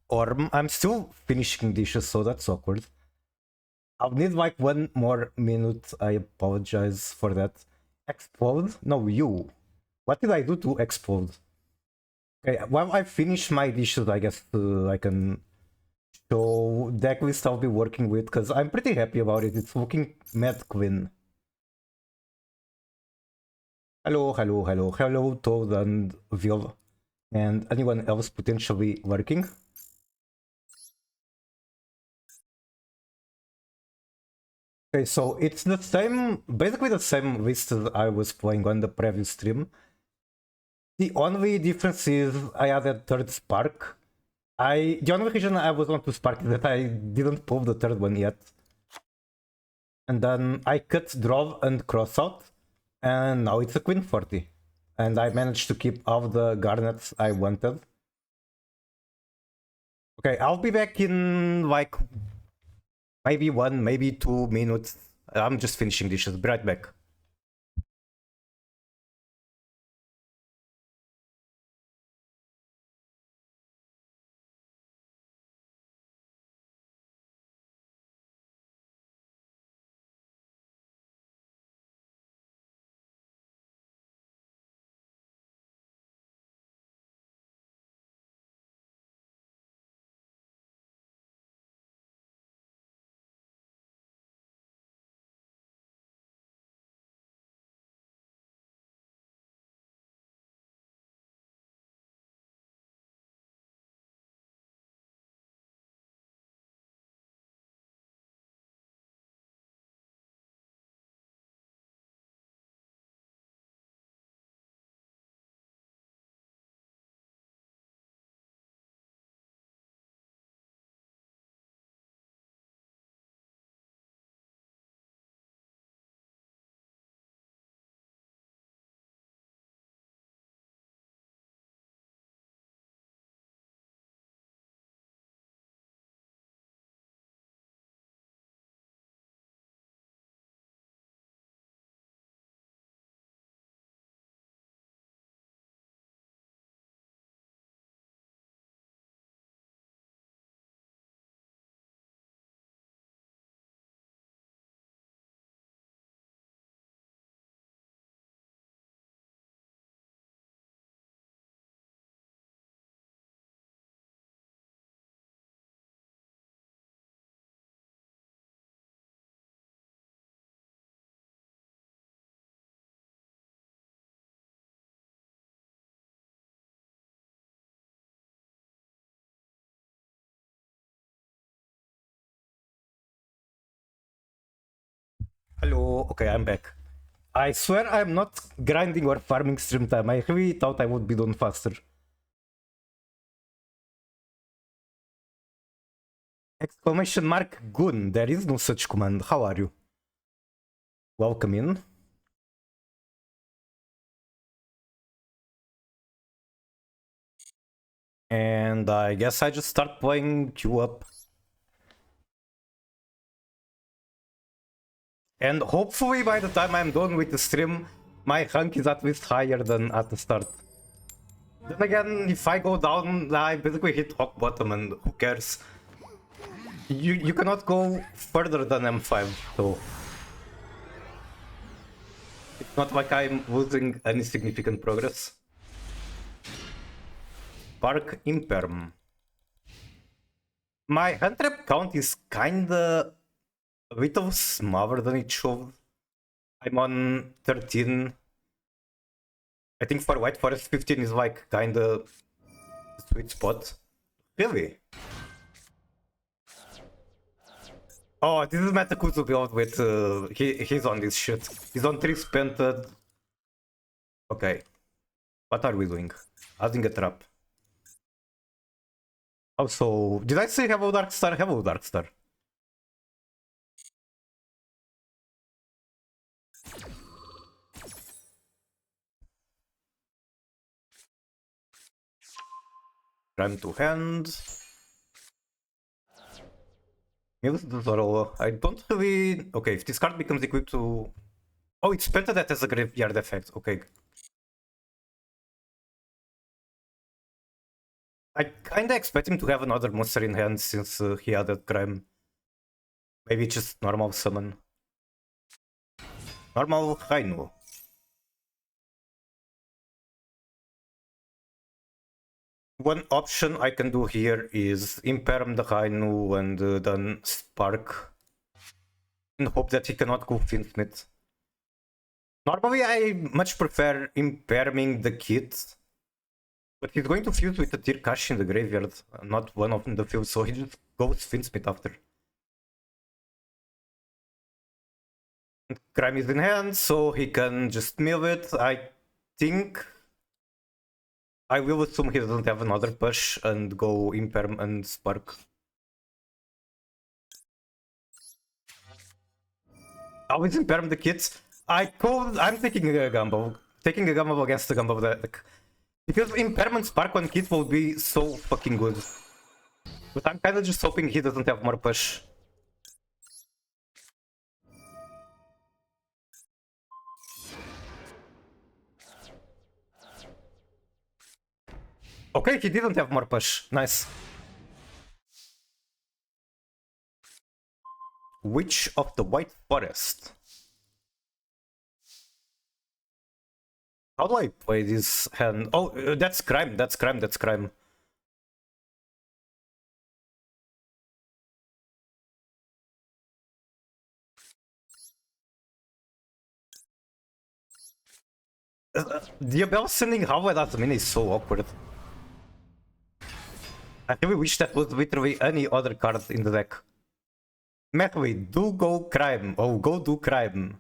Or I'm still finishing dishes, so that's awkward. I'll need like 1 more minute. I apologize for that. Explode? No, you. What did I do to explode? Okay, while I finish my dishes, I guess I can show deck list I'll be working with, because I'm pretty happy about it. It's looking mad clean. Hello, hello, hello, hello, Toad and Vil, and anyone else potentially lurking. Okay, so it's the same, basically the same list as I was playing on the previous stream. The only difference is I added third spark. The only reason I was on to spark is that I didn't pull the third one yet. And then I cut draw and cross out, and now it's a queen 40. And I managed to keep all the garnets I wanted. Okay, I'll be back in like maybe 1, maybe 2 minutes. I'm just finishing dishes. Be right back. Hello, okay, I'm back. I swear I'm not grinding or farming stream time. I really thought I would be done faster. Exclamation mark Gun. There is no such command. How are you? Welcome in. And I guess I just start playing you up. And hopefully by the time I'm done with the stream, my rank is at least higher than at the start. Then again, if I go down, I basically hit rock bottom and who cares? You cannot go further than M5, so it's not like I'm losing any significant progress. Park Imperm. My hand trap count is kinda a little smaller than it should. I'm on 13. I think for White Forest 15 is like kinda sweet spot. Really? Oh, this is Metakuzu build with he's on this shit. He's on 3 spent. Okay. What are we doing? Adding a trap. Also, did I say hello Darkstar? Hello Darkstar. Prime to hand. Use the Zoro. I don't really... Okay, if this card becomes equipped to... Oh, it's better that as a graveyard effect. Okay. I kinda expect him to have another monster in hand since he added crime. Maybe just normal summon. Normal Hainu. One option I can do here is Imperm the Hainu and then Spark. And hope that he cannot go Finsmith. Normally I much prefer Imperming the kit. But he's going to fuse with the Tirkash in the graveyard, not one of the fields, so he just goes Finsmith after. Crime is in hand, so he can just mill it. I think I will assume he doesn't have another push and go Imperm and Spark. Always Imperm the kids. I'm taking a gamble. Taking a gamble against the gamble deck. Because Imperm and Spark on Kit will be so fucking good. But I'm kinda just hoping he doesn't have more push. Okay, he didn't have more push. Nice. Witch of the White Forest. How do I play this hand? Oh, that's crime, that's crime, that's crime. Diabel sending Howard at the minute is so awkward. I really wish that was literally any other card in the deck. Metway, do go crime. Oh, go do crime.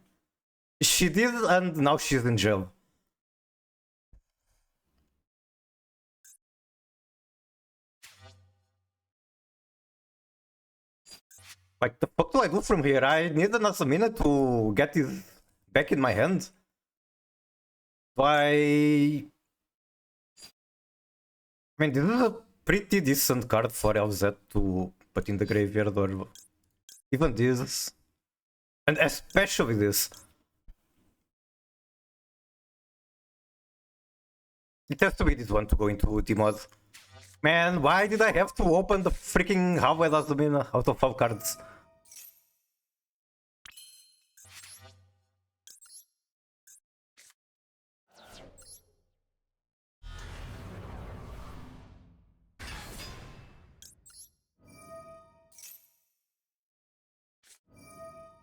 She did, and now she's in jail. Like, the fuck do I do from here? I need another minute to get this back in my hand. Why? I mean, this is a pretty decent card for LZ to put in the graveyard, or even this. And especially this. It has to be this one to go into the mod. Man, why did I have to open the freaking Halfway Dasmina out of 5 cards?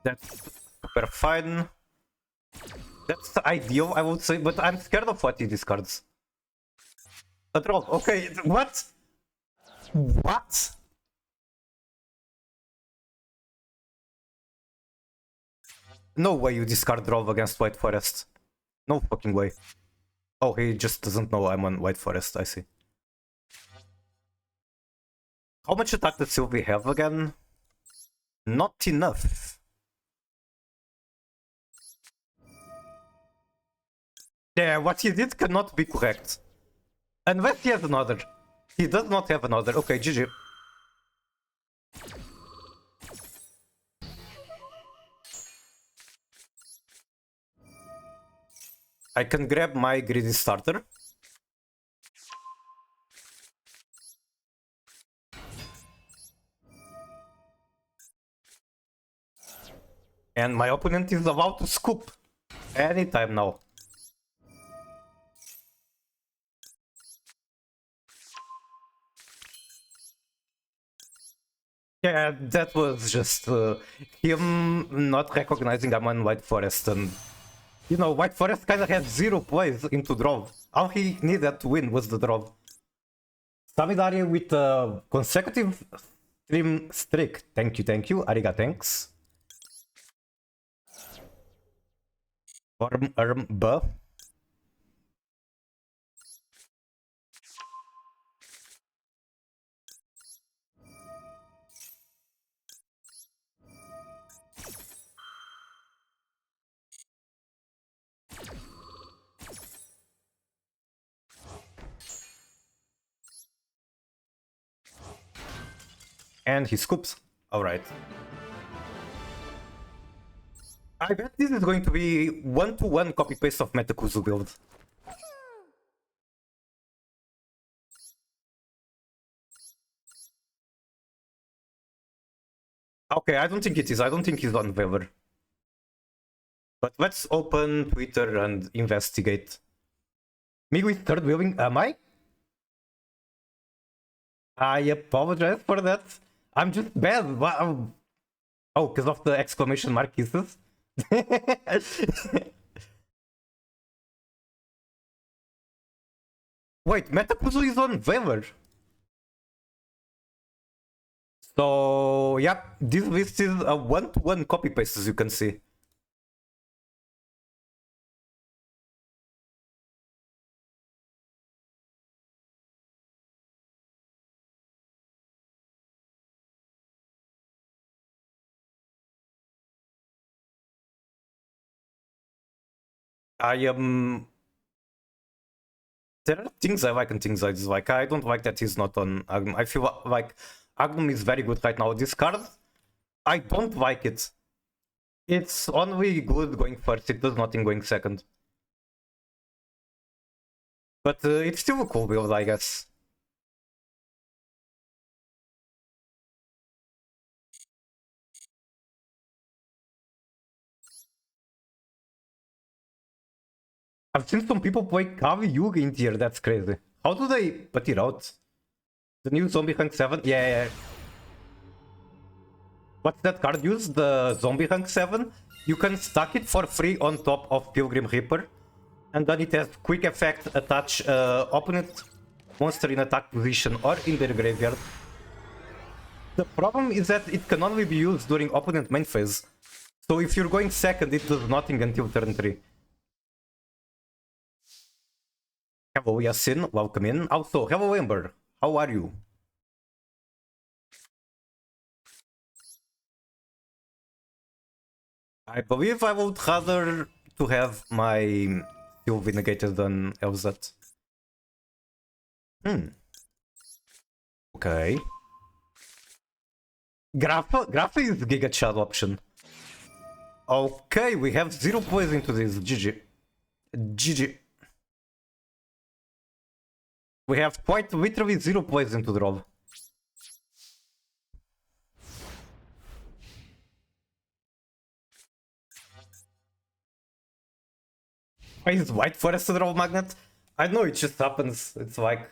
That's super fine. That's ideal, I would say, but I'm scared of what he discards. A draw. Okay, what? What? No way you discard draw against White Forest. No fucking way. Oh, he just doesn't know I'm on White Forest, I see. How much attack does Sylvie have again? Not enough. Yeah, what he did cannot be correct. Unless he has another. He does not have another. Okay, GG. I can grab my greedy starter. And my opponent is about to scoop anytime now. Yeah, that was just him not recognizing I'm on White Forest, and you know, White Forest kind of had 0 plays into draw. All he needed to win was the draw. Samidari with a consecutive stream streak. Thank you, Ariga, thanks. Buh. And he scoops. Alright. I bet this is going to be 1-to-1 copy-paste of Metakuzu build. Okay, I don't think it is. I don't think he's on Weber. But let's open Twitter and investigate. Me with third wheeling, am I? I apologize for that. I'm just bad. Wow. Oh, because of the exclamation mark kisses? Wait, Metakuzu is on Weber. So, yeah, this list is a one-to-one copy paste, as you can see. I am. There are things I like and things I dislike. I don't like that he's not on Agnum. I feel like Agnum is very good right now. This card, I don't like it. It's only good going first, it does nothing going second. But it's still a cool build, I guess. I've seen some people play Kavi Yugi in tier, that's crazy. How do they put it out? The new Zombie Hunk 7? Yeah. What's that card use? The Zombie Hunk 7? You can stack it for free on top of Pilgrim Reaper. And then it has quick effect, attach opponent monster in attack position or in their graveyard. The problem is that it can only be used during opponent main phase. So if you're going second, it does nothing until turn 3. Hello Yasin, welcome in. Also, hello Ember, how are you? I believe I would rather to have my Sylvie negated than Elzat. Okay. Grapha is Giga Chad option. Okay, we have 0 plays into this. GG. GG. We have quite literally 0 plays into the roll. Why is White Forest a draw magnet? I know, it just happens. It's like...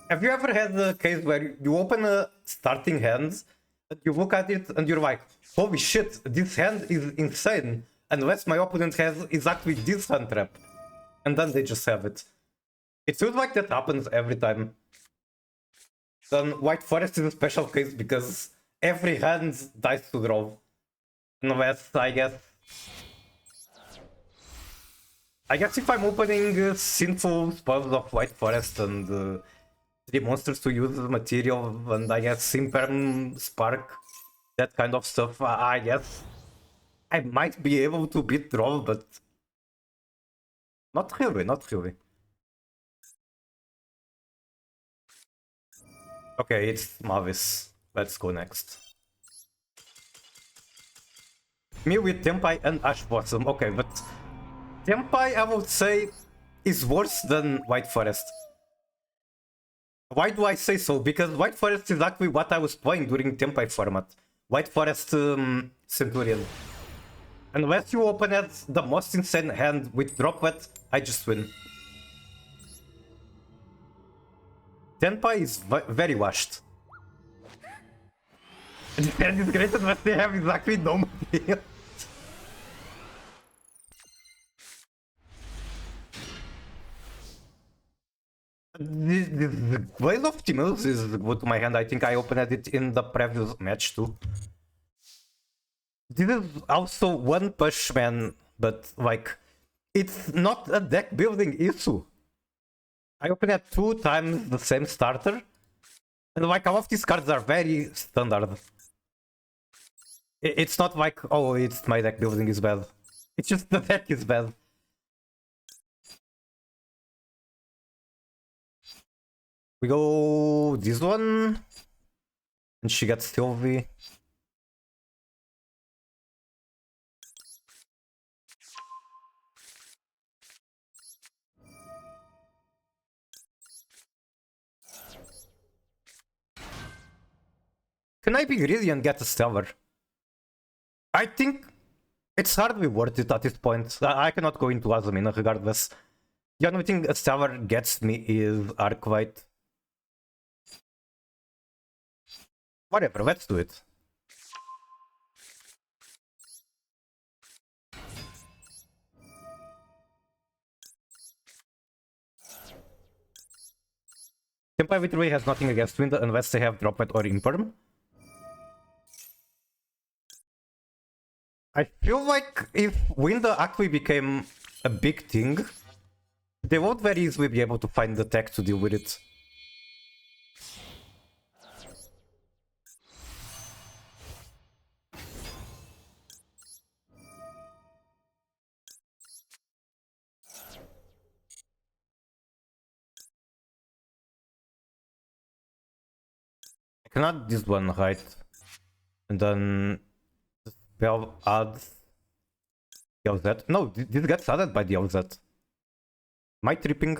Have you ever had a case where you open a starting hand, and you look at it, and you're like, holy shit, this hand is insane, unless my opponent has exactly this hand trap. And then they just have it. It feels like that happens every time. Then White Forest is a special case because every hand dies to draw. Unless, I guess... if I'm opening sinful spells of White Forest and 3 monsters to use the material, and I guess Imperm, Spark, that kind of stuff, I guess I might be able to beat draw, but not really, not really. Okay, it's Mavis. Let's go next. Me with Tempai and Ash Blossom. Okay, but Tempai, I would say, is worse than White Forest. Why do I say so? Because White Forest is actually what I was playing during Tempai format. White Forest Centurion. Unless you open it the most insane hand with Droplet, I just win. Tenpai is very washed. The hand is great unless they have exactly no material. The Blaze of Timos is good to my hand. I think I opened it in the previous match too. This is also one push man, but like, it's not a deck building issue. I opened it 2 times the same starter, and like all of these cards are very standard. It's not like, oh, it's my deck building is bad. It's just the deck is bad. We go this one, and she gets Sylvie. Can I be greedy and get a Stellar? I think it's hardly worth it at this point. I cannot go into Azamina regardless. The only thing a Stellar gets me is Arclight. Whatever, let's do it. Tempai literally has nothing against Wind unless they have Droplet or Imperm. I feel like if Wind actually became a big thing, they won't very easily be able to find the tech to deal with it. I cannot this one, right? And then the spell adds the LZ. No, this gets added by the LZ. Am I tripping?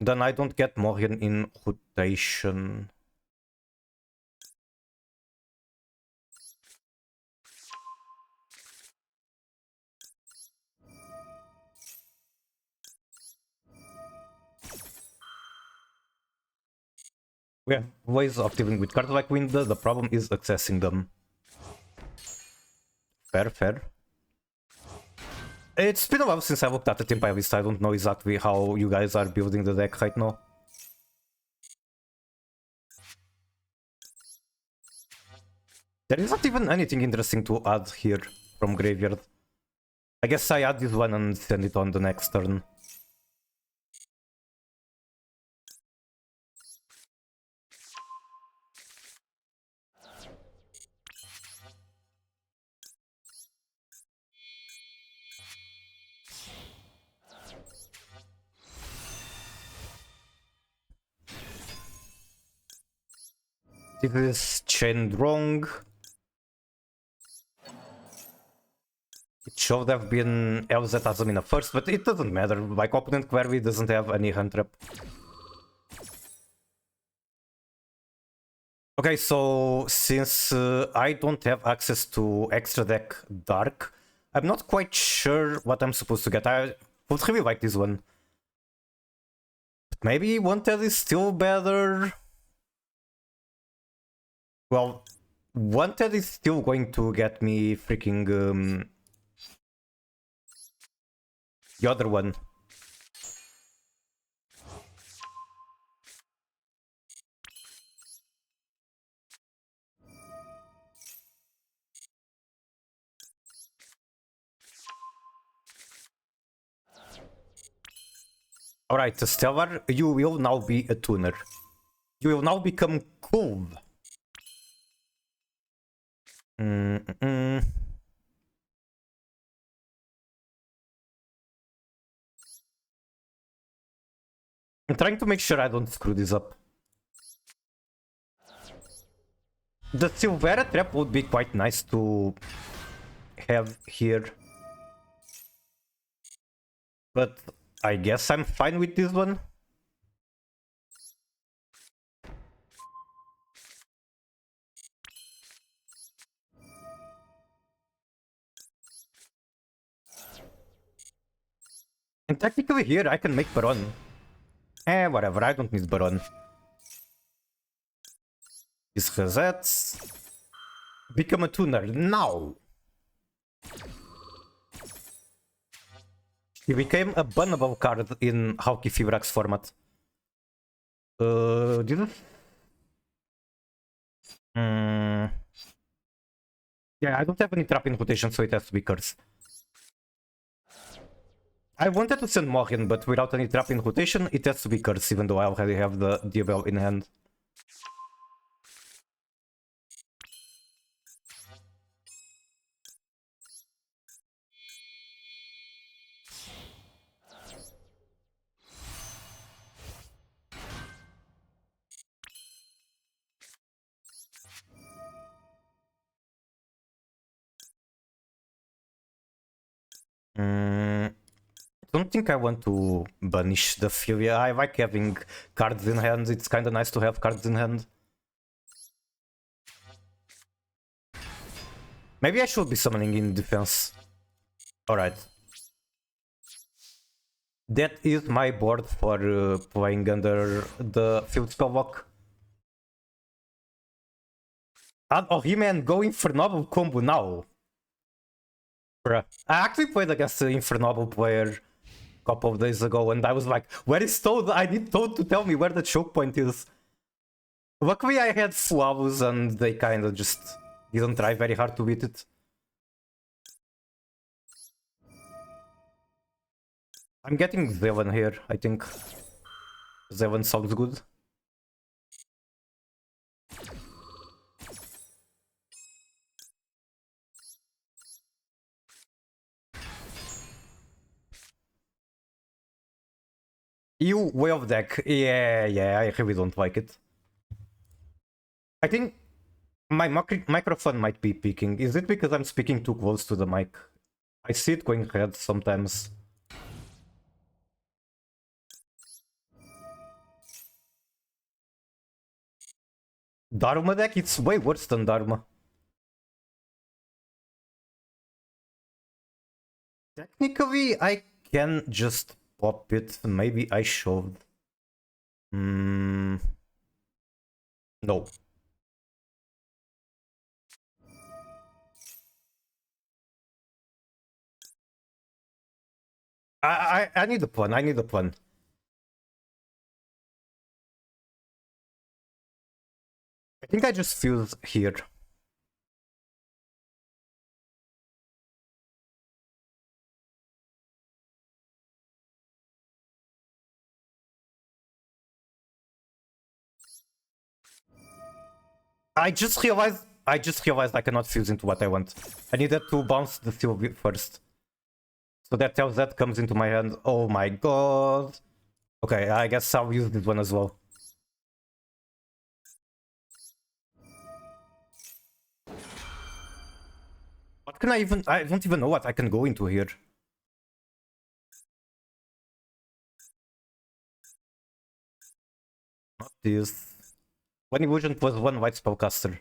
Then I don't get Morgan in rotation. We have ways of dealing with cards like Wind, the problem is accessing them. Fair, fair. It's been a while since I looked at the Tempai list, I don't know exactly how you guys are building the deck right now. There isn't even anything interesting to add here from Graveyard. I guess I add this one and send it on the next turn. This is chained wrong. It should have been LZ Azamina first, but it doesn't matter. Like, opponent Query doesn't have any hand trap. Okay, so since I don't have access to extra deck Dark, I'm not quite sure what I'm supposed to get. I would really like this one. But maybe Wanted is still better. Well, Wanted is still going to get me freaking the other one. Alright, Stellar, you will now be a tuner. You will now become cool. I'm trying to make sure I don't screw this up. The Silvera trap would be quite nice to have here. But I guess I'm fine with this one. And technically here I can make Baron. Whatever, I don't need Baron. This resets. Become a tuner now! He became a bannable card in Hauki Fibrax format. Did it? Yeah, I don't have any trap in rotation, so it has to be cursed. I wanted to send Morgan, but without any trap in rotation, it has to be cursed, even though I already have the Diabel in hand. Don't think I want to banish the Furia. I like having cards in hand. It's kind of nice to have cards in hand. Maybe I should be summoning in defense. Alright. That is my board for playing under the field spellbook. Oh, He-Man, go Infernoble combo now. Bruh. I actually played against the Infernoble player a couple of days ago and I was like, where is Toad? I need Toad to tell me where the choke point is. Luckily I had Flavus and they kinda just didn't try very hard to beat it. I'm getting Zeven here, I think. Zeven sounds good. You way of deck. Yeah, I really don't like it. I think my microphone might be peaking. Is it because I'm speaking too close to the mic? I see it going red sometimes. Dharma deck? It's way worse than Dharma. Technically, I can just pop it. Maybe I should. No. I need a plan. I need a plan. I think I just fuse here. I just realized I cannot fuse into what I want. I needed to bounce the seal first. So that tells that comes into my hand. Oh my god. Okay, I guess I'll use this one as well. What can I don't even know what I can go into here. Not this. One illusion plus one white spellcaster.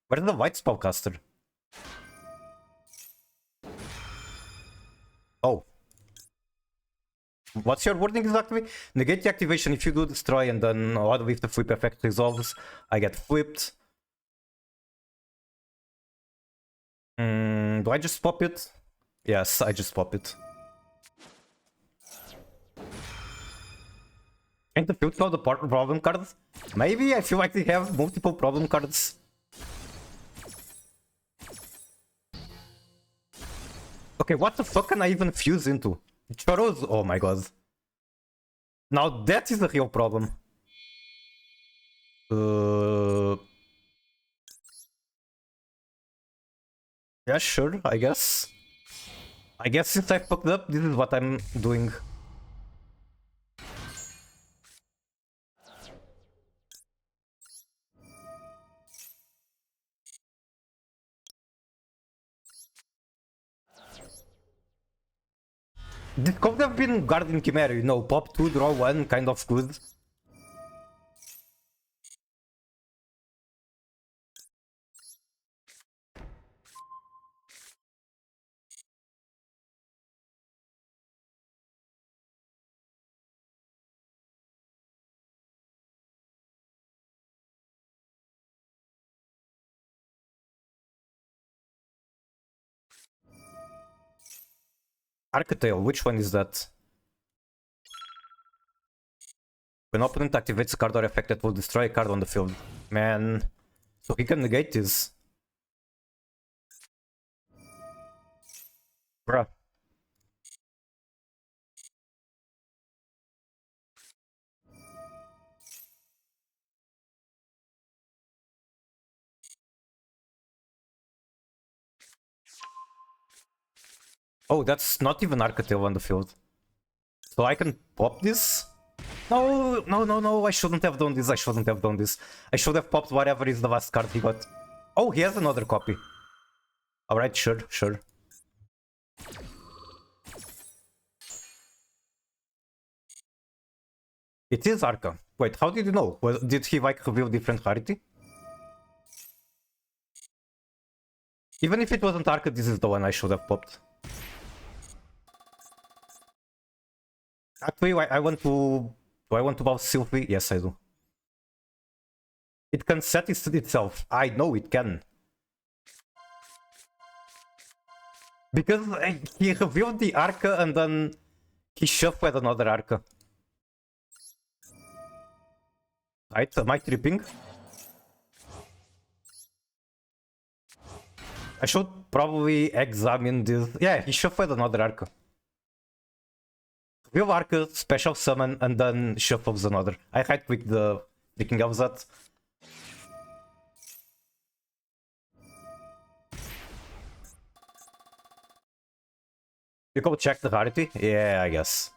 Where's the white spellcaster? Oh. What's your wording exactly? Negate the activation if you do destroy and then what if the flip effect resolves? I get flipped. Do I just pop it? Yes, I just pop it. Ain't the field called the problem card? Maybe I feel like they have multiple problem cards. Okay, what the fuck can I even fuse into? Choros? Oh my god. Now that is a real problem. Yeah, sure, I guess. I guess since I fucked up, this is what I'm doing. This could have been Guardian Chimera, you know, pop 2, draw 1, kind of good. Archetail, which one is that? When opponent activates a card or effect that will destroy a card on the field. Man. So he can negate this. Bruh. Oh, that's not even Archetail on the field. So I can pop this? No, I shouldn't have done this, I shouldn't have done this. I should have popped whatever is the last card he got. Oh, he has another copy. Alright, sure. It is Arca. Wait, how did you know? Did he like reveal different rarity? Even if it wasn't Arca, this is the one I should have popped. Actually, I want to... Do I want to buff Sylvie? Yes, I do. It can set itself. I know it can. Because he revealed the Arca and then he shuffled another Arca. Right, am I tripping? I should probably examine this. Yeah, he shuffled another Arca. Reveal Arca, special summon, and then shuffles another. I right click the freaking of that. You go check the rarity? Yeah, I guess.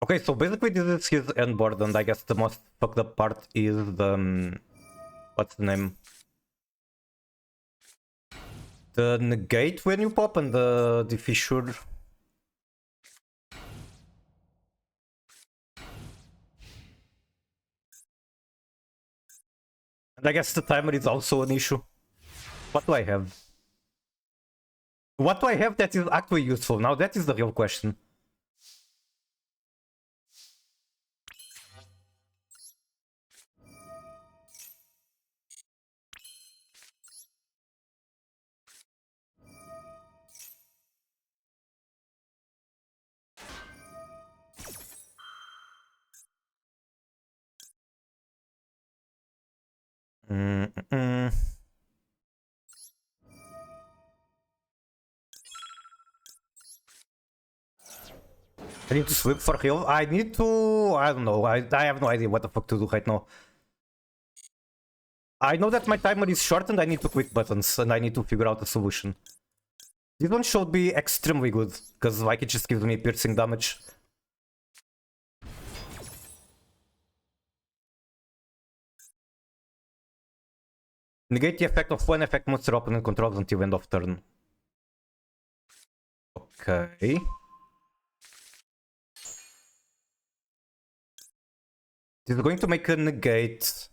Okay, so basically this is his end board, and I guess the most fucked up part is the... what's the name? The negate when you pop and the fissure. And I guess the timer is also an issue. What do I have? What do I have that is actually useful? Now that is the real question. I need to sleep for real. I need to... I don't know. I have no idea what the fuck to do right now. I know that my timer is short and I need to click buttons and I need to figure out a solution. This one should be extremely good, because like it just gives me piercing damage. Negate the effect of one effect monster opponent controls until end of turn. Okay. This is going to make a negate.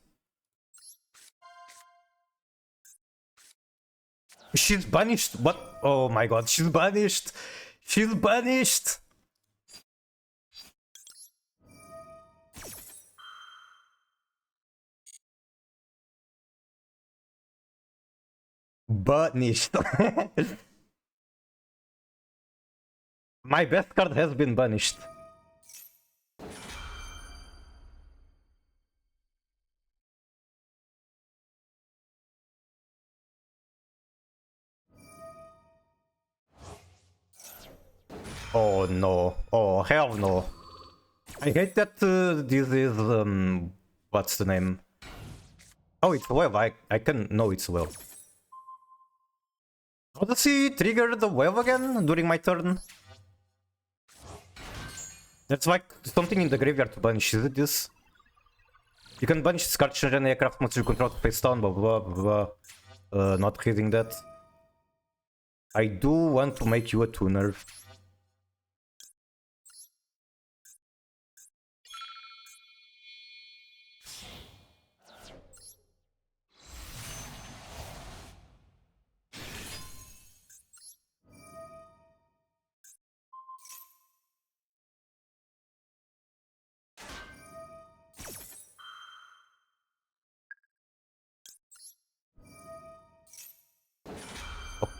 She's banished. What? Oh my god, she's banished. She's banished. Banished. My best card has been banished. Oh no. Oh hell no. I hate that this is what's the name? Oh, it's web. I can know it's web. How does he trigger the web again during my turn? That's like something in the graveyard to banish, is it this? You can banish Scorch and aircraft monster you control to face down, blah blah blah. Not reading that. I do want to make you a tuner.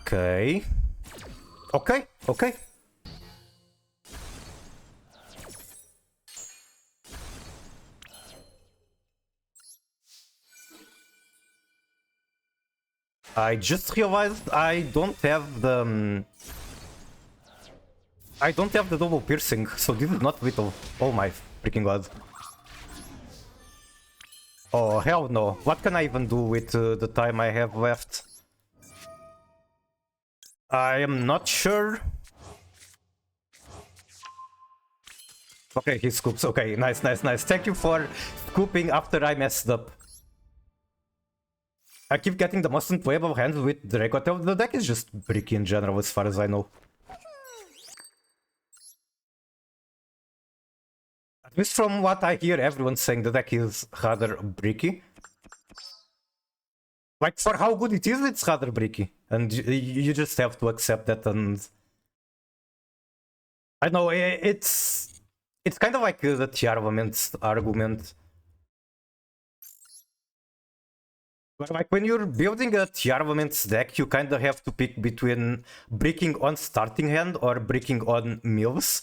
Okay. Okay, okay. I just realized I don't have the... I don't have the double piercing, so this is not lethal. Oh my freaking god. Oh hell no. What can I even do with the time I have left? I am not sure. Okay, he scoops. Okay, nice, nice, nice. Thank you for scooping after I messed up. I keep getting the most unplayable hands with Draco. The deck is just bricky in general, as far as I know. At least from what I hear, everyone's saying the deck is rather bricky. Like, for how good it is, it's rather bricky. And you just have to accept that, and... I know, it's kind of like the Tiarvament argument. But like, when you're building a Tiarvament's deck, you kind of have to pick between bricking on starting hand or bricking on mills.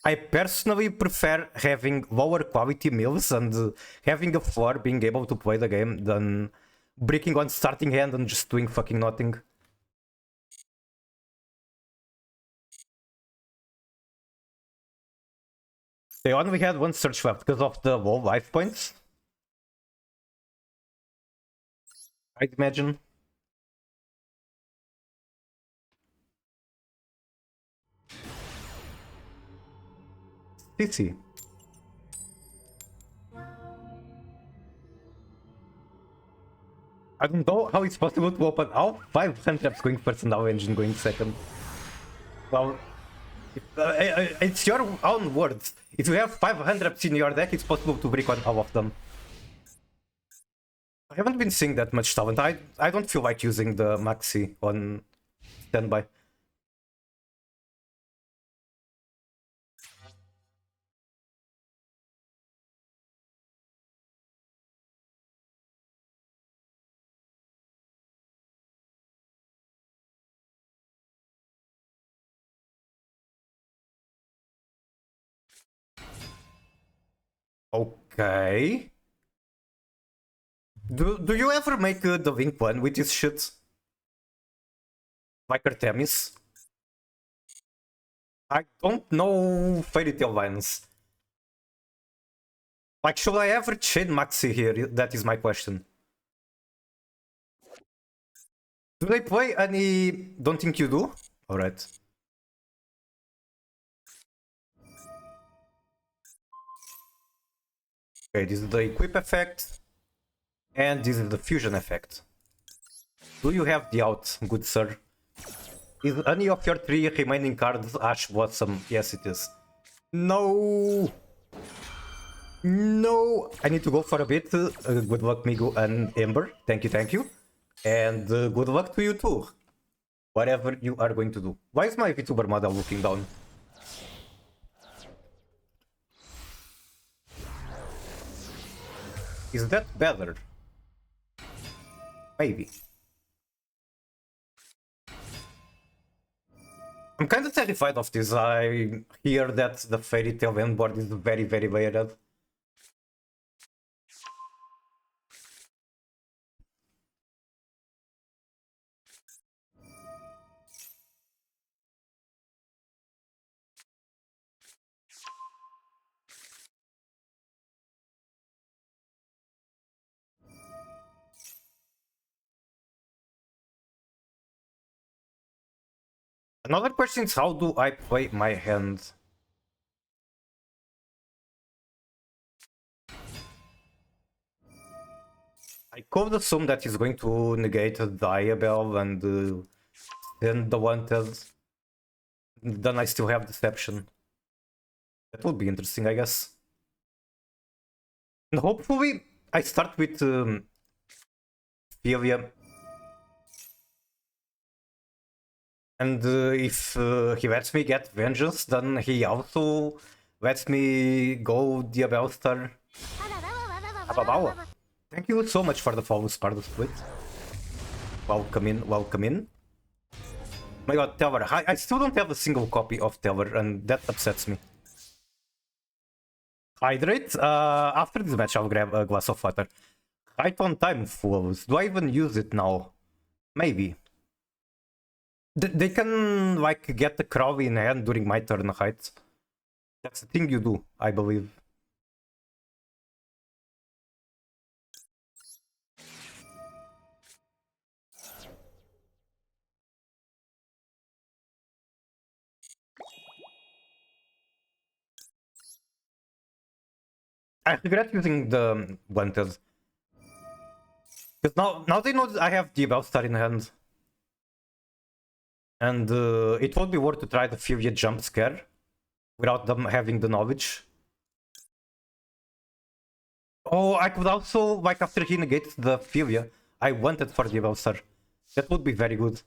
I personally prefer having lower quality mills and having a floor being able to play the game than bricking on starting hand and just doing fucking nothing. They only had one search left because of the low life points, I'd imagine. CC. I don't know how it's possible to open all 5 handtraps going first and our engine going second. Well, it's your own words. If you have 5 handtraps in your deck, it's possible to brick on all of them. I haven't been seeing that much talent. I don't feel like using the Maxi on standby. Okay. Do you ever make the Link one with this shit? Like Artemis? I don't know Fairy Tail lines. Like, should I ever chain Maxi here? That is my question. Do they play any... Don't think you do? Alright. Okay, this is the equip effect. And this is the fusion effect. Do you have the out, good sir? Is any of your 3 remaining cards Ash Blossom? Yes, it is. No! No! I need to go for a bit. Good luck, Migu and Ember. Thank you, thank you. And good luck to you too. Whatever you are going to do. Why is my VTuber model looking down? Is that better? Maybe. I'm kind of terrified of this. I hear that the Fairy Tail endboard is very, very layered. Another question is, how do I play my hand? I could assume that he's going to negate the Diabell and then the Wanted. Then I still have Deception. That would be interesting, I guess. And hopefully I start with Philia. And if he lets me get Vengeance, then he also lets me go Diabellstar. Ababawa. Thank you so much for the follow, Sparta Split. Welcome in, welcome in. My god, Teller. I still don't have a single copy of Teller, and that upsets me. Hydrate? After this match, I'll grab a glass of water. Right on time, fools. Do I even use it now? Maybe. They can, like, get the Crowley in hand during my turn, right? That's the thing you do, I believe. I regret using the Wanted. Because now they know that I have the Astellar in hand. And it won't be worth to try the Furia jump scare without them having the knowledge. Oh, I could also, like after he negates the Furia, I wanted for the Astellar. That would be very good.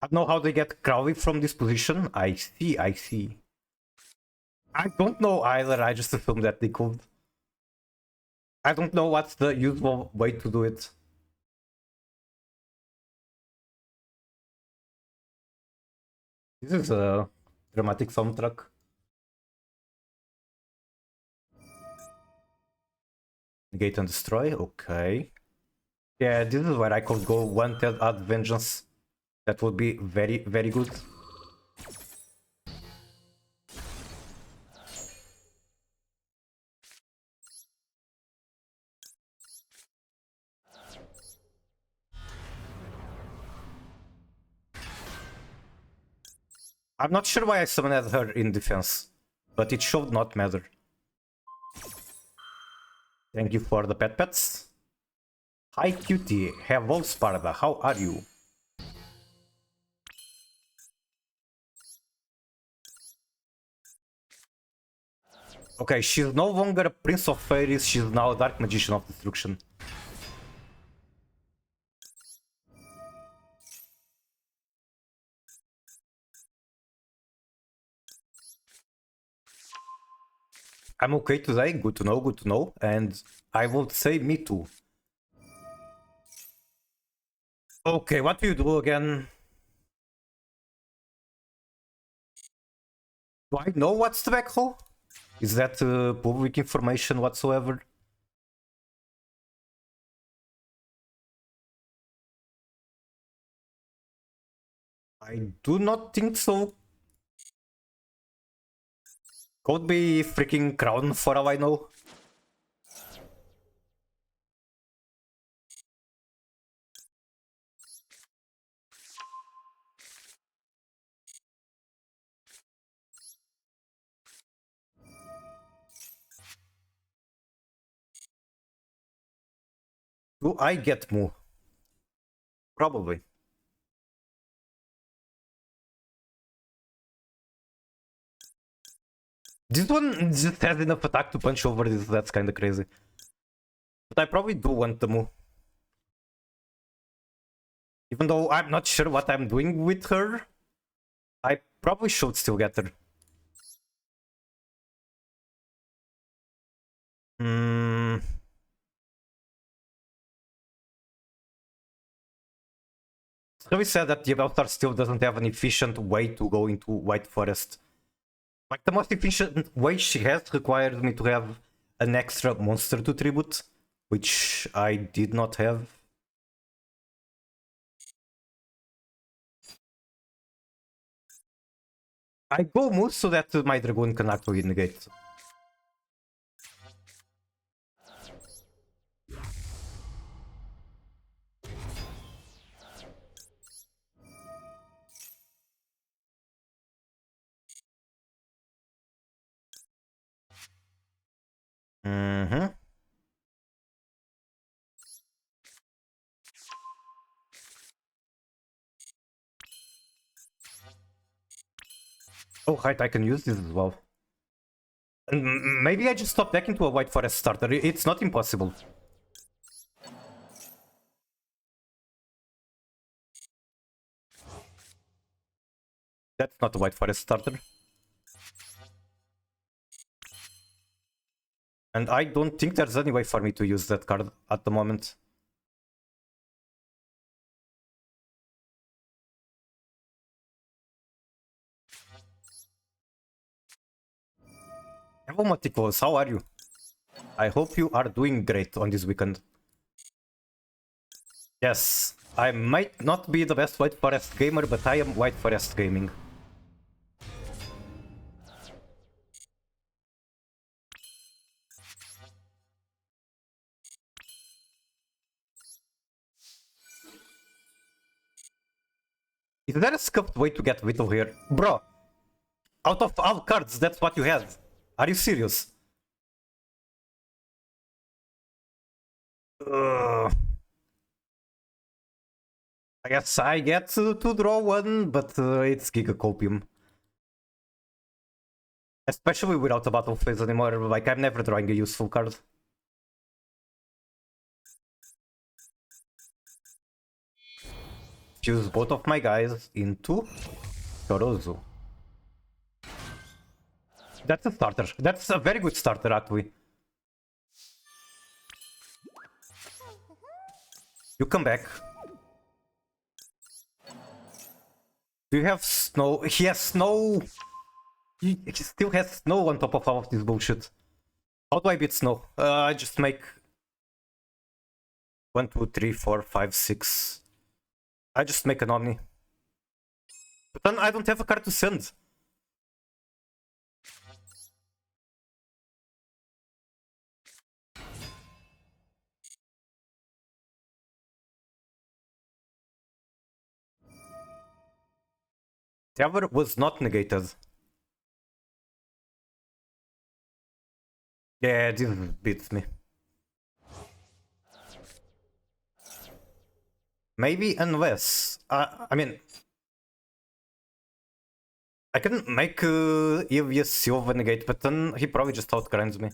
I don't know how they get Crowley from this position. I see, I see. I don't know either, I just assumed that they could. I don't know what's the usual way to do it. This is a dramatic soundtrack. Negate and destroy, okay. Yeah, this is where I could go wanted add vengeance. That would be very, very good. I'm not sure why I summoned her in defense, but it should not matter. Thank you for the pets. Hi cutie, hello Sparda, how are you? Okay, she's no longer a Prince of Fairies, she's now a Dark Magician of Destruction. I'm okay today, good to know, and I would say me too. Okay, what do you do again? Do I know what's the back hole? Is that public information whatsoever? I do not think so. Could be freaking Crown for all I know. Do I get Moo? Probably. This one just has enough attack to punch over this, that's kinda crazy. But I probably do want the Moo. Even though I'm not sure what I'm doing with her, I probably should still get her. Hmm. It's really sad that the Astellar still doesn't have an efficient way to go into White Forest. Like, the most efficient way she has required me to have an extra monster to tribute, which I did not have. I go Moose so that my Dragoon can actually negate. Mm-hmm. Oh, right, I can use this as well. And maybe I just stop back into a White Forest starter. It's not impossible. That's not a White Forest starter. And I don't think there's any way for me to use that card at the moment. Hello Maticos, how are you? I hope you are doing great on this weekend. Yes, I might not be the best White Forest gamer, but I am White Forest gaming. Is there a scuffed way to get Whittle here? Bro, out of all cards, that's what you had. Are you serious? I guess I get to draw one, but it's Gigacopium. Especially without a battle phase anymore, like I'm never drawing a useful card. Fuse both of my guys into Chorozu. That's a starter. That's a very good starter, actually. You come back. Do you have snow? He has snow! He still has snow on top of all of this bullshit. How do I beat snow? I just make 1, 2, 3, 4, 5, 6. I just make an Omni. But then I don't have a card to send. Trevor was not negated. Yeah, this beats me. Maybe unless... I mean... I can make Evious Silva negate, but then he probably just outgrinds me.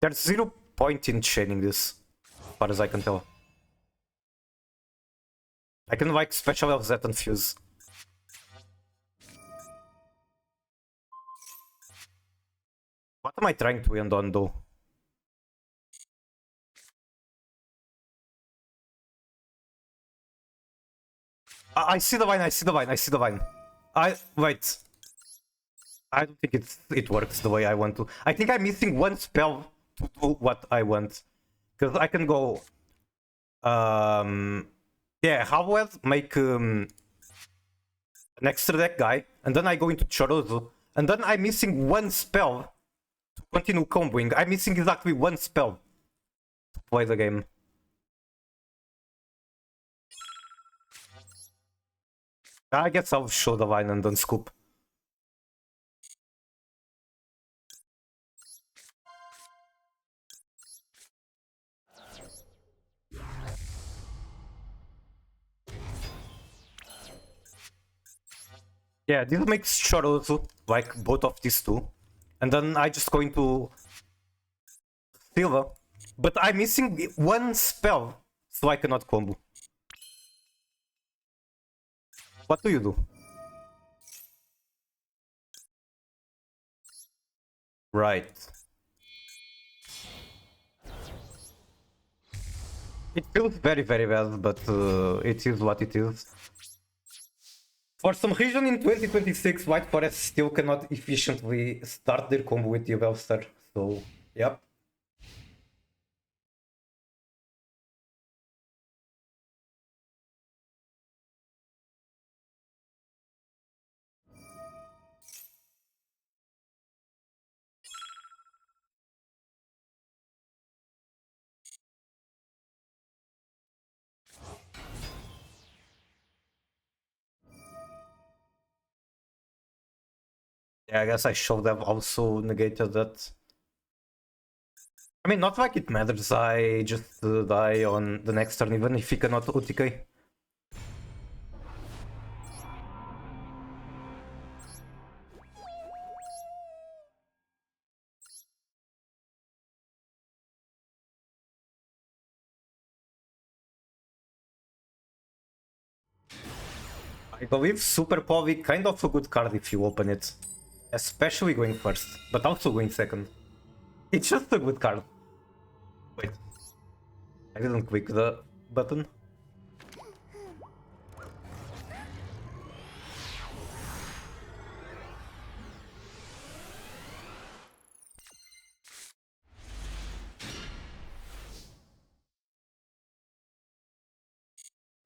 There's 0 point in chaining this, as far as I can tell. I can like special LZ and fuse. What am I trying to end on though? I see the vine, I see the vine, I see the vine. Wait. I don't think it works the way I want to. I think I'm missing one spell to do what I want. Because I can go... yeah, Howard, make an extra deck guy, and then I go into Chorozu, and then I'm missing one spell to continue comboing. I'm missing exactly one spell to play the game. I guess I'll show the vine and then scoop. Yeah, this makes Chorozu, like both of these two. And then I just go into Silva. But I'm missing one spell, so I cannot combo. What do you do? Right. It feels very, very bad, but it is what it is. For some reason in 2026, White Forest still cannot efficiently start their combo with the Yvelster, so yep. Yeah, I guess I should have also negated that. I mean, not like it matters, I just die on the next turn even if he cannot OTK. I believe Super Povi kind of a good card if you open it. Especially going first, but also going second. It's just a good card. Wait. I didn't click the button.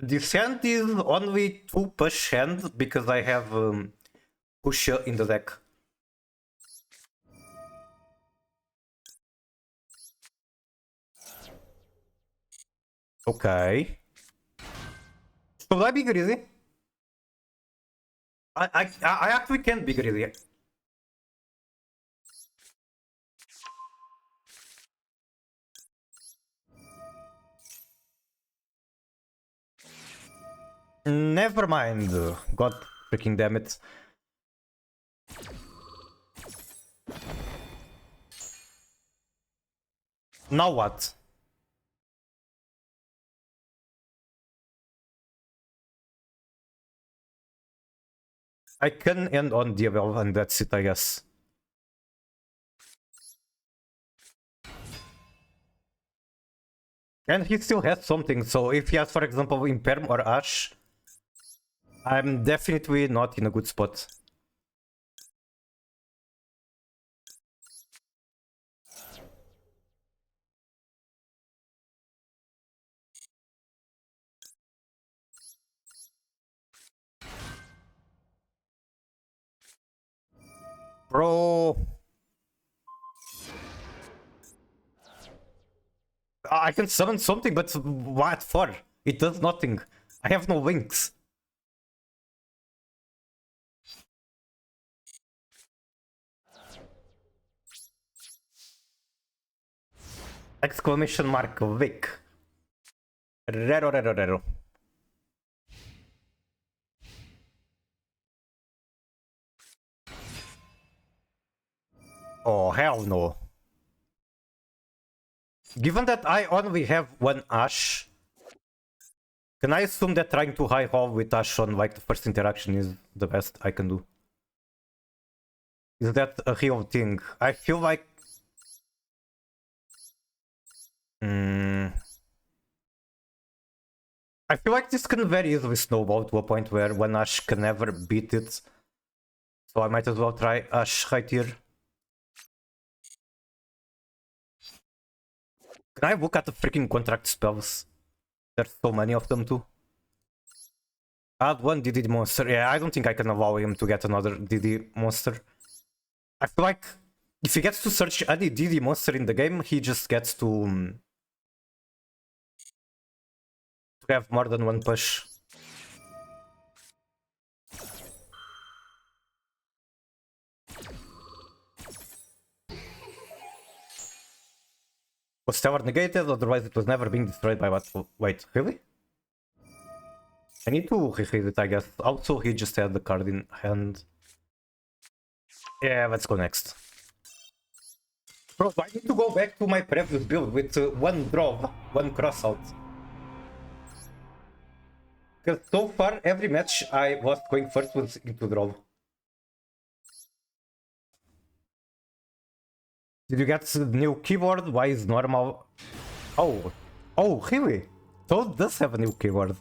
This hand is only 2 push hand because I have Pusha in the deck. Okay. Should I be greedy? I actually can't be greedy. Never mind. God freaking damn it. Now what? I can end on Diabel and that's it, I guess. And he still has something, so if he has, for example, Imperm or Ash, I'm definitely not in a good spot. Bro... I can summon something, but what for? It does nothing. I have no wings. Exclamation mark, Vic. Rero, rero, rero. Oh, hell no. Given that I only have one Ash, can I assume that trying to high haul with Ash on like the first interaction is the best I can do? Is that a real thing? I feel like... I feel like this can very easily snowball to a point where one Ash can never beat it. So I might as well try Ash right here. Can I look at the freaking contract spells? There's so many of them too. Add one DD monster. Yeah, I don't think I can allow him to get another DD monster. I feel like if he gets to search any DD monster in the game, he just gets to have more than one push. Was Stellar negated? Otherwise it was never being destroyed by what? Wait, really? I need to reread it, I guess. Also, he just had the card in hand. Yeah, let's go next. Bro, I need to go back to my previous build with one draw, one crossout. Because so far, every match I was going first was into draw. Did you get the new keyboard? Why is normal? Oh, really? Toad does have a new keyboard.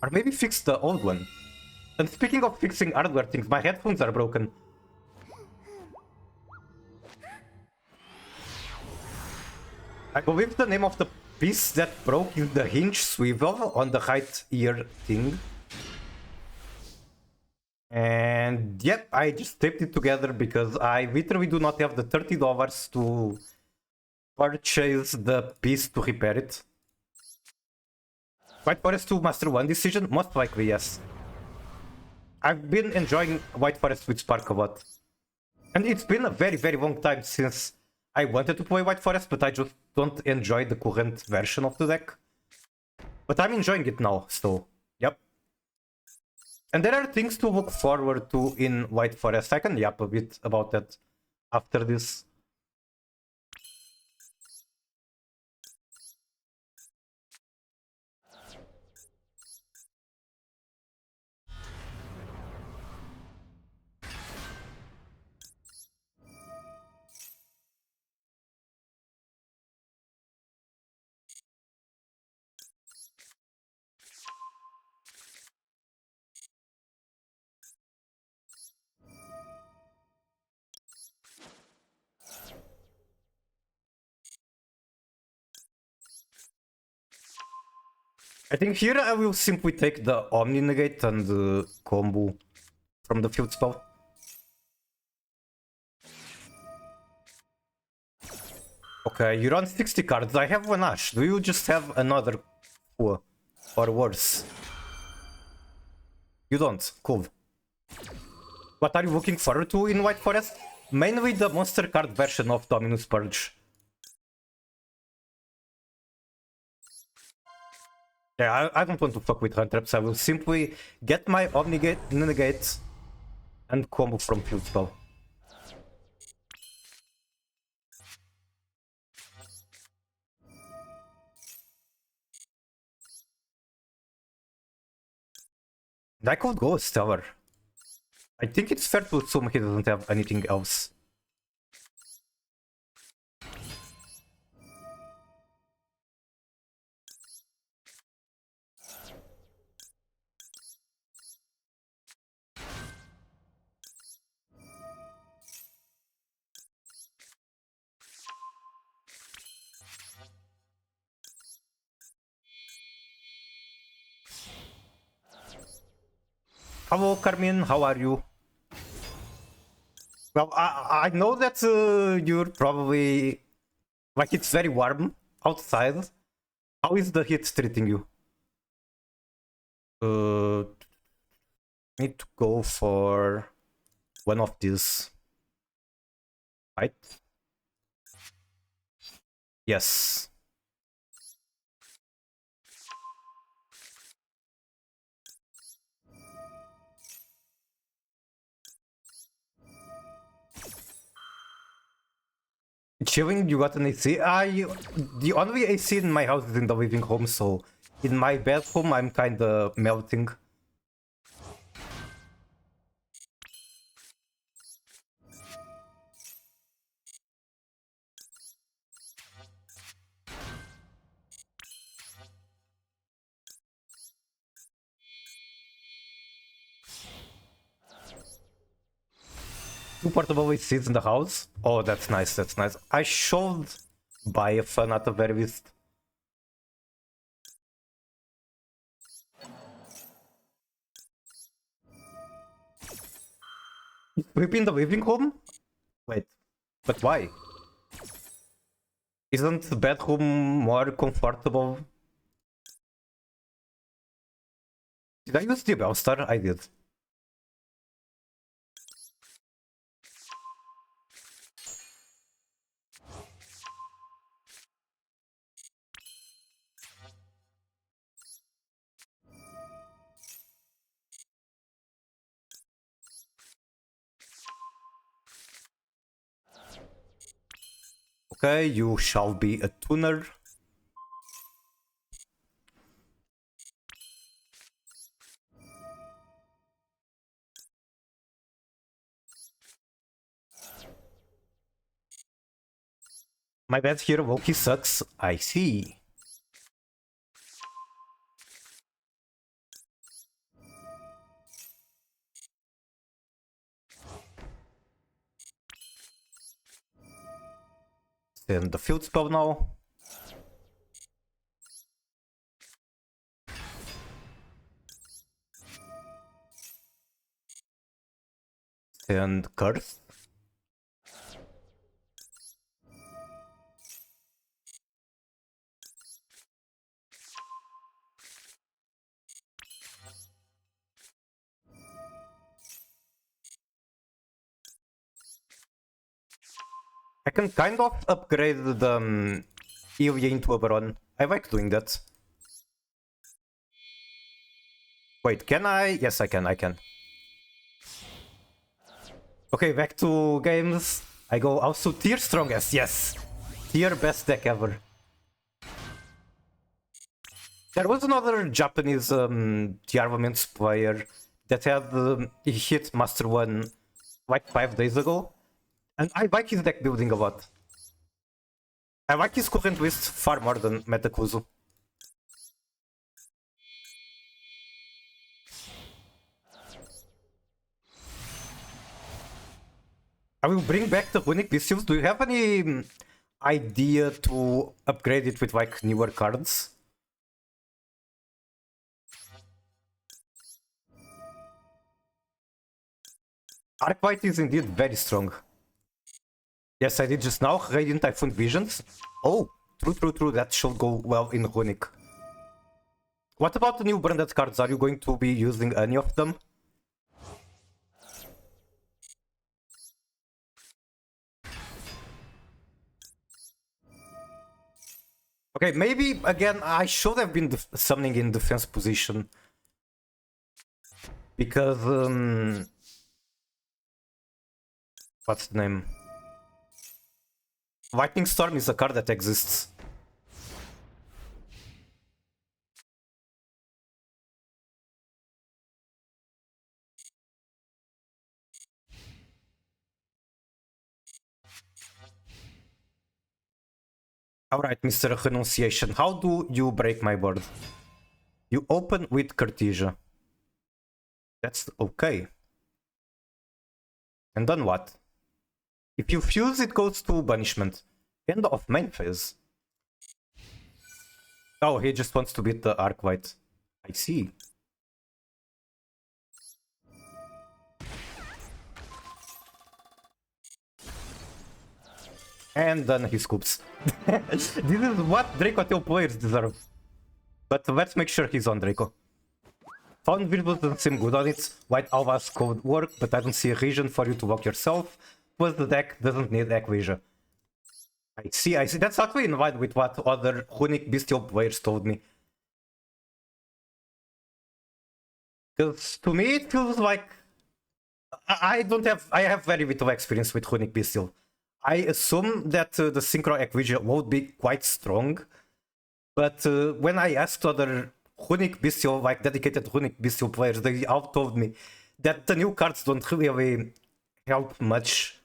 Or maybe fix the old one. And speaking of fixing hardware things, my headphones are broken. I believe the name of the piece that broke is the hinge swivel on the right ear thing. And yep, I just taped it together because I literally do not have the $30 to purchase the piece to repair it. White Forest to Master 1 decision? Most likely, yes. I've been enjoying White Forest with Spark a lot. And it's been a very, very long time since I wanted to play White Forest, but I just don't enjoy the current version of the deck. But I'm enjoying it now, so yep. And there are things to look forward to in White Forest. I can yap a bit about that after this. I think here I will simply take the Omni Negate and the combo from the field spell. Okay, you're on 60 cards. I have one Ash. Do you just have another 4 or worse? You don't. Cool. What are you looking forward to in White Forest? Mainly the monster card version of Dominus Purge. Yeah, I don't want to fuck with hand traps. I will simply get my Omnigate, Negate, and combo from Field Spell. I could go Stellar. I think it's fair to assume he doesn't have anything else. Hello, Carmen, how are you? Well, I know that you're probably... Like, it's very warm outside. How is the heat treating you? Need to go for one of these. Right? Yes. Chilling, you got an AC? The only AC in my house is in the living room, so in my bedroom I'm kinda melting. Two portable ACs in the house? Oh, that's nice, that's nice. I should buy a fan at the very least. Sleep in the living room? Wait, but why? Isn't the bedroom more comfortable? Did I use the Bellstar? I did. Okay, you shall be a tuner. My bad here, Loki sucks. I see. Send the field spell now. Send curse. I can kind of upgrade the Ilya into a Baron. I like doing that. Wait, can I? Yes, I can. Okay, back to games. I go also tier strongest, yes. Tier best deck ever. There was another Japanese the armaments player that had he hit Master 1 like 5 days ago. And I like his deck building a lot. I like his current list far more than Metakuzu. I will bring back the Runic Pistols. Do you have any idea to upgrade it with like newer cards? Arcbite is indeed very strong. Yes, I did just now. Radiant Typhoon Visions. Oh, true. That should go well in Runic. What about the new branded cards? Are you going to be using any of them? Okay, maybe again I should have been summoning in defense position because what's the name? Lightning Storm is a card that exists. Alright, Mr. Renunciation, how do you break my board? You open with Cartesia. That's okay. And then what? If you fuse, it goes to banishment. End of main phase. Oh, he just wants to beat the Arc White. I see. And then he scoops. This is what Draco Tail players deserve. But let's make sure he's on Draco. Found Virtus doesn't seem good on it. White Alva's code work, but I don't see a reason for you to walk yourself. Plus the deck doesn't need Equation. I see. That's actually in line with what other Runic Bestial players told me. Because to me it feels like I have very little experience with Runic Bestial. I assume that the Synchro Equation would be quite strong, but when I asked other Runic Bestial, like dedicated Runic Bestial players, they all told me that the new cards don't really help much,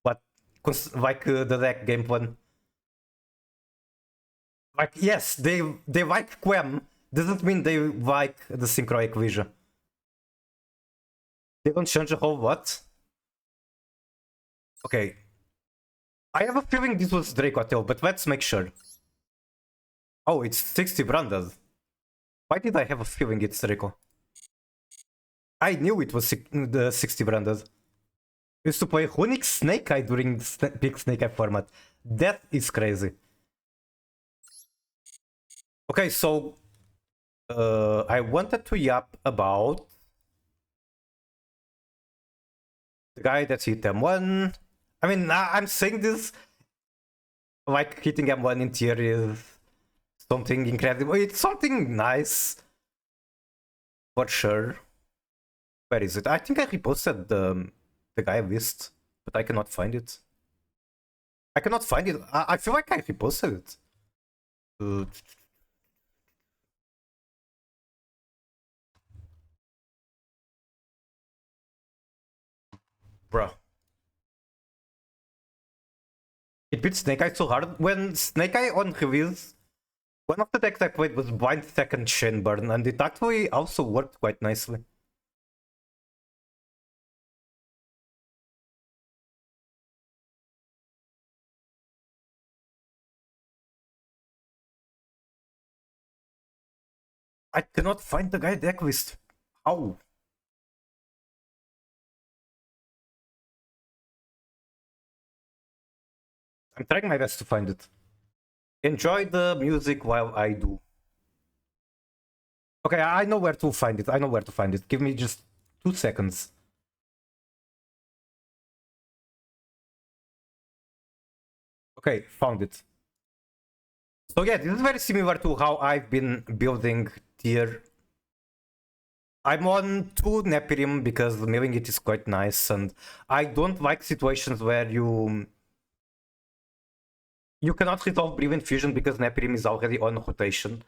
but like the deck game plan. Like yes, they like Quem, doesn't mean they like the Synchro Equation. They don't change a whole lot. Okay. I have a feeling this was Draco Tail, but let's make sure. Oh, it's 60 branded. Why did I have a feeling it's Draco? I knew it was the 60 branded. I used to play Runic Snake Eye during Big Snake Eye format. That is crazy. Okay, so I wanted to yap about the guy that hit M1. I mean, I'm saying this like hitting M1 in tier is something incredible. It's something nice. For sure. Where is it? I think I reposted the guy list, but I cannot find it. I cannot find it. I feel like I reposted it. Bruh. It beat Snake Eye so hard. When Snake Eye on release, one of the decks I played was Blind Second Shenburn, and it actually also worked quite nicely. I cannot find the guy deck list. How? I'm trying my best to find it. Enjoy the music while I do. Okay, I know where to find it. I know where to find it. Give me just 2 seconds. Okay, found it. So yeah, this is very similar to how I've been building tier. I'm on 2 Nephirim because milling it is quite nice, and I don't like situations where you cannot resolve Brilliant Fusion because Nephirim is already on rotation.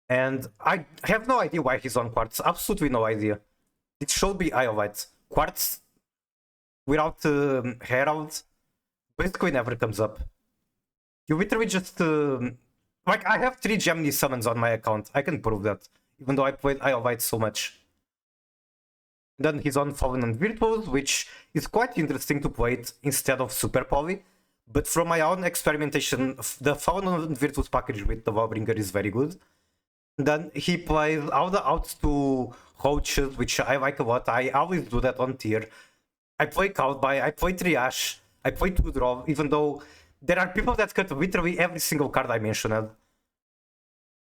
And I have no idea why he's on Quartz. Absolutely no idea. It should be Iolite. Quartz without Herald basically never comes up. You literally just... like, I have 3 Gemini summons on my account. I can prove that. Even though I played Iolite so much. Then he's on Fallen and Virtuos, which is quite interesting to play it instead of Super Poly. But from my own experimentation, the Fallen and Virtuos package with the Wallbringer is very good. Then he plays all the outs to Roaches, which I like a lot. I always do that on tier. I play Cloudby, I play Triage, I play 2-draw, even though there are people that cut literally every single card I mentioned.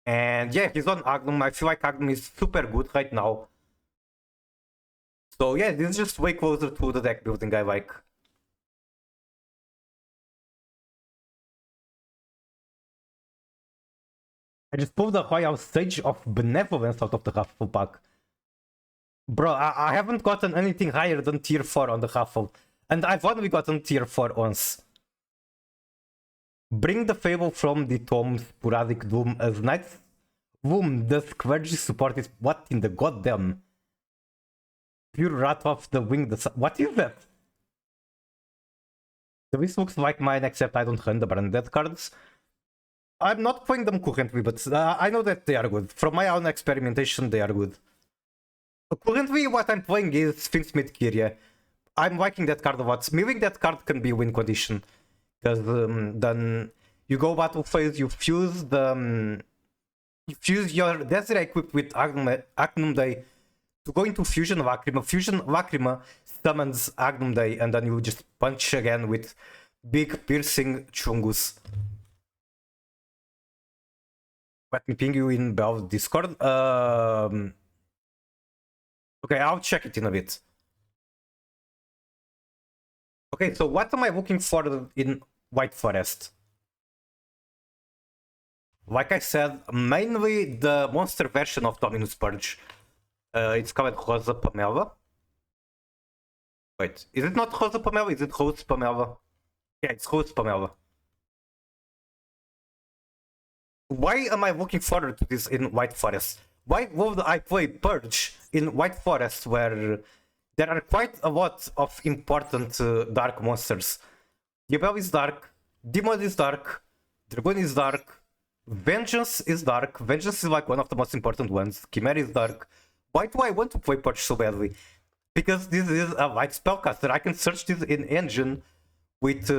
And yeah, he's on Agnum. I feel like Agnum is super good right now. So yeah, this is just way closer to the deck building I like. I just pulled the Royal Sage of Benevolence out of the Raffle pack. Bro, I haven't gotten anything higher than tier 4 on the Raffle. And I've only gotten tier 4 once. Bring the Fable from the Tomb, Sporadic Doom as Knight's Womb. The Squurgy support is what in the goddamn? Pure Wrath of the Wing. What is that? So this looks like mine, except I don't run the branded cards. I'm not playing them currently, but I know that they are good. From my own experimentation, they are good. Currently, what I'm playing is Sphinxmith Kyrie. I'm liking that card a lot. Milling that card can be win condition. Because then you go battle phase, you fuse the... you fuse your Desert equipped with Agnum Day to go into Fusion Lacrima. Fusion Lacrima summons Agnum Day, and then you just punch again with big piercing Chungus. Let me ping you in Bell's Discord. Okay, I'll check it in a bit. Okay, so what am I looking for in White Forest? Like I said, mainly the monster version of Dominus Purge. It's called Rosa Pamela. Wait, is it not Rosa Pamela? Is it Rose Pamela? Yeah, it's Rose Pamela. Why am I looking forward to this in White Forest? Why would I play Purge in White Forest where there are quite a lot of important dark monsters? Yabel is dark, Demon is dark, Dragon is dark, Vengeance is dark. Vengeance is like one of the most important ones. Chimera is dark. Why do I want to play Purge so badly? Because this is a light spellcaster. I can search this in engine with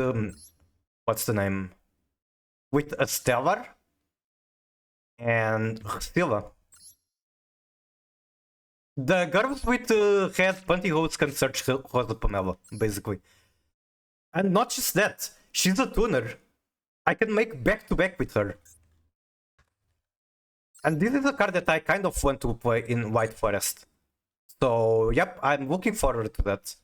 what's the name? With Astellar and Stilla. The girls with red pantyhose can search Rosa Pamela, basically. And not just that, she's a tuner. I can make back-to-back with her. And this is a card that I kind of want to play in White Forest. So, yep, I'm looking forward to that.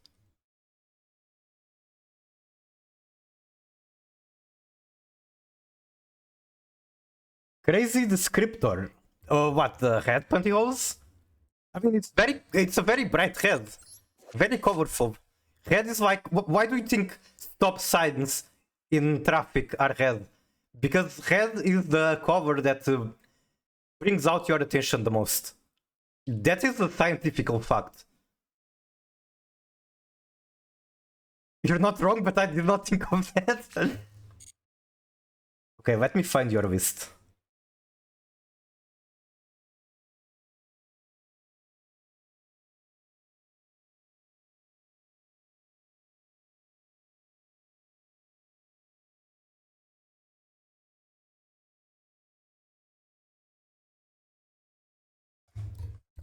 Crazy Descriptor. What, the red pantyhose? I mean, it's a very bright red. Very colorful. Red is like, why do you think stop signs in traffic are red? Because red is the color that brings out your attention the most. That is a scientific fact. You're not wrong, but I did not think of that. Okay, let me find your list.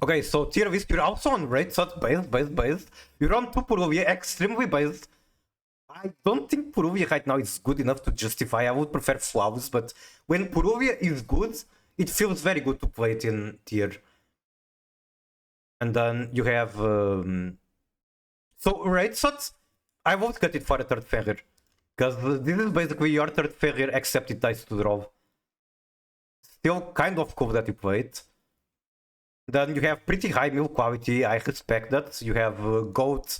Okay, so tier list, you're also on raid, so based. You're on 2 Puruvia, extremely based. I don't think Puruvia right now is good enough to justify. I would prefer Flawless, but when Puruvia is good, it feels very good to play it in tier. And then you have... So, raid shots, I won't cut it for a third failure. Because this is basically your third failure, except it dies to draw. Still kind of cool that you play it. Then you have pretty high mill quality, I respect that. You have Goat,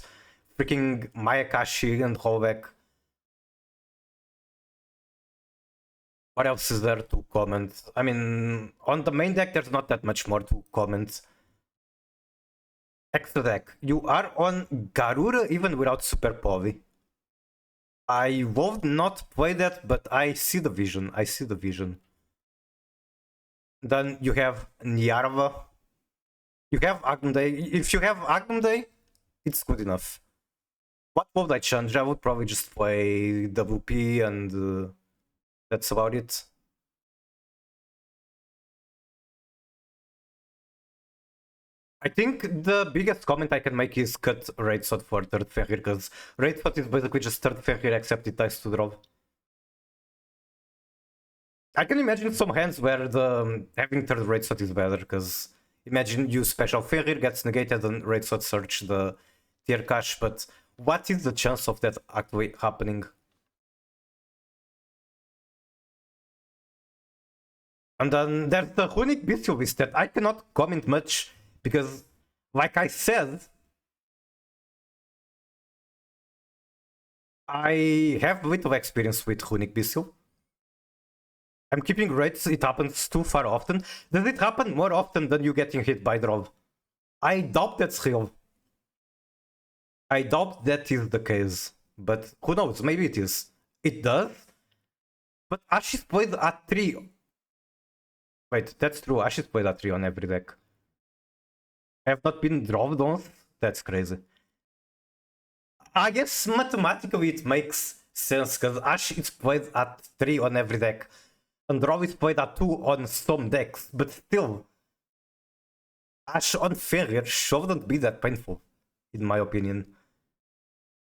freaking Mayakashi and Rollback. What else is there to comment? I mean, on the main deck there's not that much more to comment. Extra deck. You are on Garura even without Super Poly. I would not play that, but I see the vision. I see the vision. Then you have Nyarva. You have Agnum Day. If you have Agnum Day, it's good enough. What would I change? I would probably just play WP and that's about it. I think the biggest comment I can make is cut Raid Shot for third failure, because Raid Shot is basically just third failure except it dies to draw. I can imagine some hands where the having third rate slot is better, because imagine you special Ferrir gets negated and rate slot search the tier cache, but what is the chance of that actually happening? And then there's the runic Bistiovis that I cannot comment much because, like I said, I have a little experience with runic Bistio. I'm keeping rates, it happens too far often. Does it happen more often than you getting hit by drop? I doubt that's real. I doubt that is the case. But who knows, maybe it is. It does? But Ashes played at 3. Wait, that's true, Ashes played at 3 on every deck. I have not been dropped once? That's crazy. I guess mathematically it makes sense, because Ash is played at 3 on every deck. And Draw is played at 2 on some decks, but still, Ash on Ferrier shouldn't be that painful, in my opinion.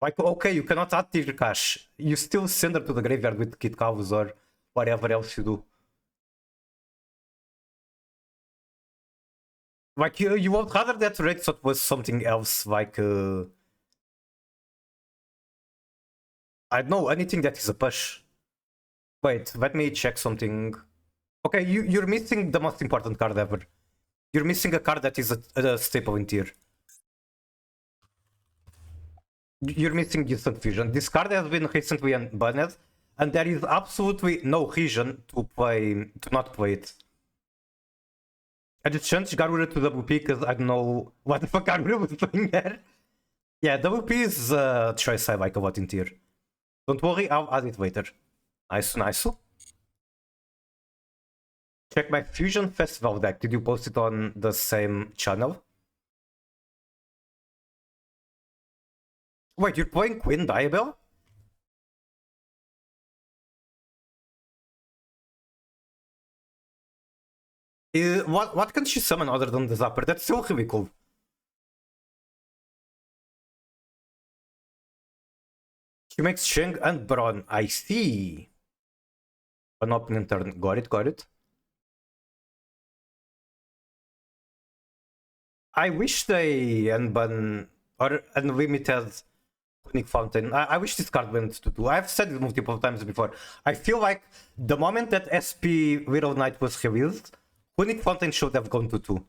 Like, okay, you cannot add tier cache, you still send her to the graveyard with Kid Cows or whatever else you do. Like, you would rather that Red Shot was something else, like, I don't know, anything that is a push. Wait, let me check something. Okay, you're missing the most important card ever. You're missing a card that is a staple in tier. You're missing Distant Fusion. This card has been recently banned, and there is absolutely no reason to not play it. I just changed Garura to WP because I don't know what the fuck Garura was doing there. Yeah, WP is a choice I like a lot in tier. Don't worry, I'll add it later. Nice. Check my Fusion Festival deck. Did you post it on the same channel? Wait, you're playing Queen Diabell? What can she summon other than the Zapper? That's so really cool. She makes Sheng and Braun. I see. An opening turn. Got it. I wish they unban or unlimited Unique Fountain. I wish this card went to 2. I've said it multiple times before. I feel like the moment that SP Little Knight was released, Unique Fountain should have gone to 2.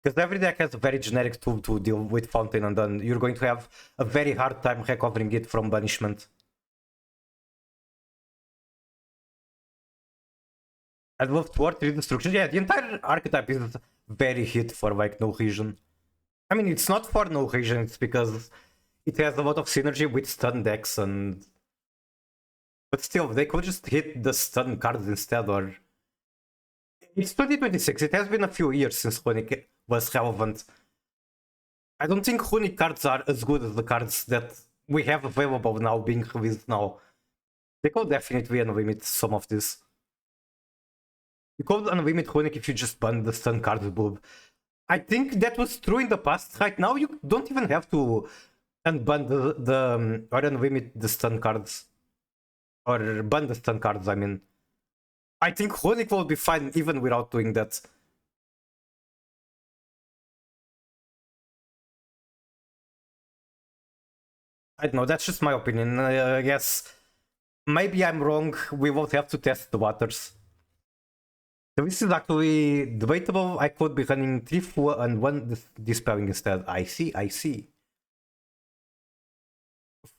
Because every deck has a very generic tool to deal with Fountain, and then you're going to have a very hard time recovering it from banishment. I'd love 2 or 3 destruction. Yeah, the entire archetype is very hit for like no reason. I mean, it's not for no reason, it's because it has a lot of synergy with stun decks, and but still, they could just hit the stun cards instead, or it's 2026, it has been a few years since Runic was relevant. I don't think Runic cards are as good as the cards that we have available now, being released now. They could definitely unlimit some of this. You could unlimit Runic if you just ban the stun card bulb. I think that was true in the past. Right now, you don't even have to unban or unlimit the stun cards. Or ban the stun cards, I mean. I think Runic will be fine even without doing that. I don't know, that's just my opinion. I guess maybe I'm wrong. We won't have to test the waters. So this is actually debatable. I could be running 3 Fua and 1 Dispelling instead. I see.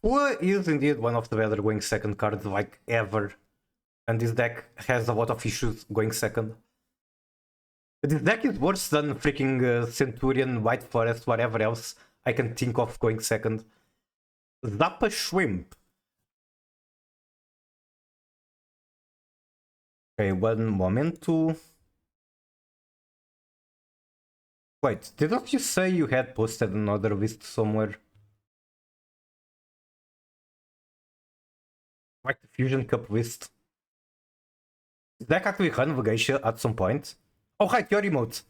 Fua is indeed one of the better going second cards like ever. And this deck has a lot of issues going second. This deck is worse than freaking Centurion, White Forest, whatever else I can think of going second. Zappa Shrimp. Okay, one momento. Wait, didn't you say you had posted another list somewhere? Like the Fusion Cup list. Did that actually run Vegatia at some point? Oh right, your emote.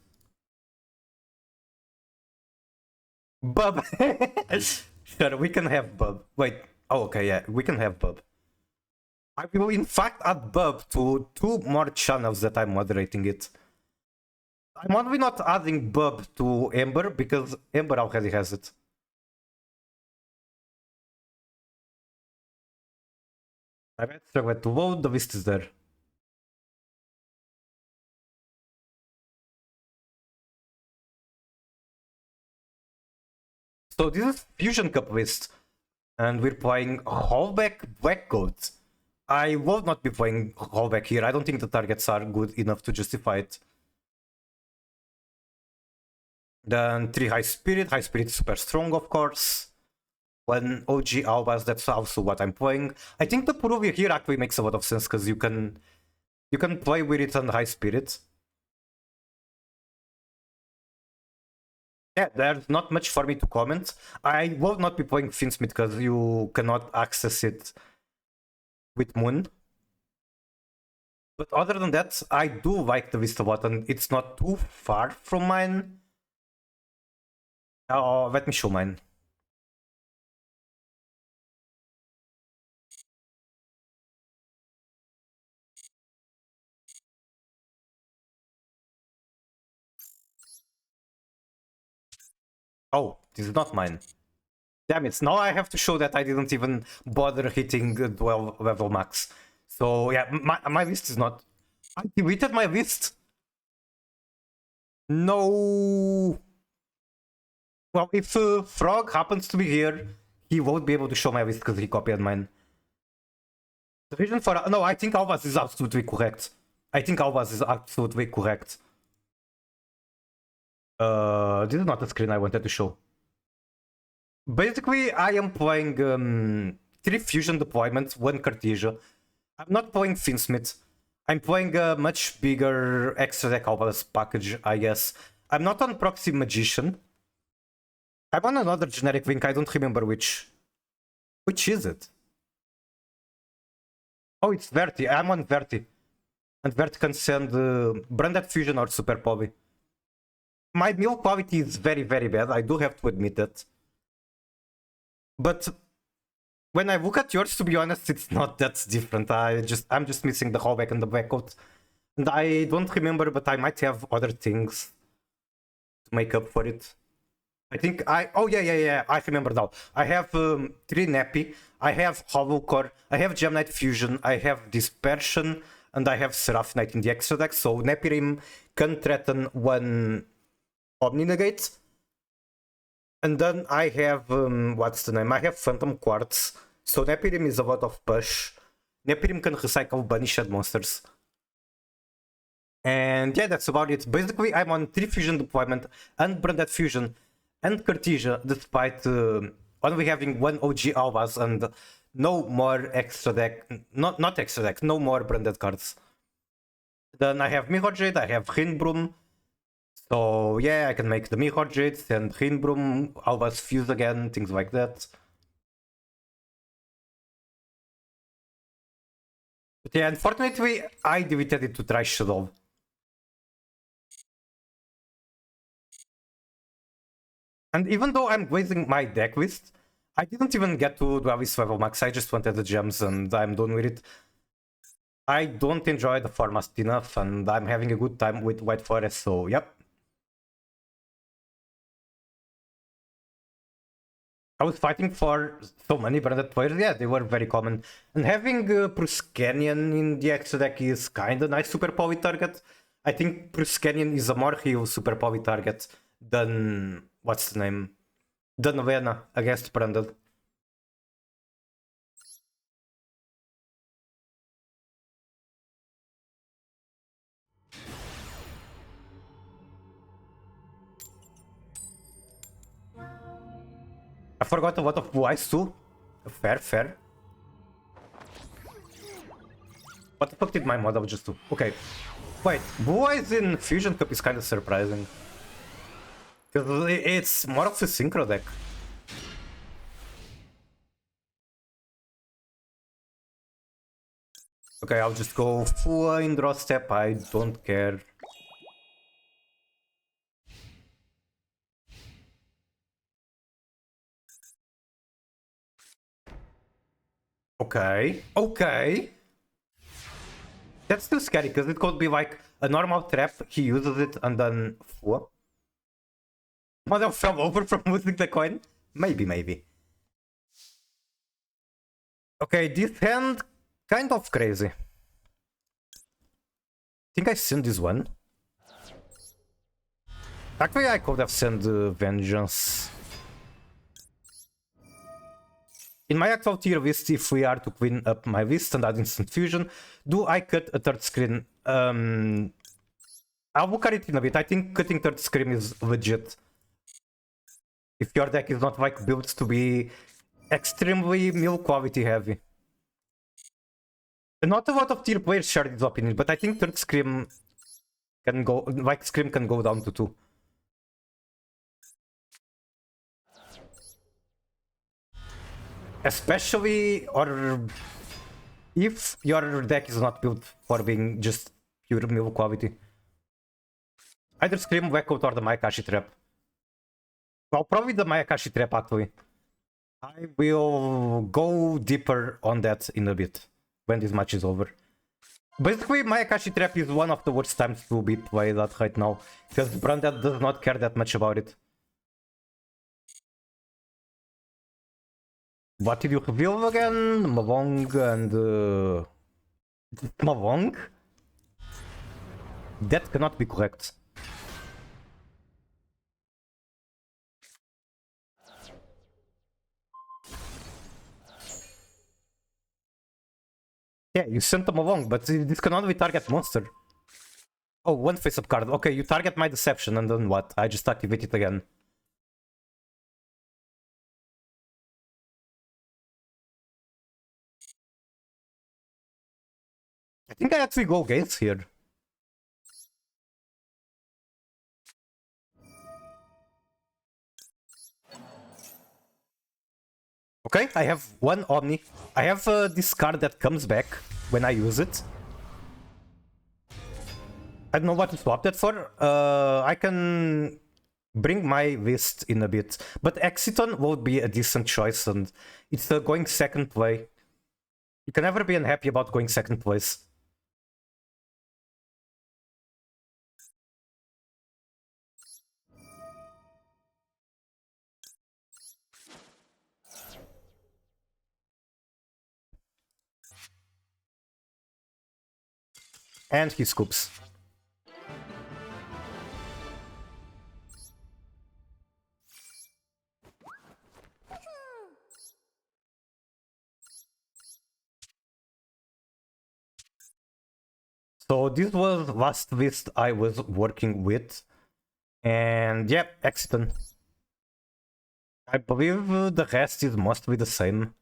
Bub. Sure, we can have Bub. Wait. Oh, okay, yeah, we can have Bub. I will in fact add Bub to 2 more channels that I'm moderating it. I'm only not adding Bub to Ember because Ember already has it. I might struggle to load, the list is there. So this is Fusion Cup list, and we're playing Hallback Black Coat. I will not be playing Hallback here. I don't think the targets are good enough to justify it. Then 3 High Spirit. High Spirit is super strong, of course. 1 OG Albas, that's also what I'm playing. I think the Peruvian here actually makes a lot of sense because you can play with it on High Spirit. Yeah, there's not much for me to comment. I will not be playing Finsmith because you cannot access it with Moon. But other than that, I do like the Vista button. It's not too far from mine. Oh, let me show mine. Oh, this is not mine. Damn it, now I have to show that I didn't even bother hitting 12 level max. So yeah, my list is not... I deleted my list? No! Well, if Frog happens to be here, he won't be able to show my list because he copied mine. The reason for... No, I think Albas is absolutely correct. I think Albas is absolutely correct. This is not the screen I wanted to show. Basically, I am playing 3 fusion deployments, 1 Cartesia. I'm not playing Finsmith. I'm playing a much bigger extra deck Albas package, I guess. I'm not on Proxy Magician. I'm on another generic link, I don't remember which. Which is it? Oh, it's Verti. I'm on Verti. And Verti can send Branded Fusion or Super Poly. My mill quality is very, very bad. I do have to admit that. But when I look at yours, to be honest, it's not that different. I'm just missing the hallback and the backcoat. And I don't remember, but I might have other things to make up for it. I think oh yeah, I remember now. I have 3 Nappy, I have Hollow Core, I have Gemnite Fusion, I have Dispersion, and I have Seraphinite in the extra deck. So Napirim can threaten 1 Omni Negate. And then I have, what's the name? I have Phantom Quartz. So Napirim is a lot of push. Napirim can recycle banished monsters. And yeah, that's about it. Basically, I'm on 3 Fusion deployment and Branded Fusion and Cartesia, despite only having 1 OG Albas and no more extra deck, not extra deck, no more branded cards. Then I have Mirror Jade, I have Rinbroom. So yeah, I can make the Mirror Jade and Rinbroom, Albas fuse again, things like that. But yeah, unfortunately, I deleted it to try Shadow. And even though I'm glazing my deck list, I didn't even get to Dualis level max, I just wanted the gems and I'm done with it. I don't enjoy the format enough and I'm having a good time with White Forest, so yep. I was fighting for so many branded players, yeah, they were very common. And having Pruscanian in the extra deck is kinda nice super poly target. I think Pruscanian is a more heal super poly target than... what's the name? Than Vena against branded. I forgot a lot of blue eyes too. Fair, fair. What the fuck did my model just do? Okay. Wait, blue eyes in Fusion Cup is kind of surprising. Because it's more of a synchro deck. Okay, I'll just go full in draw step, I don't care. Okay, okay. That's too scary, because it could be like a normal trap, he uses it, and then... What? Mother fell over from losing the coin? Maybe. Okay, this hand, kind of crazy. I think I sent this one. Actually, I could have sent Vengeance. In my actual tier list, if we are to clean up my list and add instant fusion, do I cut a third screen? I'll look at it in a bit. I think cutting third screen is legit. If your deck is not like built to be extremely mill quality heavy. Not a lot of tier players share this opinion, but I think third scream can go, like scream can go down to 2. Especially, or if your deck is not built for being just pure mill quality. Either Scream, Wackout, or the Mayakashi Trap. Well, probably the Mayakashi Trap, actually. I will go deeper on that in a bit, when this match is over. Basically, Mayakashi Trap is one of the worst times to be played at right now, because Branded does not care that much about it. What did you reveal again? Mavong and... Mavong? That cannot be correct. Yeah, you sent them along, but this can only target monster. Oh, one face-up card. Okay, you target my deception, and then what? I just activate it again. I think I actually go against here. Okay, I have one Omni. I have this card that comes back when I use it. I don't know what to swap that for. I can bring my list in a bit. But Exiton would be a decent choice, and it's going second play. You can never be unhappy about going second place. And he scoops. So this was last list I was working with. And yeah, Exiton. I believe the rest is mostly the same.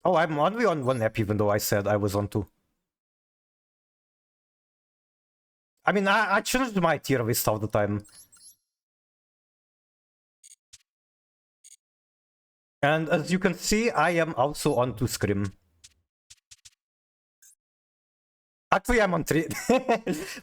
Oh, I'm only on one app, even though I said I was on 2. I mean, I changed my tier list all the time. And as you can see, I am also on 2 Scream. Actually, I'm on 3.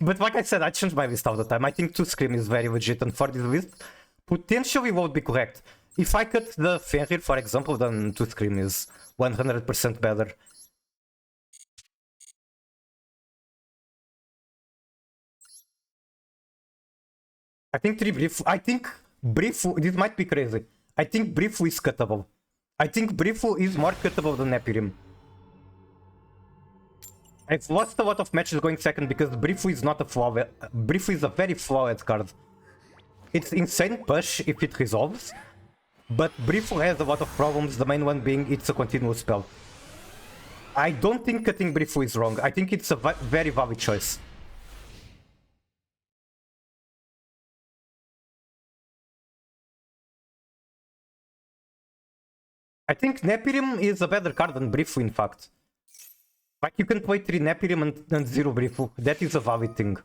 But like I said, I change my list all the time. I think 2 Scream is very legit, and for this list, potentially won't be correct. If I cut the Fenrir, for example, then 2 Scream is 100% better. I think 3 Brief. I think Brief. This might be crazy. I think Brief is cuttable. I think Brief is more cuttable than Epirim. I've lost a lot of matches going second because Brief is not a flaw. Brief is a very flawed card. It's insane push if it resolves, but Brief has a lot of problems, the main one being it's a continuous spell. I don't think cutting Brief is wrong. I think it's a very valid choice. I think Nepirim is a better card than Brief, in fact. Like, you can play 3 Nepirim and 0 Brief. That is a valid thing.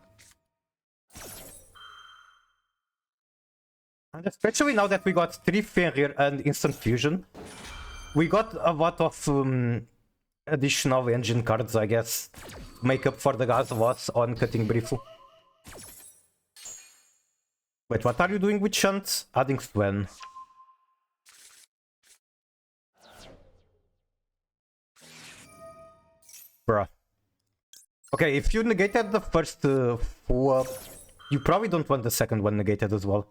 And especially now that we got 3 Fenrir and Instant Fusion, we got a lot of additional engine cards, I guess, make up for the gas loss on cutting Brief. Wait, what are you doing with Shunt? Adding Sven. Bruh. Okay, if you negated the first 4, you probably don't want the second one negated as well.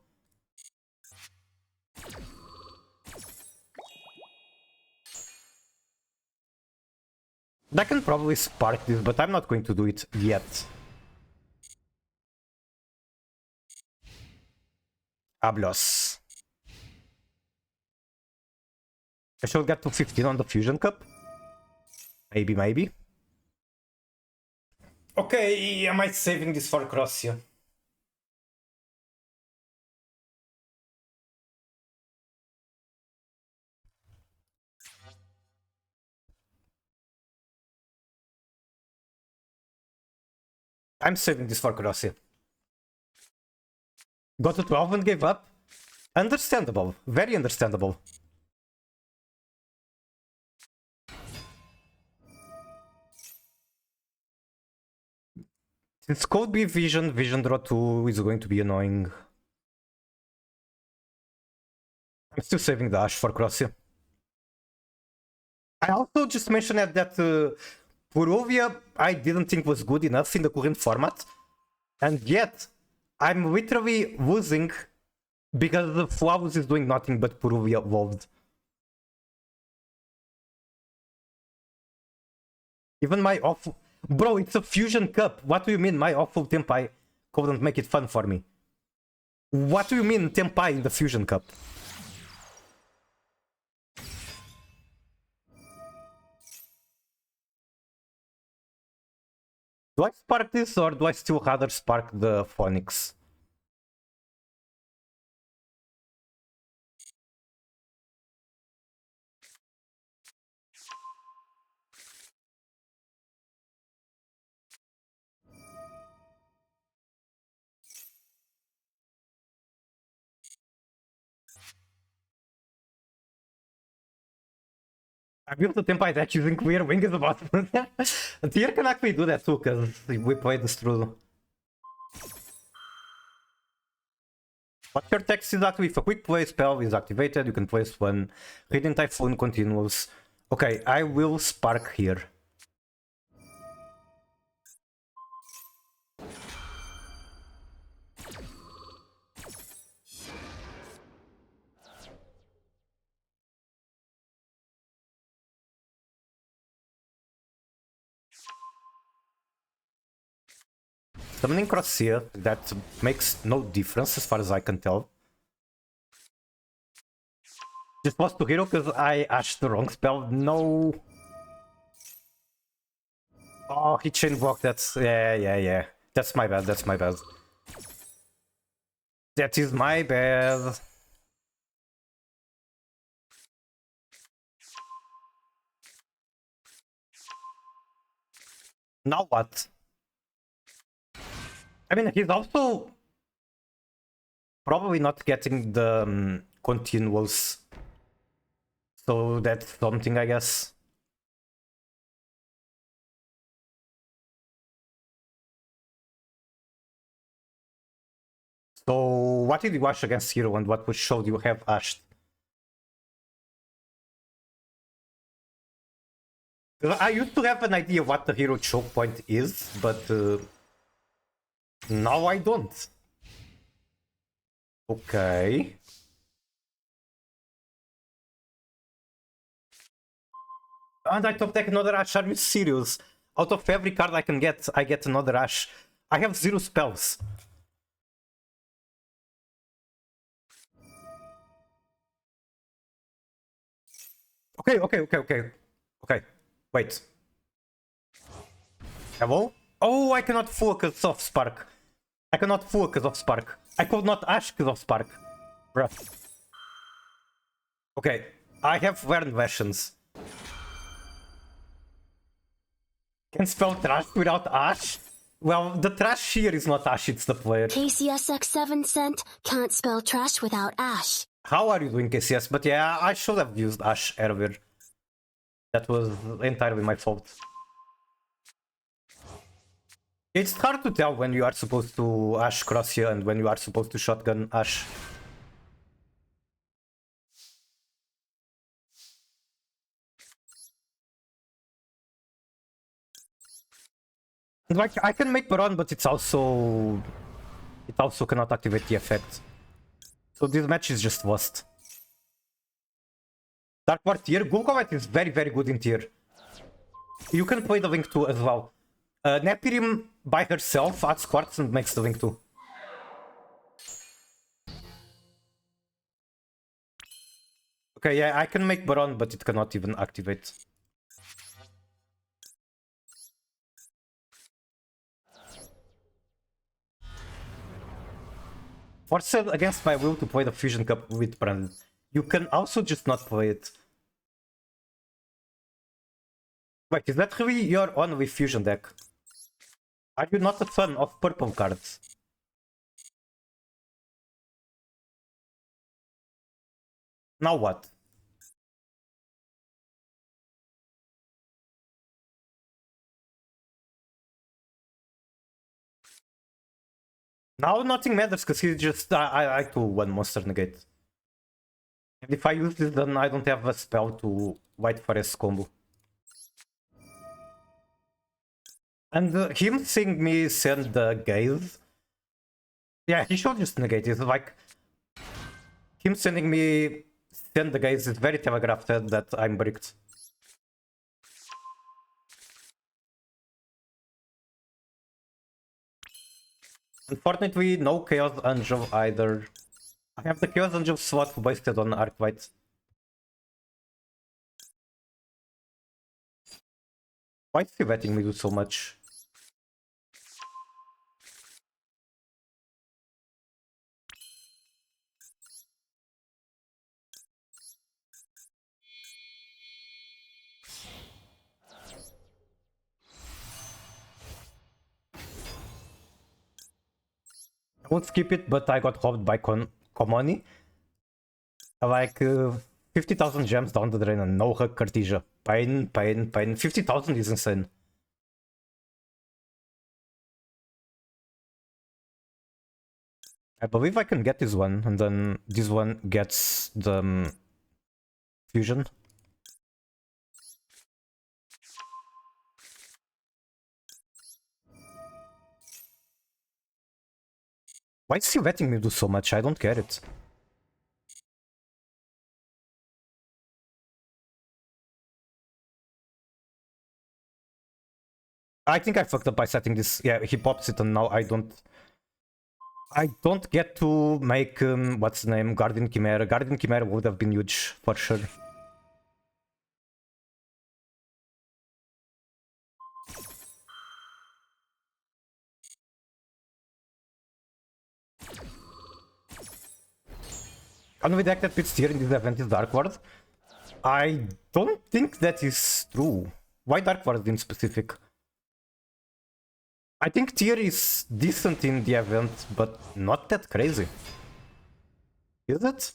I can probably spark this, but I'm not going to do it yet. Ablos. I should get to 15 on the Fusion Cup. Maybe, maybe. Okay, am I saving this for Crossia? I'm saving this for Crossia. Got to 12 and gave up? Understandable. Very understandable. Since Code B Vision, Vision Draw 2 is going to be annoying. I'm still saving the Ash for Crossia. I also just mentioned that Purovia I didn't think was good enough in the current format. And yet, I'm literally losing because the Flavus is doing nothing but Purovia evolved. Even my awful... Bro, it's a Fusion Cup. What do you mean my awful Tempai couldn't make it fun for me? What do you mean Tempai in the Fusion Cup? Do I spark this or do I still rather spark the Phoenix? I built the Tempai deck using Clear Wing as a bottom. Tier can actually do that too, because we played this through. But your text is actually, if a quick play spell is activated, you can place one. Hidden Typhoon continues. Okay, I will spark here. Summoning Crosshair, that makes no difference as far as I can tell. Just lost to hero because I ashed the wrong spell. No. Oh, he chain blocked that. Yeah. That's my bad, that's my bad. That is my bad. Now what? I mean, he's also probably not getting the continuals. So that's something, I guess. So what did you watch against Hero and what should you have ashed? I used to have an idea what the hero choke point is, but now I don't. Okay. And I top deck another Ash, are you serious? Out of every card I can get, I get another Ash. I have 0 spells. Okay. Wait. Hello? Oh, I cannot focus off Spark. I cannot focus off Spark. I could not Ash because of Spark. Bruh. Okay, I have learned versions. Can spell trash without Ash? Well, the trash here is not Ash, it's the player. KCSX 7 cent can't spell trash without Ash. How are you doing, KCS? But yeah, I should have used Ash earlier. That was entirely my fault. It's hard to tell when you are supposed to Ash Crosshair and when you are supposed to shotgun Ash. Like, I can make Baron, but it also cannot activate the effect. So this match is just lost. Dark War tier. Gul'Komet is very, very good in tier. You can play the Link 2 as well. Nepirim by herself adds Quartz and makes the Link 2. Okay, yeah, I can make Baron, but it cannot even activate. Forced against my will to play the Fusion Cup with Brandon. You can also just not play it. Wait, is that really your only Fusion deck? Are you not a fan of purple cards? Now what? Now nothing matters because he just I to one monster negate. And if I use this, then I don't have a spell to White Forest combo. And him seeing me send the gaze. Yeah, he should just negate it. Like him sending me send the gaze is very telegraphed that I'm bricked. Unfortunately, no Chaos Angel either. I have the Chaos Angel slot wasted on Arclight. Why is he letting me do so much? I won't skip it, but I got robbed by Komoni. Like 50,000 gems down the drain and no hug Cartesia. Pain, pain, pain. 50,000 is insane. I believe I can get this one, and then this one gets the fusion. Why is he letting me do so much? I don't get it. I think I fucked up by setting this. Yeah, he pops it and now I don't get to make, what's the name, Guardian Chimera. Guardian Chimera would have been huge, for sure. Only deck that beats tier in this event is Dark Ward. I don't think that is true. Why Dark Ward in specific? I think tier is decent in the event, but not that crazy. Is it?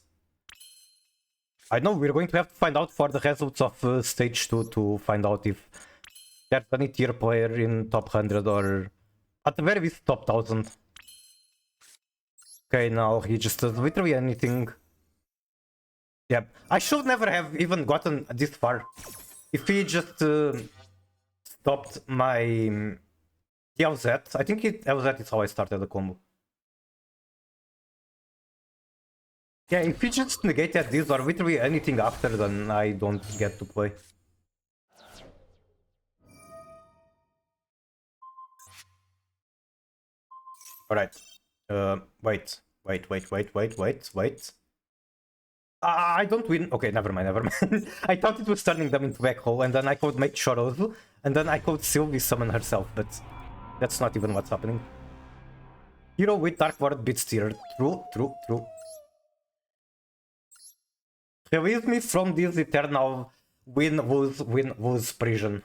I know we're going to have to find out for the results of stage 2 to find out if there's any tier player in top 100 or at the very least top 1000. Okay, now he just does literally anything. Yep, I should never have even gotten this far. If he just stopped my LZ, I think LZ is how I started the combo. Yeah, if he just negated this or literally anything after, then I don't get to play. Alright. Wait. I don't win. Okay, never mind. I thought it was turning them into black hole, and then I could make Shorozu, and then I could Sylvie summon herself, but that's not even what's happening. Hero with Dark Ward beats tier. True. Release me from this eternal win-lose prison.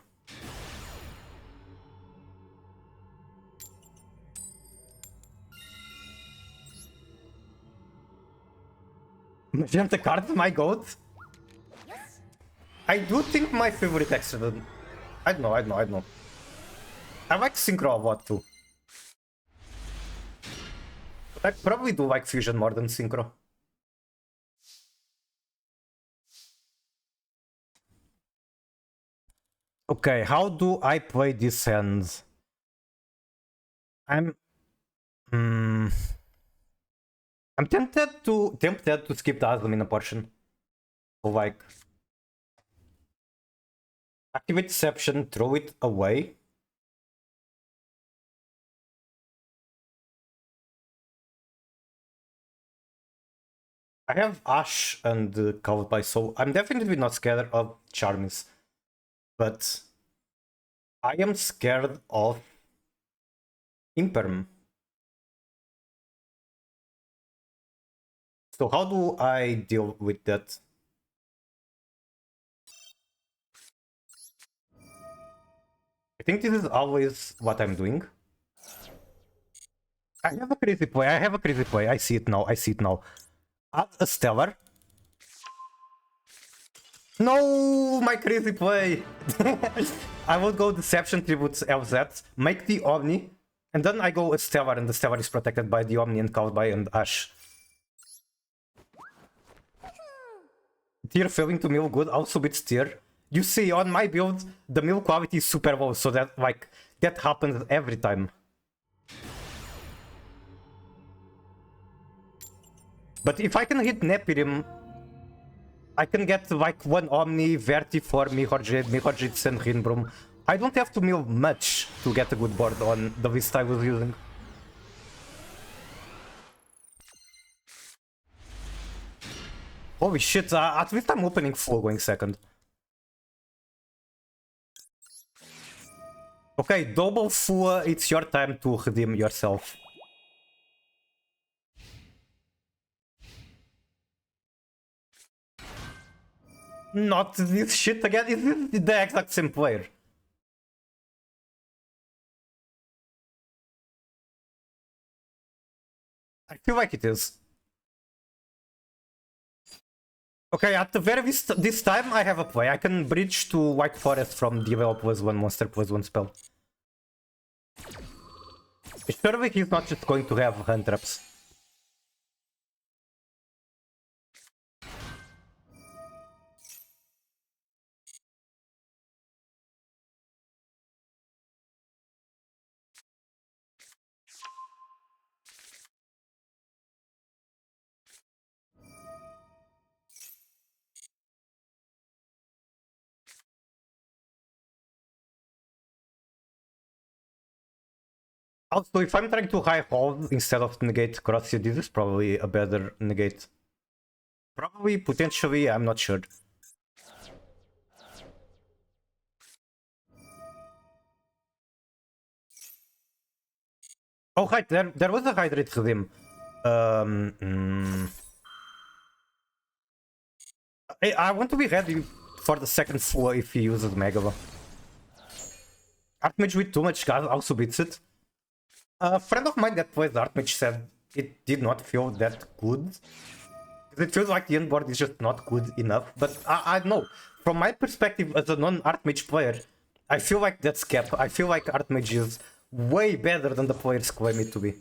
Magenta card, my god. I do think my favorite extra. I don't know. I like Synchro a lot too. But I probably do like Fusion more than Synchro. Okay, how do I play this hand? I'm mm, I'm tempted to skip the Aslamina portion. So like activate deception, throw it away. I have Ash and Covered by Soul. I'm definitely not scared of Charmis, but I am scared of Imperm. So how do I deal with that? I think this is always what I'm doing. I have a crazy play. I see it now. Add a Stellar. No, my crazy play. I will go Deception Tributes LZ, make the Omni, and then I go a Stellar, and the Stellar is protected by the Omni and Cowboy and Ash. Tier failing to mill good, also with tier. You see, on my build, the mill quality is super low, so that like that happens every time. But if I can hit Nepirim, I can get like one Omni, Verti for Mihorjit, and Rinbrum. I don't have to mill much to get a good board on the list I was using. Holy shit, at least I'm opening full going second. Okay, double full, it's your time to redeem yourself. Not this shit again, is this the exact same player? I feel like it is. Okay, at the very least, this time I have a play. I can bridge to White Forest from develop +1 monster +1 spell. Surely he's not just going to have hand traps. Also, if I'm trying to high hold instead of negate cross you, this is probably a better negate. Probably, potentially, I'm not sure. Oh, right, there was a hydrate redeem. I want to be ready for the second floor if he uses Megalo. Archmage with too much gas also beats it. A friend of mine that plays Archmage said it did not feel that good. It feels like the end board is just not good enough. But I don't know. From my perspective as a non-Archmage player, I feel like that's cap. I feel like Archmage is way better than the players claim it to be.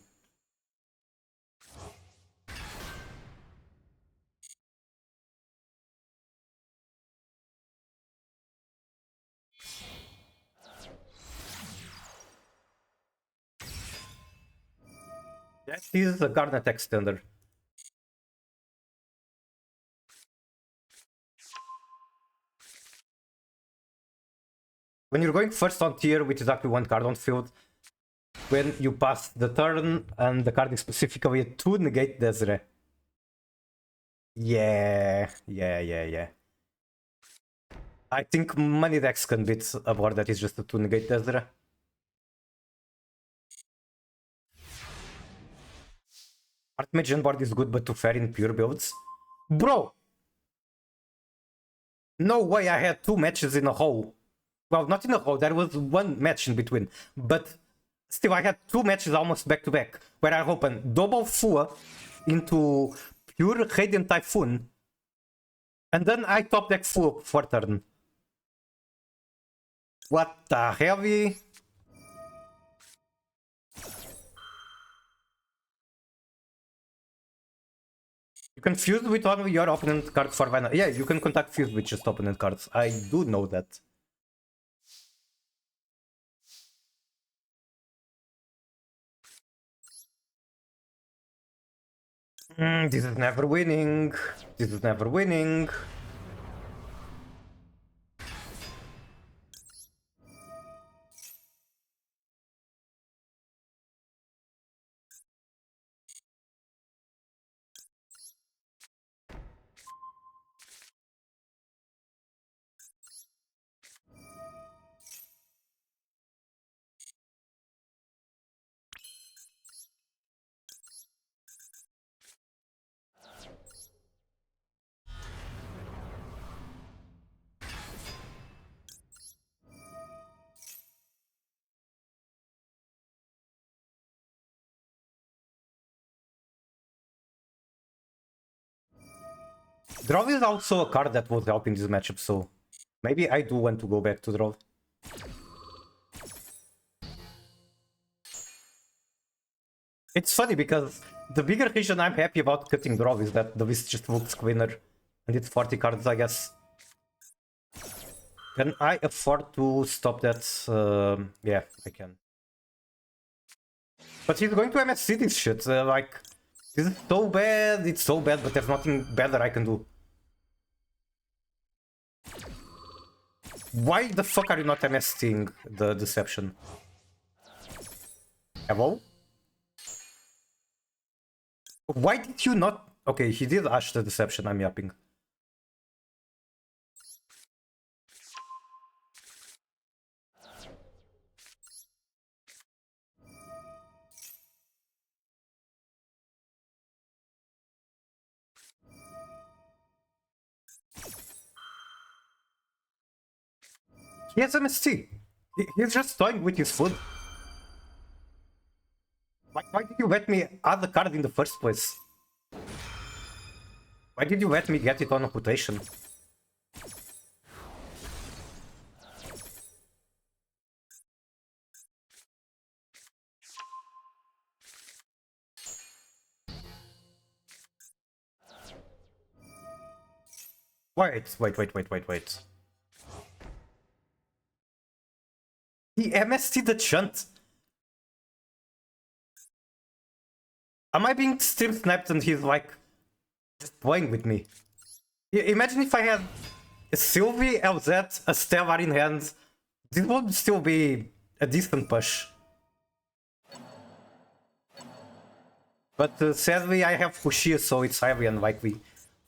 That is a Garnet extender. When you're going first on tier with exactly one card on field, when you pass the turn and the card is specifically to negate Desiree. Yeah. I think Money Dex can beat a board that is just a 2 negate Desiree. Archmage and board is good, but too fair in pure builds. Bro! No way I had 2 matches in a row. Well, not in a row, there was one match in between. But still, I had 2 matches almost back to back, where I opened double Fua into pure Radiant Typhoon, and then I top deck Fua for turn. What the hell? You can fuse with one of your opponent cards for Vina. Yeah, you can contact fuse with just opponent cards. I do know that. This is never winning. This is never winning. Draw is also a card that would help in this matchup, so maybe I do want to go back to draw. It's funny because the bigger reason I'm happy about cutting draw is that the list just looks cleaner. And it's 40 cards, I guess. Can I afford to stop that? Yeah, I can. But he's going to MSC this shit. Like, this is so bad. It's so bad, but there's nothing better I can do. Why the fuck are you not MSCing the deception? Hello? Why did you not? Okay, he did ash the deception, I'm yapping. He has MSC. He's just toying with his food. Why did you let me add the card in the first place? Why did you let me get it on a rotation? Wait. He MST the chunt. Am I being stream snapped and he's like just playing with me? Imagine if I had a Sylvie, LZ, a Stellar in hand. This would still be a decent push. But sadly I have Fushia, so it's highly unlikely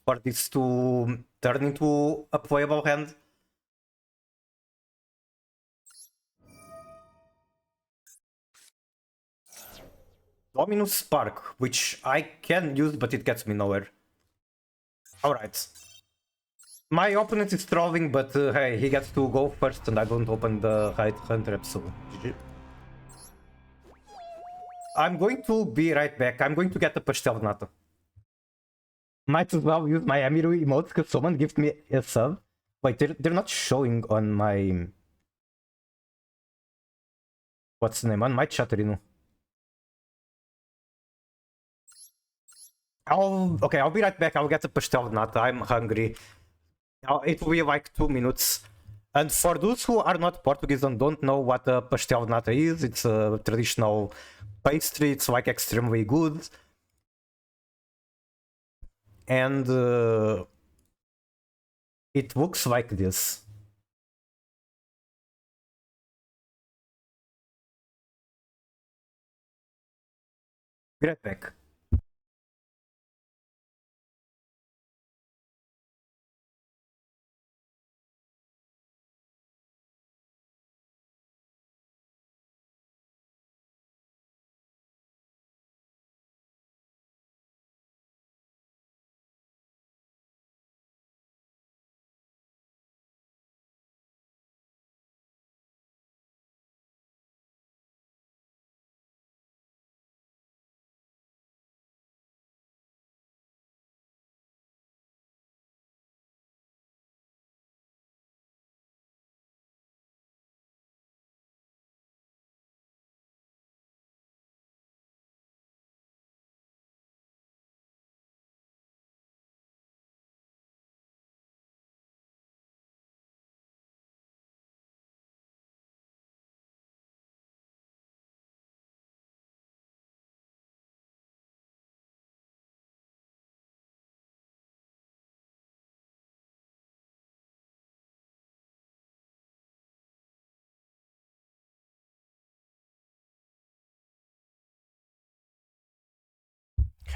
for this to turn into a playable hand. Dominus Spark, which I can use, but it gets me nowhere. Alright. My opponent is trolling, but hey, he gets to go first and I don't open the right hand trap, so GG. I'm going to be right back. I'm going to get the pastel nata. Might as well use my Amiru emotes because someone gives me a sub. Wait, they're not showing on my... What's the name? On my chat, Rino. I'll be right back. I'll get the pastel nata. I'm hungry. It will be like 2 minutes. And for those who are not Portuguese and don't know what a pastel de nata is, it's a traditional pastry. It's like extremely good. And it looks like this. Be right back.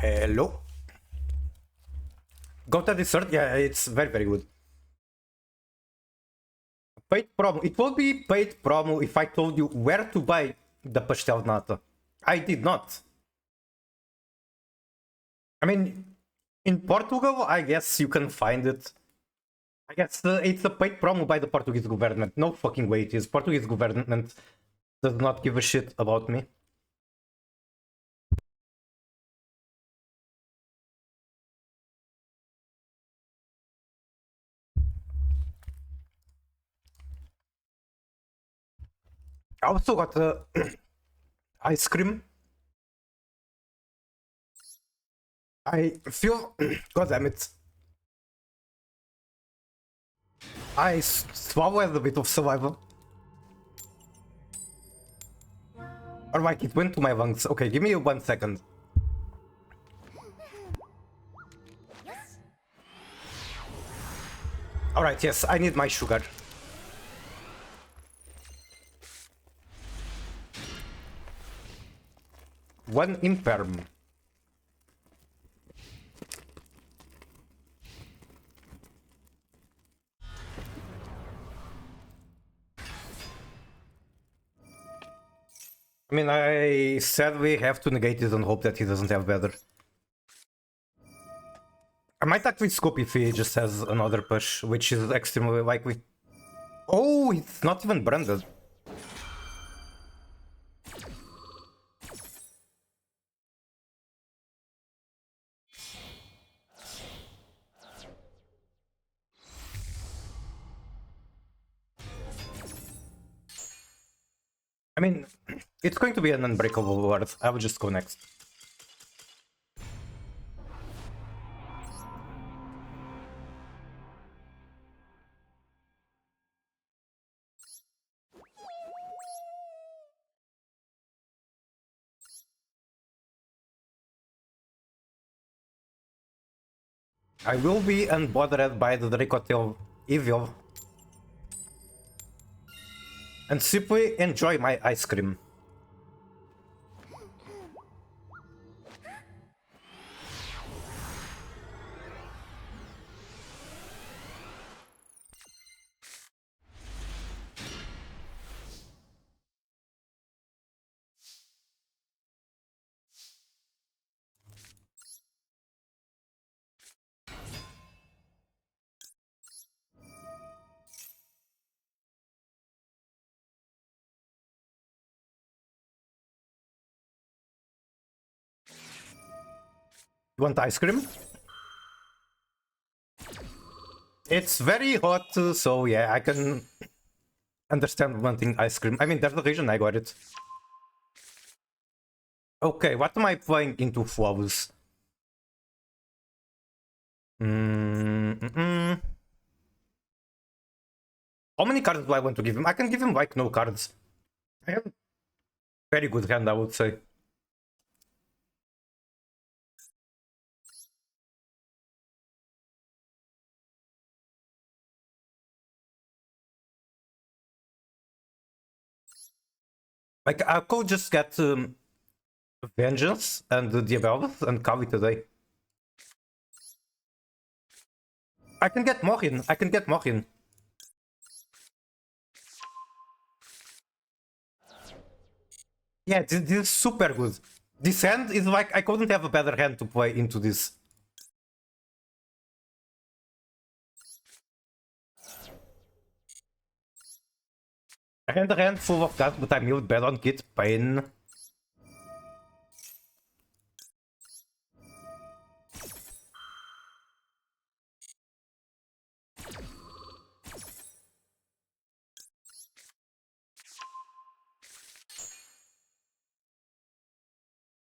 Hello. Got a dessert? Yeah, it's very, very good. Paid promo. It would be paid promo if I told you where to buy the pastel de nata. I did not. I mean, in Portugal, I guess you can find it. I guess it's a paid promo by the Portuguese government. No fucking way it is. Portuguese government does not give a shit about me. I also got ice cream. I feel... God damn it. I swallowed a bit of saliva. Alright, it went to my lungs. Okay, give me 1 second. Alright, yes, I need my sugar. One imperm. I mean, I said we have to negate it and hope that he doesn't have better. I might actually scope if he just has another push, which is extremely likely. Oh, it's not even branded. I mean, it's going to be an unbreakable word. I will just go next. I will be unbothered by the Dracotail Evil and simply enjoy my ice cream. You want ice cream? It's very hot, so yeah, I can understand wanting ice cream. I mean, there's the reason I got it. Okay, what am I playing into flawless? How many cards do I want to give him? I can give him like no cards. I have very good hand, I would say. Like, I could just get Vengeance and the Diabellus and call it a day. I can get Morin. I can get Morin. Yeah, this is super good. This hand is like, I couldn't have a better hand to play into this. I had a hand full of cards, but I milled bad on Kit Pain.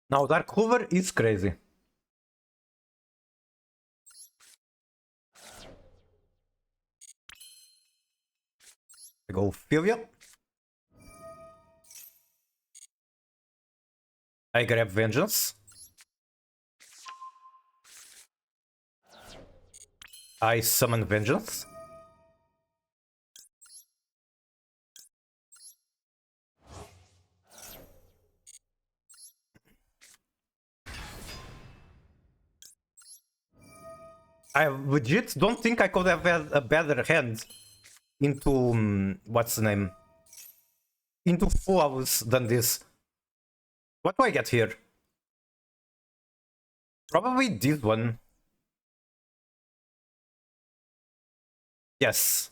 Now Dark Hoover is crazy. I go Filia. I grab Vengeance. I summon Vengeance. I legit don't think I could have had a better hand into what's the name? Into flowers than this. What do I get here? Probably this one. Yes.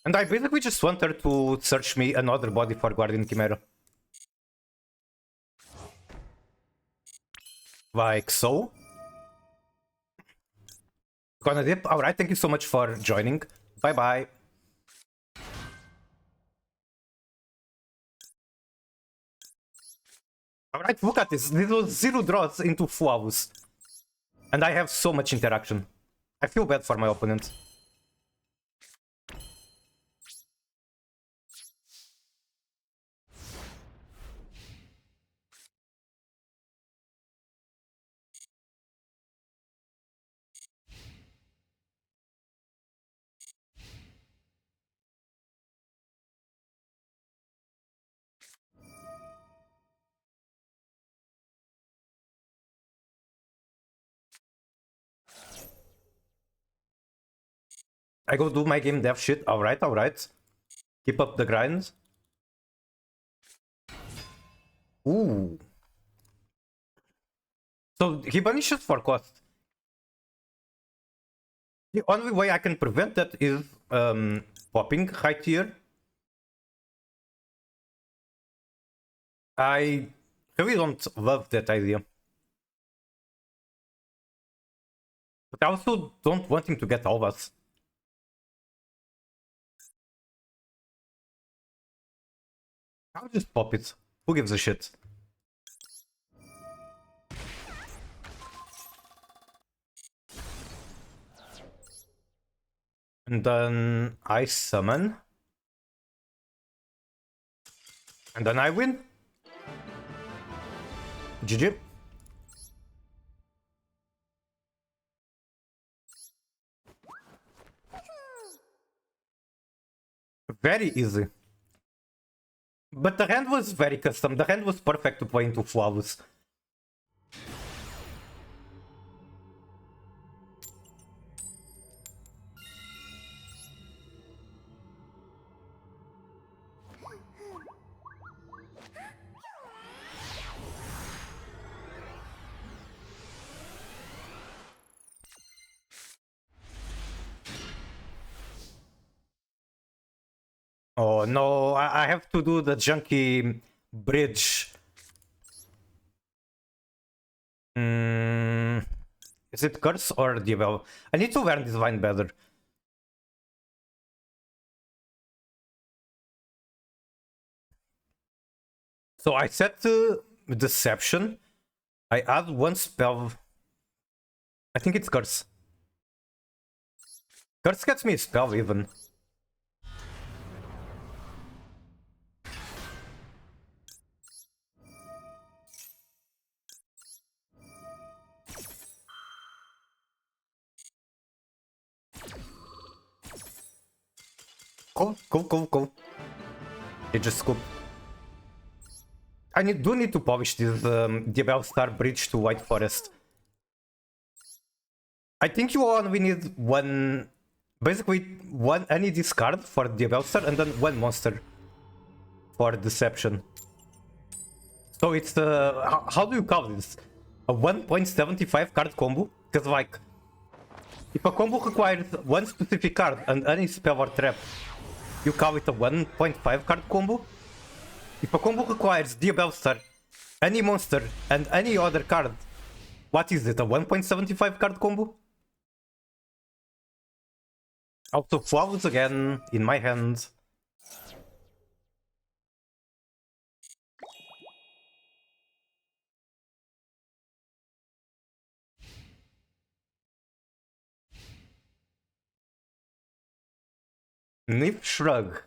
And I basically just want her to search me another body for Guardian Chimera. Like so. Gonna dip. Alright, thank you so much for joining. Bye bye. Alright, look at this. This was 0 draws into flowers. And I have so much interaction. I feel bad for my opponent. I go do my game dev shit. Alright, alright. Keep up the grind. Ooh. So he punishes for cost. The only way I can prevent that is popping high tier. I really don't love that idea. But I also don't want him to get all of us. I'll just pop it. Who gives a shit? And then I summon. And then I win. GG. Very easy. But the hand was very custom. The hand was perfect to play into flawless. Oh no, I have to do the junky bridge. Is it Curse or Diabel? I need to learn this line better. So I set Deception. I add one spell. I think it's Curse. Curse gets me a spell even. Cool. You just scoop. I do need to polish this Diabel Star Bridge to White Forest. I think you only need one, basically any discard for Diabel Star and then one monster for Deception. So it's how do you call this? A 1.75 card combo? Because like, if a combo requires one specific card and any spell or trap, you call it a 1.5 card combo. If a combo requires Diabel Star, any monster, and any other card, what is it, a 1.75 card combo? Also, flowers again in my hand. Nip Shrug.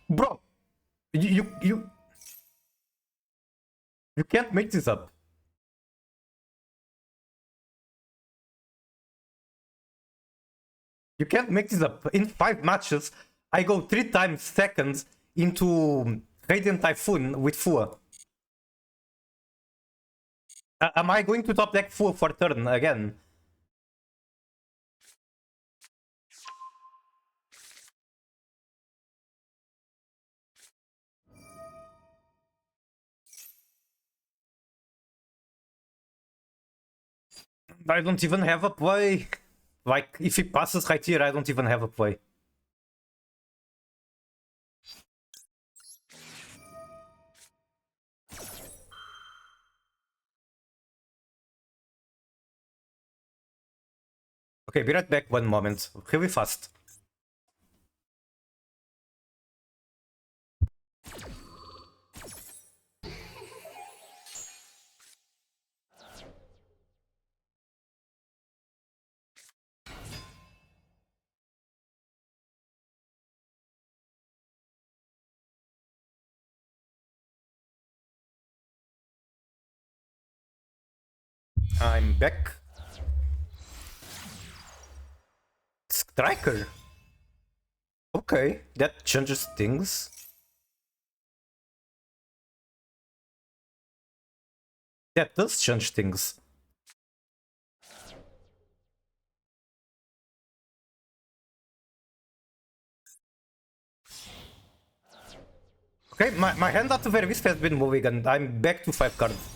Bro, you can't make this up. You can't make this up. In 5 matches, I go 3 times seconds into Radiant Typhoon with Fua. Am I going to top deck full for turn again? I don't even have a play. Like, if he passes right here, I don't even have a play. Okay, be right back 1 moment. Really fast. I'm back. Striker. Okay, that changes things. That does change things. Okay, my hand at the very least has been moving and I'm back to 5 cards.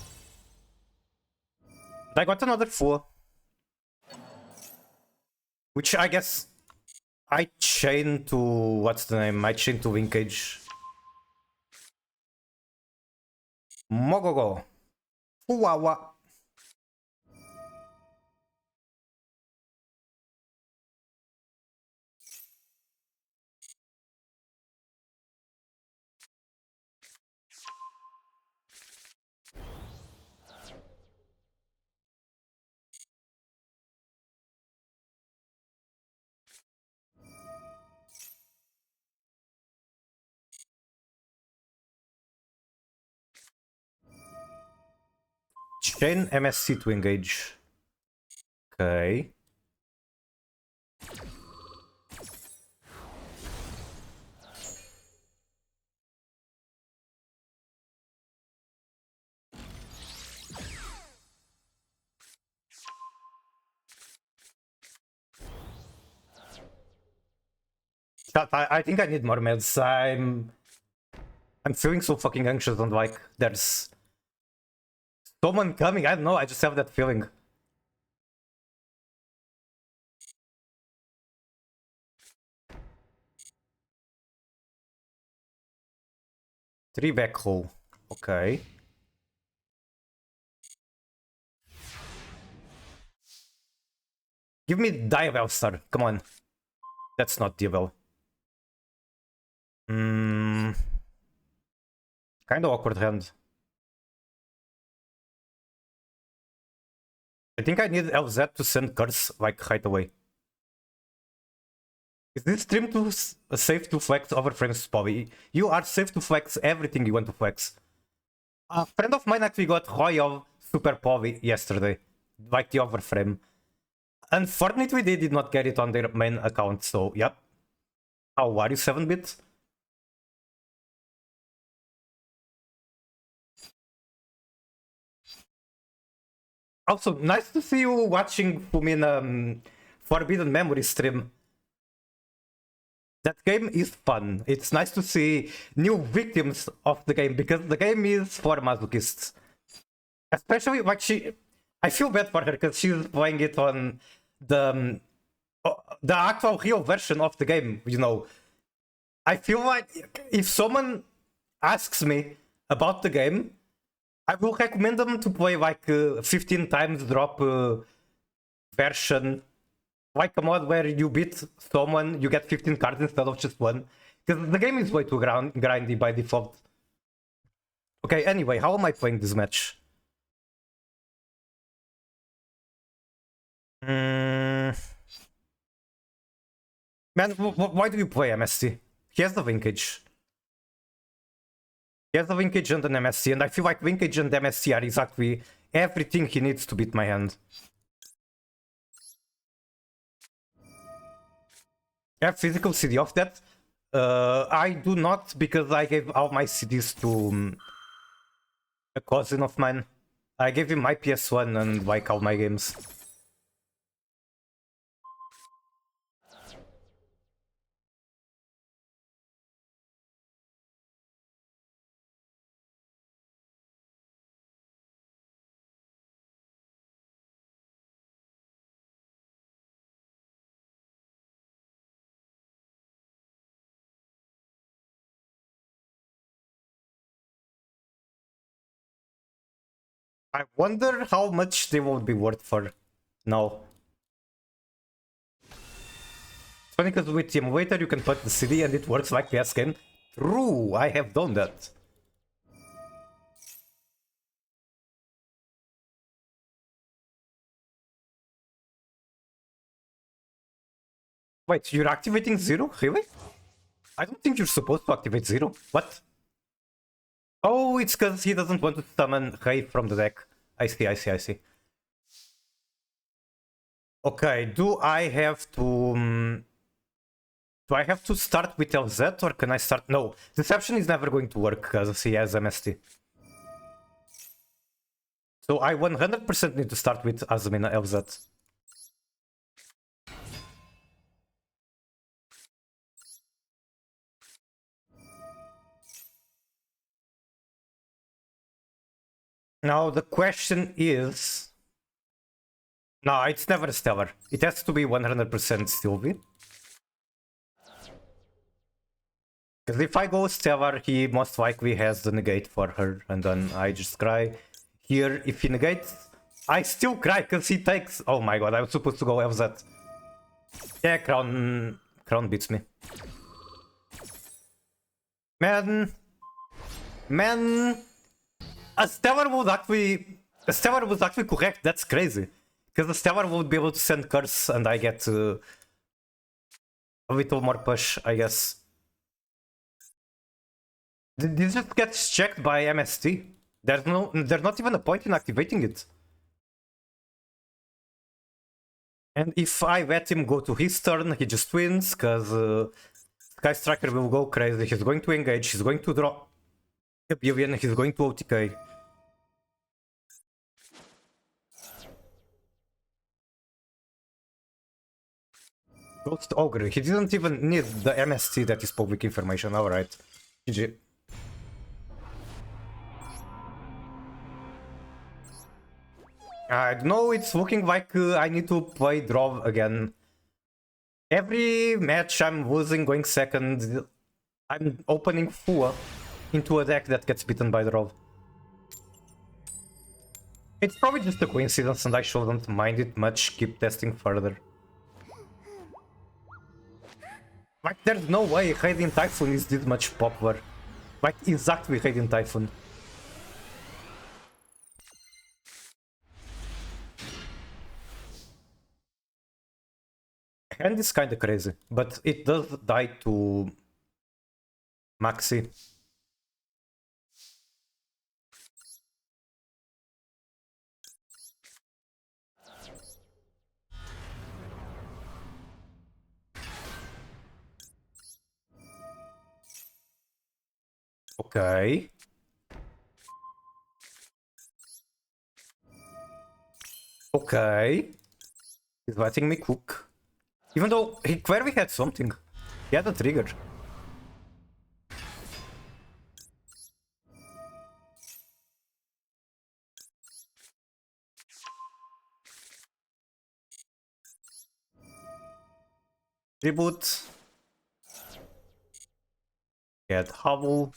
I got another 4. Which I guess I chain to... what's the name? I chain to Linkage. Mogogo. Uwawa. Chain MSC to engage. Okay. Chat, I think I need more meds. I'm feeling so fucking anxious and like there's someone coming. I don't know, I just have that feeling. Three back hole. Okay. Give me Diavel Star. Come on. That's not Diavel. Kind of awkward hand. I think I need LZ to send cards like right away. Is this stream too safe to flex overframes, Poppy? You are safe to flex everything you want to flex. A friend of mine actually got Royal Super Poppy yesterday, like the overframe. Unfortunately, they did not get it on their main account, so yep. How are you, 7-bit? Also, nice to see you watching Fumin Forbidden Memory stream. That game is fun. It's nice to see new victims of the game because the game is for masochists. Especially like I feel bad for her because she's playing it on the actual real version of the game. You know, I feel like if someone asks me about the game, I will recommend them to play like 15 times drop version, like a mod where you beat someone, you get 15 cards instead of just one. Because the game is way too grindy by default. Okay, anyway, how am I playing this match? Man, why do you play MSC? He has the linkage. He has the linkage and an MSC, and I feel like linkage and MSC are exactly everything he needs to beat my hand. I have physical CD of that. I do not, because I gave all my CDs to a cousin of mine. I gave him my PS1 and like all my games. I wonder how much they would be worth for now. It's funny because with the emulator you can put the CD and it works like PS game. True, I have done that. Wait, you're activating Zero? Really? I don't think you're supposed to activate Zero. What? Oh, it's because he doesn't want to summon Ray from the deck. I see, I see, I see. Okay, do I have to... do I have to start with LZ or can I start... No, Deception is never going to work because he has MST. So I 100% need to start with Azumina LZ. Now the question is... No, it's never Stellar. It has to be 100% Sylvie. Because if I go Stellar, he most likely has the negate for her, and then I just cry. Here, if he negates, I still cry because he takes... Oh my god, I was supposed to go LZ. Yeah, Crown beats me. Man... A Stellar was actually correct, that's crazy. Because the Stellar would be able to send Curse and I get a little more push, I guess. This just gets checked by MST. There's not even a point in activating it. And if I let him go to his turn, he just wins, because Sky Striker will go crazy. He's going to engage, he's going to draw a billion, he's going to OTK. Ghost Ogre, he didn't even need the MST that is public information, alright. GG. I know it's looking like I need to play draw again. Every match I'm losing going second, I'm opening Fua into a deck that gets beaten by draw. It's probably just a coincidence and I shouldn't mind it much, keep testing further. Like, there's no way Radiant Typhoon is this much popular. Like, exactly Radiant Typhoon. Hand is kinda crazy, but it does die to Maxi. Okay. Okay. He's letting me cook. Even though he clearly had something. He had a trigger. Reboot. Get Hovel.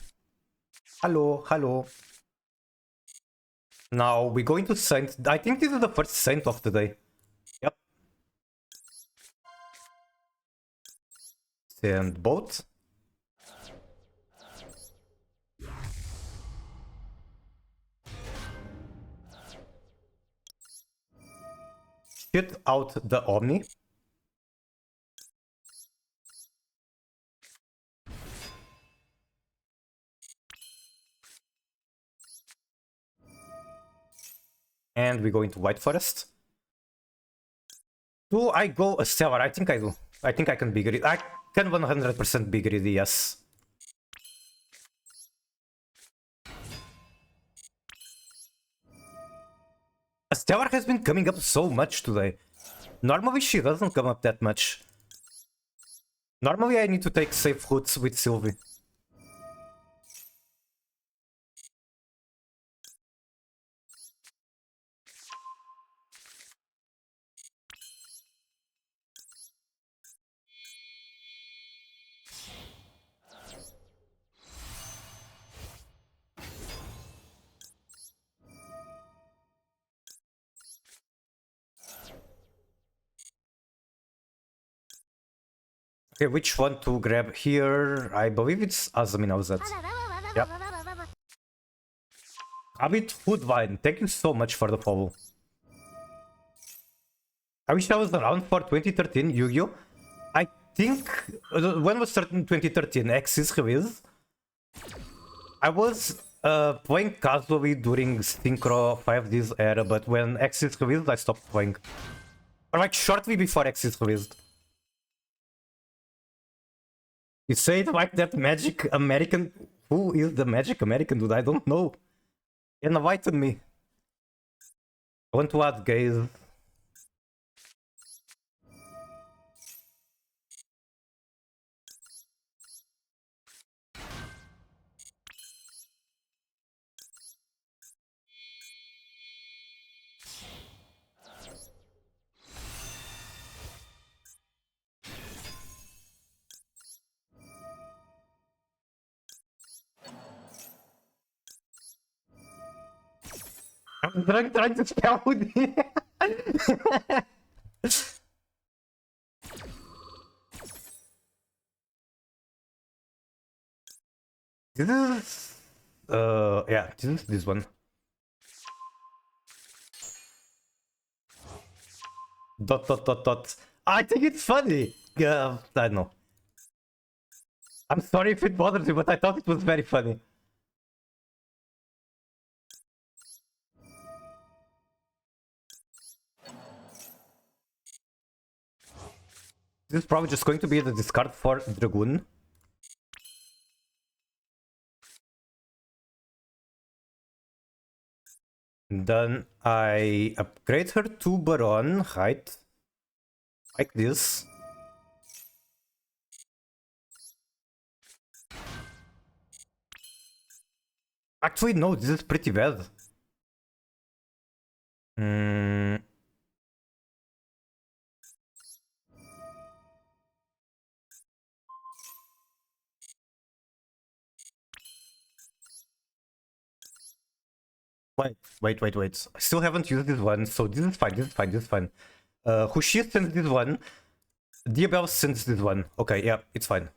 Hello, hello. Now we're going to Saint. I think this is the first Saint of the day. Yep. Send both. Hit out the Omni. And we go into White Forest. Do I go a Stellar? I think I do. I think I can be greedy. I can 100% be greedy, yes. Astellar has been coming up so much today. Normally she doesn't come up that much. Normally I need to take safe routes with Sylvie. Okay, which one to grab here? I believe it's Azami now that. Yep. Abit Foodvine, thank you so much for the follow. I wish I was around for 2013 Yu-Gi-Oh! I think when was 2013 X's release? I was playing casually during Synchro 5D's era, but when X's released, I stopped playing. Or like shortly before X's released. You say it like that Magic American. Who is the Magic American dude? I don't know. Enlighten me. I want to add gaze. I'm trying to spell it. This is yeah, this is this one. Dot dot dot dot. I think it's funny. I don't know. I'm sorry if it bothers you, but I thought it was very funny. This is probably just going to be the discard for Dragoon. Then I upgrade her to Baron, right? Like this. Actually, no, this is pretty bad. Wait. I still haven't used this one, so this is fine. Hushi sends this one. Diabel sends this one. Okay, yeah, it's fine.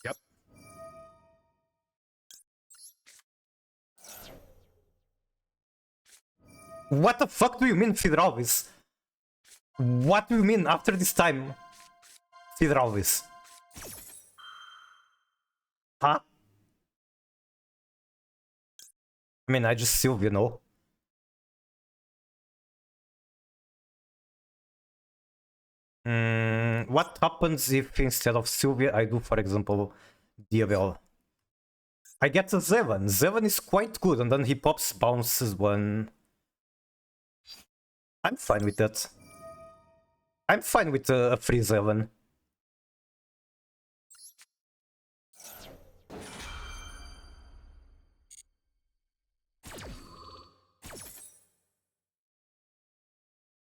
Yep. What the fuck do you mean, Fidralvis? What do you mean after this time, Fidralvis? Huh? I mean, I just Sylvia, no? What happens if instead of Sylvia I do, for example, Diabel? I get a Zevan. Zevan is quite good, and then he pops bounces one. I'm fine with that. I'm fine with a free Zevan.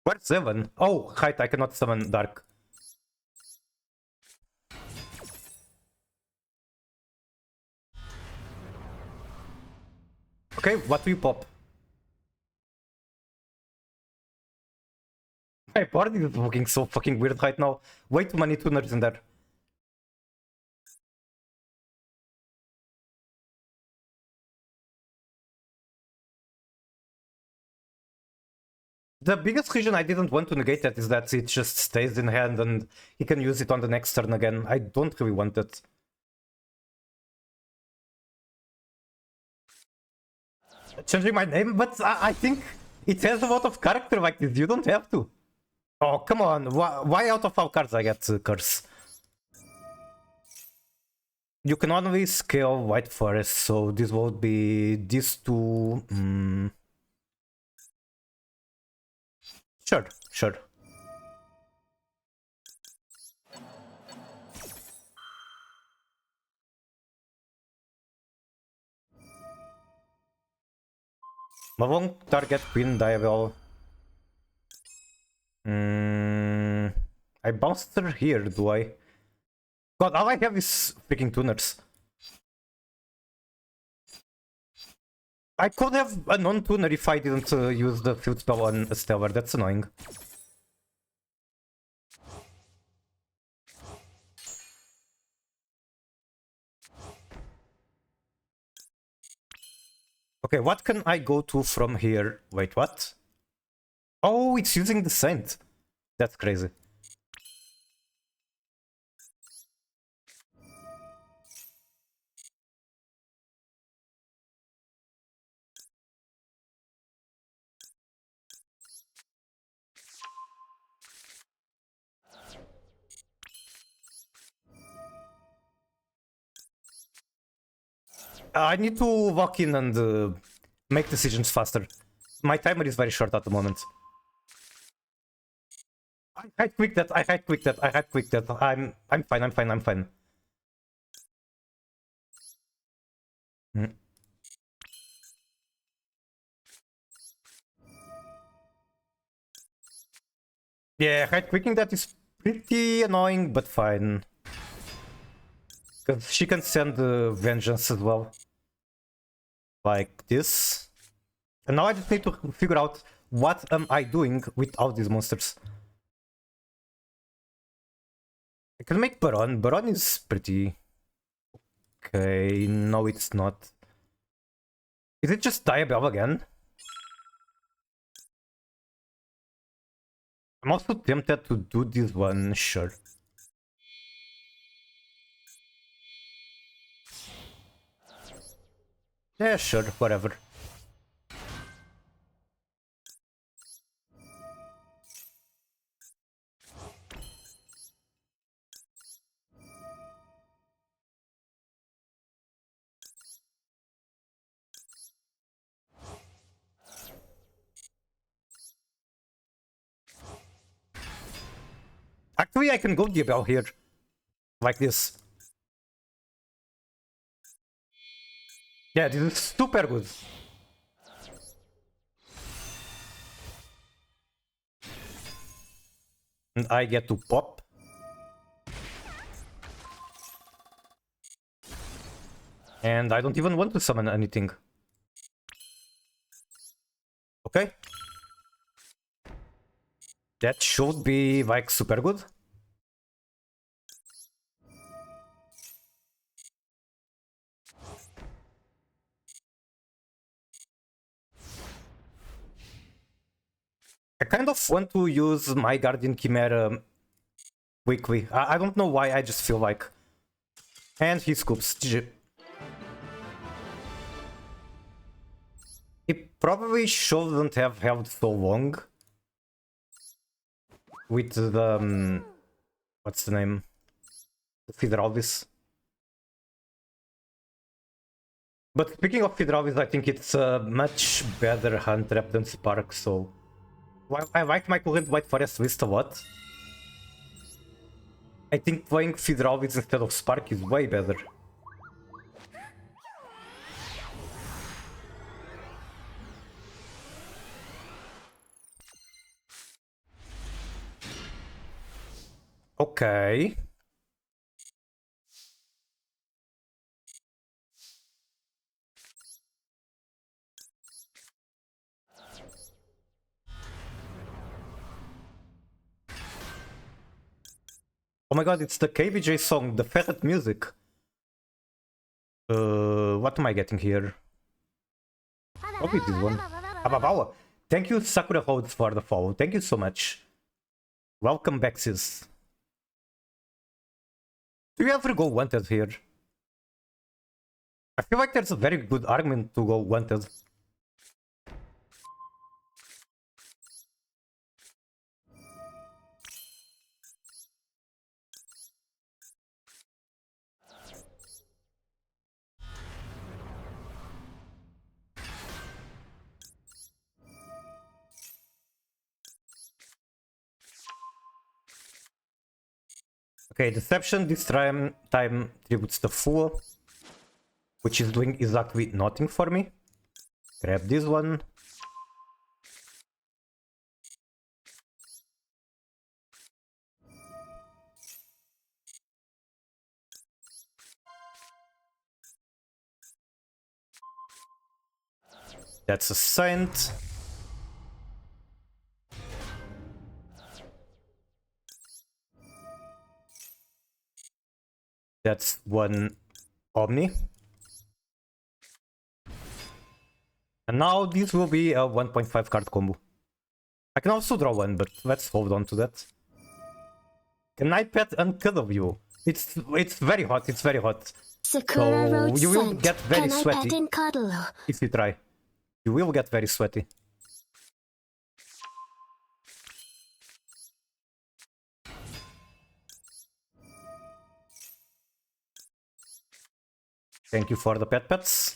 Where's Zevan? Oh, right, I cannot summon Dark. Okay, what do you pop? My board is looking so fucking weird right now. Way too many tuners in there. The biggest reason I didn't want to negate that is that it just stays in hand and he can use it on the next turn again. I don't really want it. Changing my name, but I think it has a lot of character like this. You don't have to. Oh, come on. Why out of all cards I get Curse? You can only scale White Forest, so this will be these two. Sure, sure. Mavong target Queen Diavel. I bounced her here, do I? God, all I have is freaking tuners. I could have a non-tuner if I didn't use the field spell on Astellar, that's annoying. Okay, what can I go to from here? Wait, what? Oh, it's using the Saint. That's crazy. I need to walk in and make decisions faster. My timer is very short at the moment. I had quick that, I had quick that, I had quick that. I'm fine, I'm fine, I'm fine. Yeah, hide quicking that is pretty annoying, but fine. Because she can send vengeance as well. Like this. And now I just need to figure out what am I doing without these monsters. I can make Baron. Baron is pretty... Okay, no it's not. Is it just Diabell again? I'm also tempted to do this one, sure. Yeah, sure, whatever. Actually, I can go Diabell here. Like this. Yeah, this is super good. And I get to pop. And I don't even want to summon anything. Okay. That should be like super good. I kind of want to use my Guardian Chimera quickly. I don't know why, I just feel like. And he scoops. GG. He probably shouldn't have held so long. With the... what's the name? The Fidralvis. But speaking of Fidralvis, I think it's a much better hand trap than Spark, so... While I like my current White Forest list a lot, I think playing Fidralvis instead of Spark is way better. Okay. Oh my god, it's the KVJ song, the Ferret music. What am I getting here? Oh, it is one. Ababawa. Thank you, Sakura Holds, for the follow. Thank you so much. Welcome back, sis. Do you ever go wanted here? I feel like there's a very good argument to go wanted. Okay, Deception this time tributes the Fool, which is doing exactly nothing for me. Grab this one. That's a Saint. That's one Omni. And now this will be a 1.5 card combo. I can also draw one, but let's hold on to that. Can I pet Uncuddle you? It's very hot, it's very hot. Sakura Road you will scent. get very Can sweaty I pet and cuddle? if you try. You will get very sweaty. Thank you for the pets.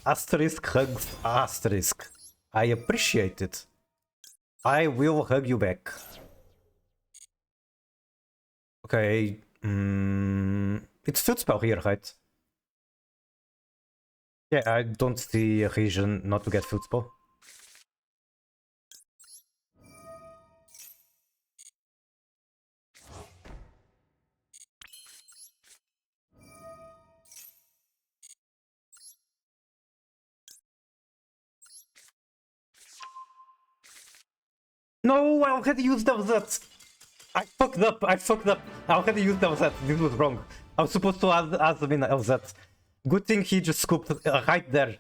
Asterisk hugs asterisk. I appreciate it. I will hug you back. Okay. It's field spell here, right? Yeah, I don't see a reason not to get field spell. No, I already used that. I fucked up. I already used that. This was wrong. I was supposed to add them in LZ. Good thing he just scooped right there.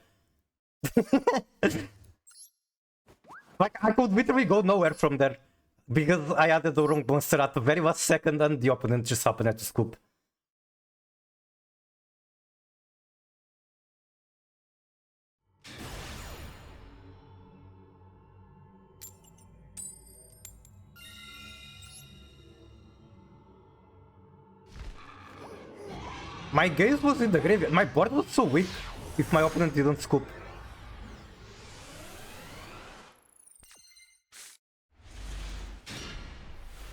Like, I could literally go nowhere from there. Because I added the wrong monster at the very last second and the opponent just happened to scoop. My gaze was in the graveyard. My board was so weak if my opponent didn't scoop.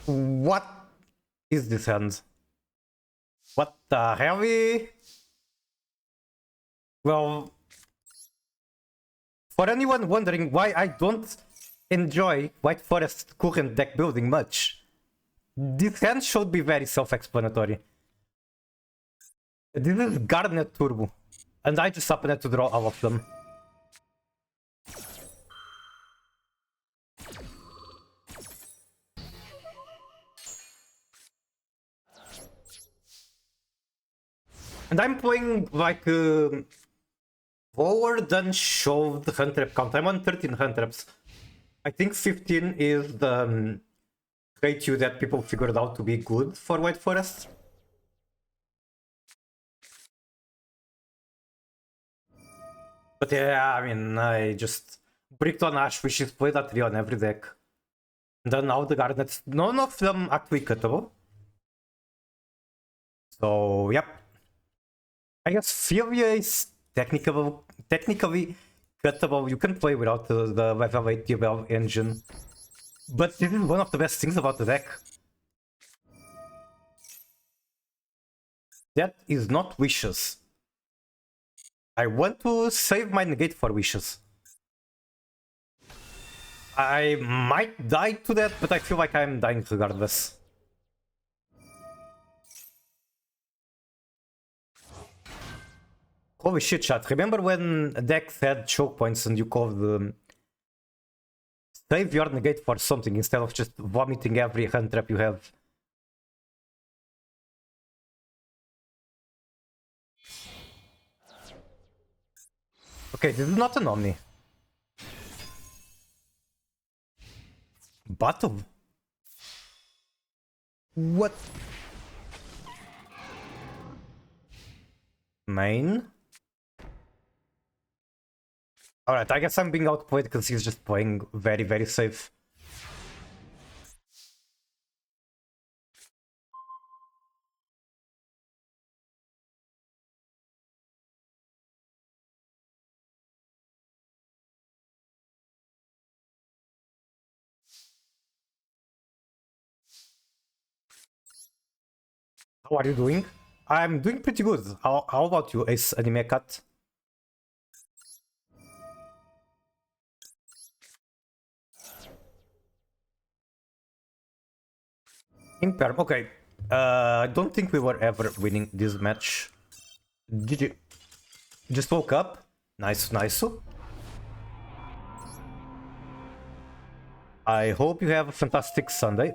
What is this hand? What the heavy? Well, for anyone wondering why I don't enjoy White Forest current deck building much, this hand should be very self-explanatory. This is Garnet Turbo, and I just happened to draw all of them. And I'm playing like lower than shoved hand trap count. I'm on 13 hand traps. I think 15 is the ratio that people figured out to be good for White Forest. But yeah, I mean, I just bricked on Ash, which is played at 3 on every deck. And then now the Garnets, none of them actually cuttable. So, yep. I guess Furia is technically cuttable. You can play without the level 8 DBL engine. But this is one of the best things about the deck. That is not wishes. I want to save my negate for wishes. I might die to that, but I feel like I'm dying regardless. Holy shit, chat. Remember when decks had choke points and you called save your negate for something instead of just vomiting every hand trap you have? Okay, this is not an Omni. Battle? What? Main? Alright, I guess I'm being outplayed because he's just playing very, very safe. How are you doing? I'm doing pretty good. How about you, Ace Anime Cat? Imperm. Okay. I don't think we were ever winning this match. GG. Just woke up. Nice, nice. I hope you have a fantastic Sunday.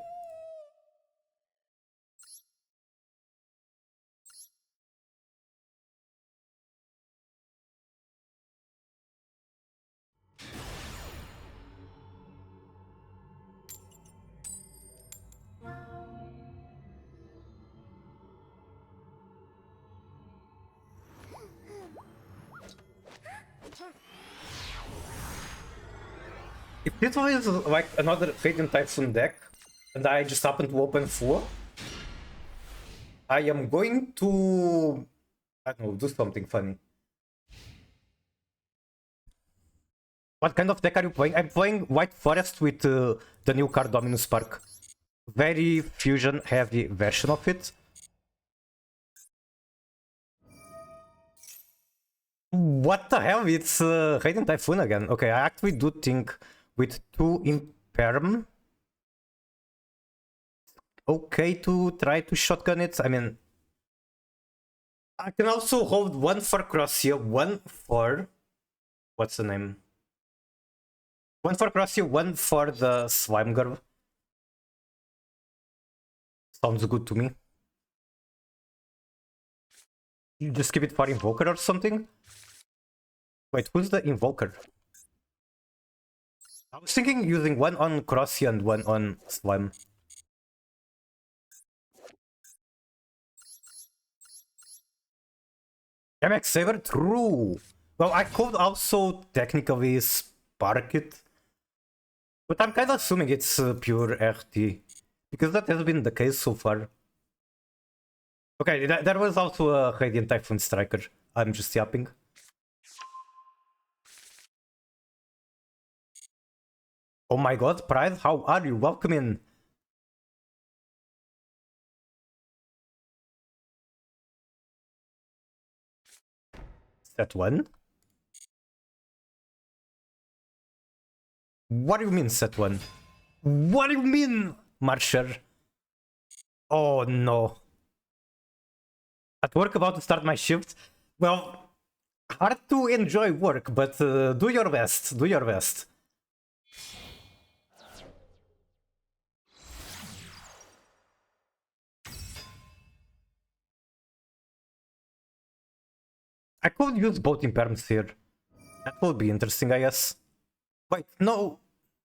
If this was like another Radiant Typhoon deck, and I just happen to open 4, I am going to, I don't know, do something funny. What kind of deck are you playing? I'm playing White Forest with the new card Dominus Spark. Very fusion heavy version of it. What the hell? It's Radiant Typhoon again. Okay, I actually do think with 2 Imperm, okay to try to shotgun it. I mean, I can also hold 1 for Crossia, 1 for... What's the name? 1 for Crossia, 1 for the Slime Girl. Sounds good to me. You just keep it for Invoker or something? Wait, who's the Invoker? I was thinking using 1 on Crossia and 1 on Slime. MX Saber? True! Well, I could also technically spark it. But I'm kind of assuming it's pure RT. Because that has been the case so far. Okay, there was also a Radiant Typhoon Striker. I'm just yapping. Oh my god, Pride, how are you? Welcome in. Set 1? What do you mean set 1? What do you mean, Marsher? Oh no. At work about to start my shift? Well, hard to enjoy work, but do your best, do your best. I could use both imperms here. That would be interesting, I guess. Wait, no,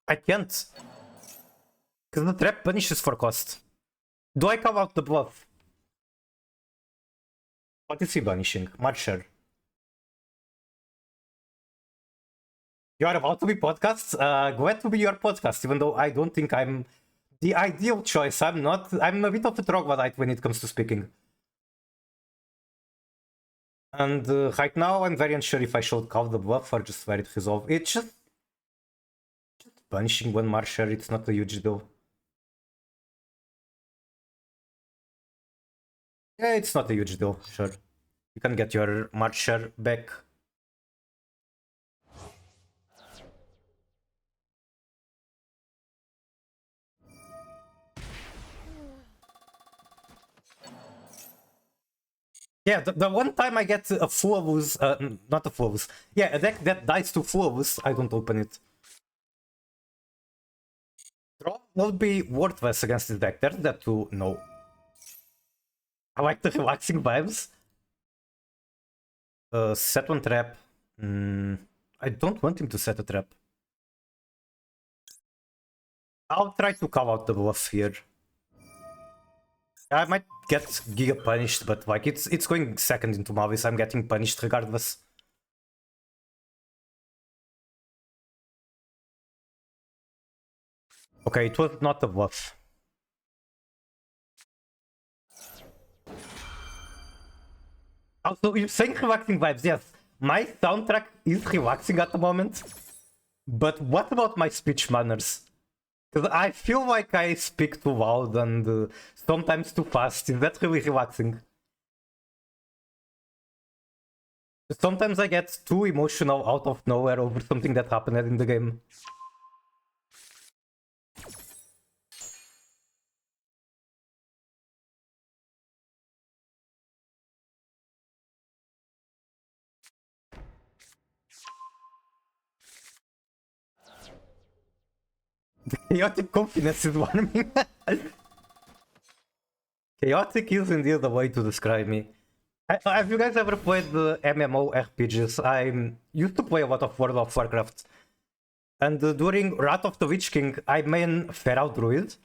I can't. Because the trap punishes for cost. Do I call out the bluff? What is he banishing? Marcher. You are about to be podcast? Glad to be your podcast, even though I don't think I'm the ideal choice. I'm not. I'm a bit of a troglodyte when it comes to speaking. And right now, I'm very unsure if I should call the bluff or just let it resolve. It's just punishing one Marsher, it's not a huge deal. Yeah, it's not a huge deal, sure. You can get your Marsher back. Yeah, the one time I get a Fuavus, not a Fuavus. Yeah, a deck that dies to Fuavus, I don't open it. Draw will be worthless against this deck. There's that too. No. I like the relaxing vibes. Set one trap. I don't want him to set a trap. I'll try to call out the bluff here. I might get Giga punished, but like it's going second into Mavis. I'm getting punished regardless. Okay, it was not a bluff. Also, you're saying relaxing vibes, yes. My soundtrack is relaxing at the moment. But what about my speech manners? Because I feel like I speak too loud and sometimes too fast. Is that really relaxing? Sometimes I get too emotional out of nowhere over something that happened in the game. The chaotic confidence is warming. Chaotic is indeed the way to describe me. Have you guys ever played the MMORPGs? I used to play a lot of World of Warcraft. And during Wrath of the Witch King, I main Feral Druid.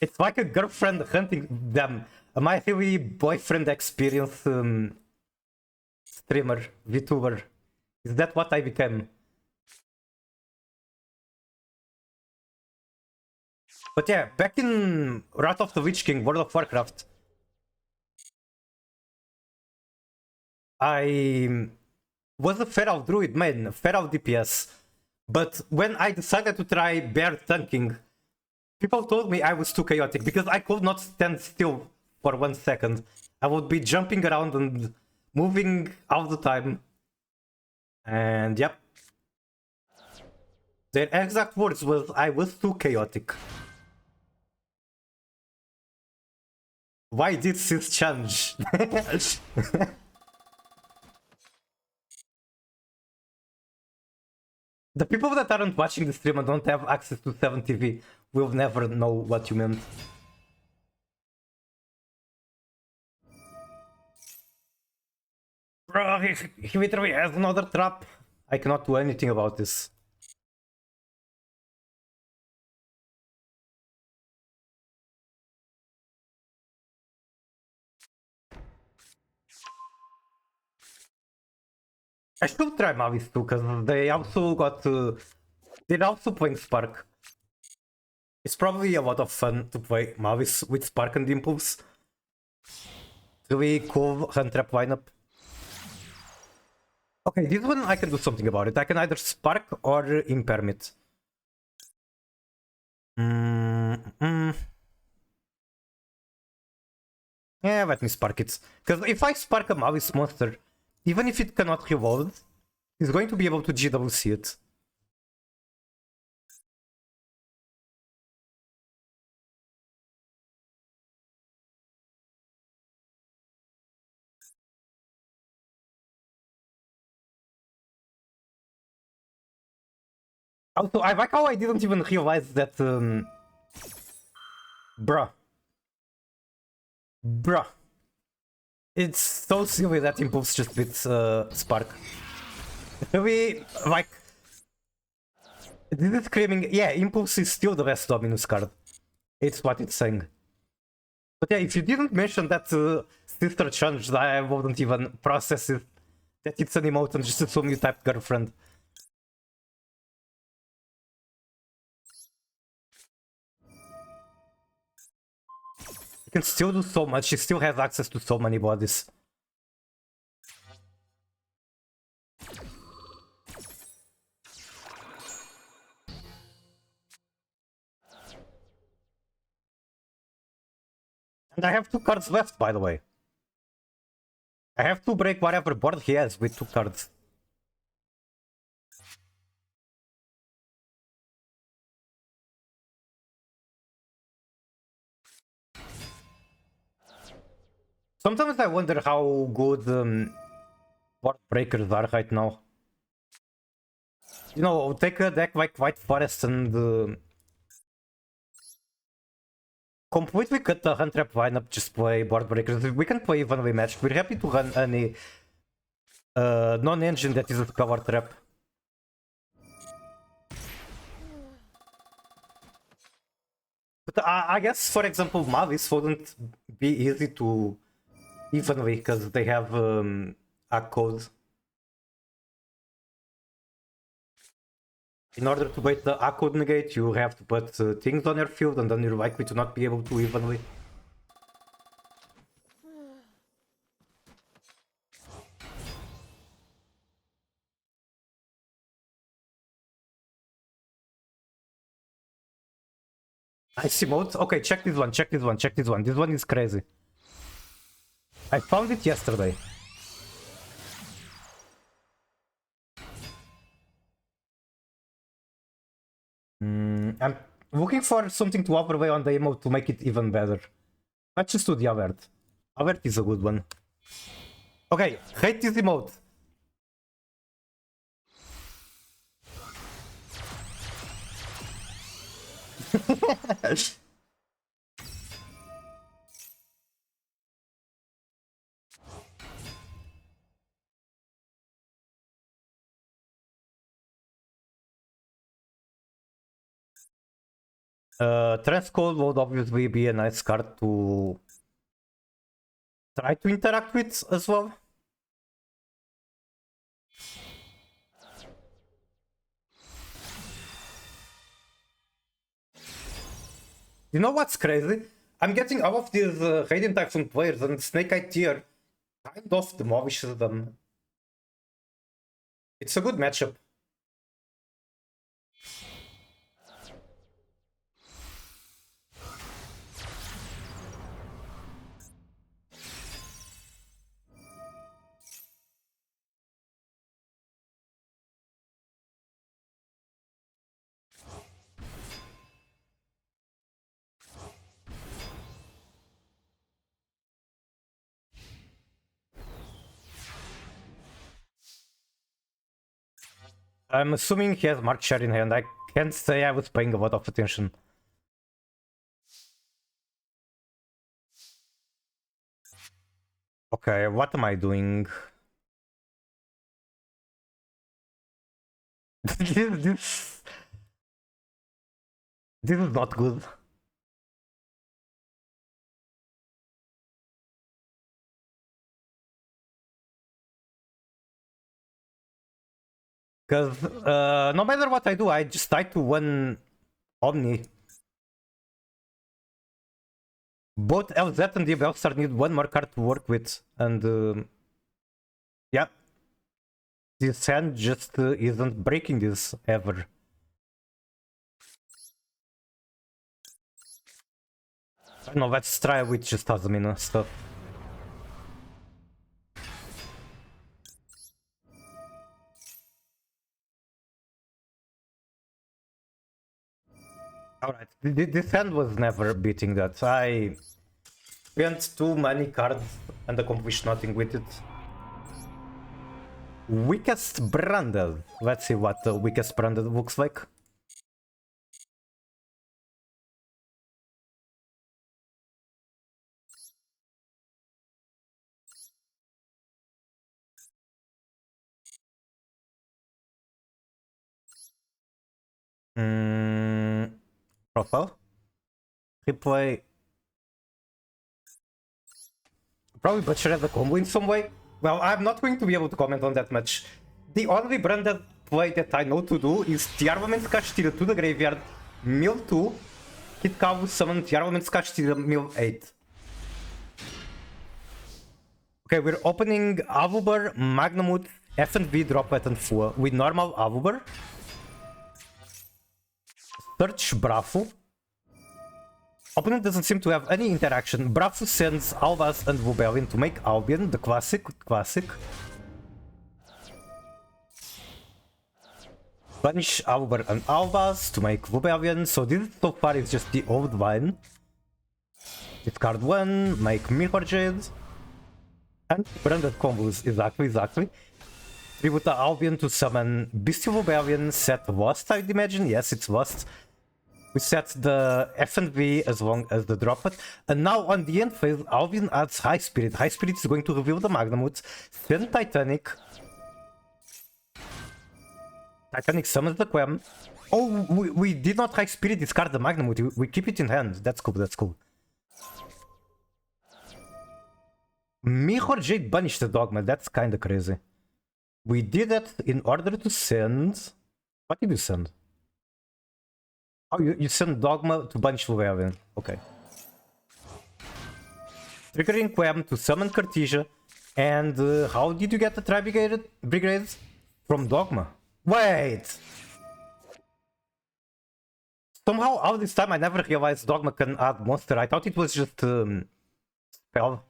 It's like a girlfriend hunting them. My really boyfriend experience streamer, VTuber. Is that what I became? But yeah, back in Wrath of the Witch King, World of Warcraft, I was a Feral Druid main, Feral DPS. But when I decided to try bear tanking, people told me I was too chaotic because I could not stand still for 1 second. I would be jumping around and moving all the time. And yep. Their exact words was I was too chaotic. Why did this change? The people that aren't watching the stream and don't have access to 7TV will never know what you meant. Bro, he literally has another trap. I cannot do anything about this. I should try Mavis too, because they also got... they're also playing Spark. It's probably a lot of fun to play Mavis with Spark and Impulse. Really cool hand trap lineup. Okay, this one I can do something about it. I can either Spark or Impermit. Yeah, let me Spark it. Because if I Spark a Mavis monster, even if it cannot reload, it's going to be able to GWC it. Also, I like how I didn't even realize that... Bruh. Bruh. It's so silly that Impulse just beats Spark. Really, like... This is screaming... Yeah, Impulse is still the best Dominus card. It's what it's saying. But yeah, if you didn't mention that sister change, I wouldn't even process it. That it's an emote and just assume you typed girlfriend. You can still do so much, she still has access to so many bodies. And I have 2 cards left, by the way. I have to break whatever board he has with 2 cards. Sometimes I wonder how good board breakers are right now. You know, take a deck like White Forest and completely cut the hand trap lineup, just play board breakers. We can play evenly matched. We're happy to run any non-engine that is a power trap. But I guess, for example, Mavis wouldn't be easy to evenly because they have a code. In order to bait the A code negate, you have to put things on your field, and then you're likely to not be able to evenly. Nice emote. Okay, check this one, check this one, check this one. This one is crazy. I found it yesterday. I'm looking for something to overlay on the emote to make it even better. Let's just do the alert. Alert is a good one. Okay, hate this emote. Transcode would obviously be a nice card to try to interact with as well. You know what's crazy? I'm getting all of these Radiant Typhoon players and Snake Eye tier kind of demolishes them. It's a good matchup. I'm assuming he has Mark Share in hand. I can't say I was paying a lot of attention. Okay, what am I doing? this is not good. Because no matter what I do, I just die to one Omni. Both LZ and the Belstar need one more card to work with, and yeah, this hand just isn't breaking this ever. I don't know, let's try with just Tasmina stuff. Alright, this hand was never beating that. I spent too many cards and accomplished nothing with it. Weakest branded. Let's see what the weakest branded looks like. Profile. Replay. Probably butchered the combo in some way. Well, I'm not going to be able to comment on that much. The only branded play that I know to do is Tiarvament's Kashtira to the graveyard, mill 2, hit Kavu, summon Tiarvament's Kashtira, mill 8. Okay, we're opening Avubar, Magnamut, F&V drop button 4 with normal Avubar. Search Brafu. Opponent doesn't seem to have any interaction. Brafu sends Albaz and Wubelin to make Albion, the classic. Banish Albar and Albaz to make Wubelin. So this so far is just the old line. Discard 1, make Mirror Jade. And branded combos, exactly. Tribute Albion to summon Bestial Wubelin, set Lost, I'd imagine. Yes, it's Lost. We set the F&V as long as the drop it. And now on the end phase, Albion adds High Spirit. High Spirit is going to reveal the Magnamut. Send Titanic. Titanic summons the Quem. Oh, we did not High Spirit discard the Magnamut. We keep it in hand. That's cool. Mihor Jade banished the Dogma. That's kinda crazy. We did that in order to send... What did you send? Oh, you send Dogma to banish Luvelin. Okay. Triggering Quem to summon Cartesia. And how did you get the Tri-Brigade? From Dogma. Wait! Somehow, all this time, I never realized Dogma can add monster. I thought it was just spell.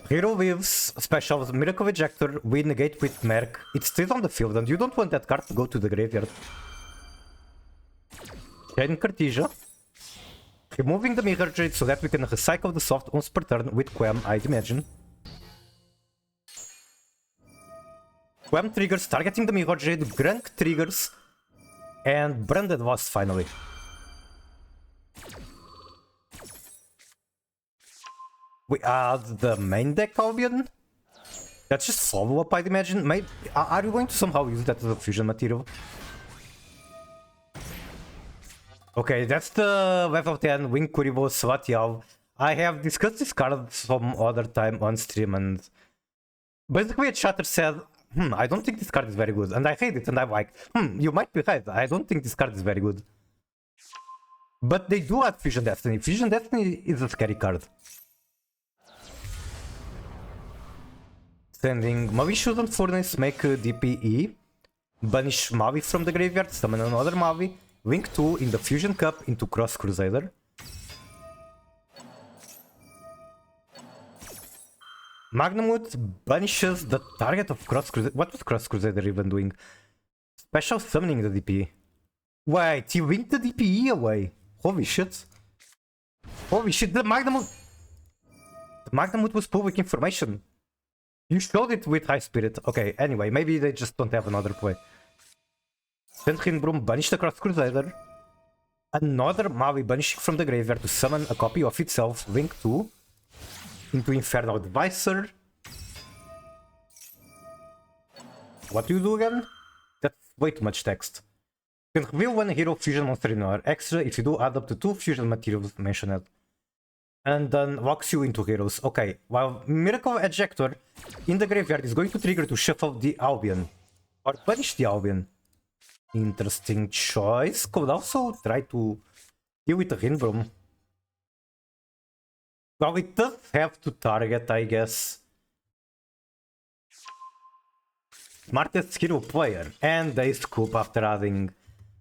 Hero leaves specials Miracle Ejector, we negate with Merc. It stays on the field, and you don't want that card to go to the graveyard. Chain Cartesia. Removing the Mirror Jade so that we can recycle the soft once per turn with Quem, I'd imagine. Quem triggers, targeting the Mirror Jade, Grunk triggers, and Branded Lost finally. We add the main deck Albion. That's just follow-up, I'd imagine. Maybe, are you going to somehow use that as a fusion material? Okay, that's the level 10 Wing Kuribo Slatial. I have discussed this card some other time on stream, and basically a chatter said, I don't think this card is very good, and I hate it, and I'm like, you might be right, I don't think this card is very good. But they do add Fusion Destiny. Fusion Destiny is a scary card. Sending Malicious and Furnace, make a DPE, banish Mavi from the graveyard, summon another Mavi, link 2 in the Fusion Cup into Cross Crusader. Magnamut banishes the target of Cross Crusader. What was Cross Crusader even doing? Special summoning the DPE. Wait, he winked the DPE away. Holy shit. Holy shit, the Magnamut... The Magnamut was public information. You showed it with High Spirit. Okay, anyway, maybe they just don't have another play. Sentrin Broom banish the Cross Crusader. Another Mavi banishing from the graveyard to summon a copy of itself, link 2 into Infernal Advisor. What do you do again? That's way too much text. You can reveal one hero fusion monster in our extra if you do add up to 2 fusion materials mentioned. And then locks you into heroes. Okay, while Miracle Ejector in the graveyard is going to trigger to shuffle the Albion. Or banish the Albion. Interesting choice. Could also try to deal with the Rinbroom. Well, it does have to target, I guess. Smartest hero player. And they scoop after adding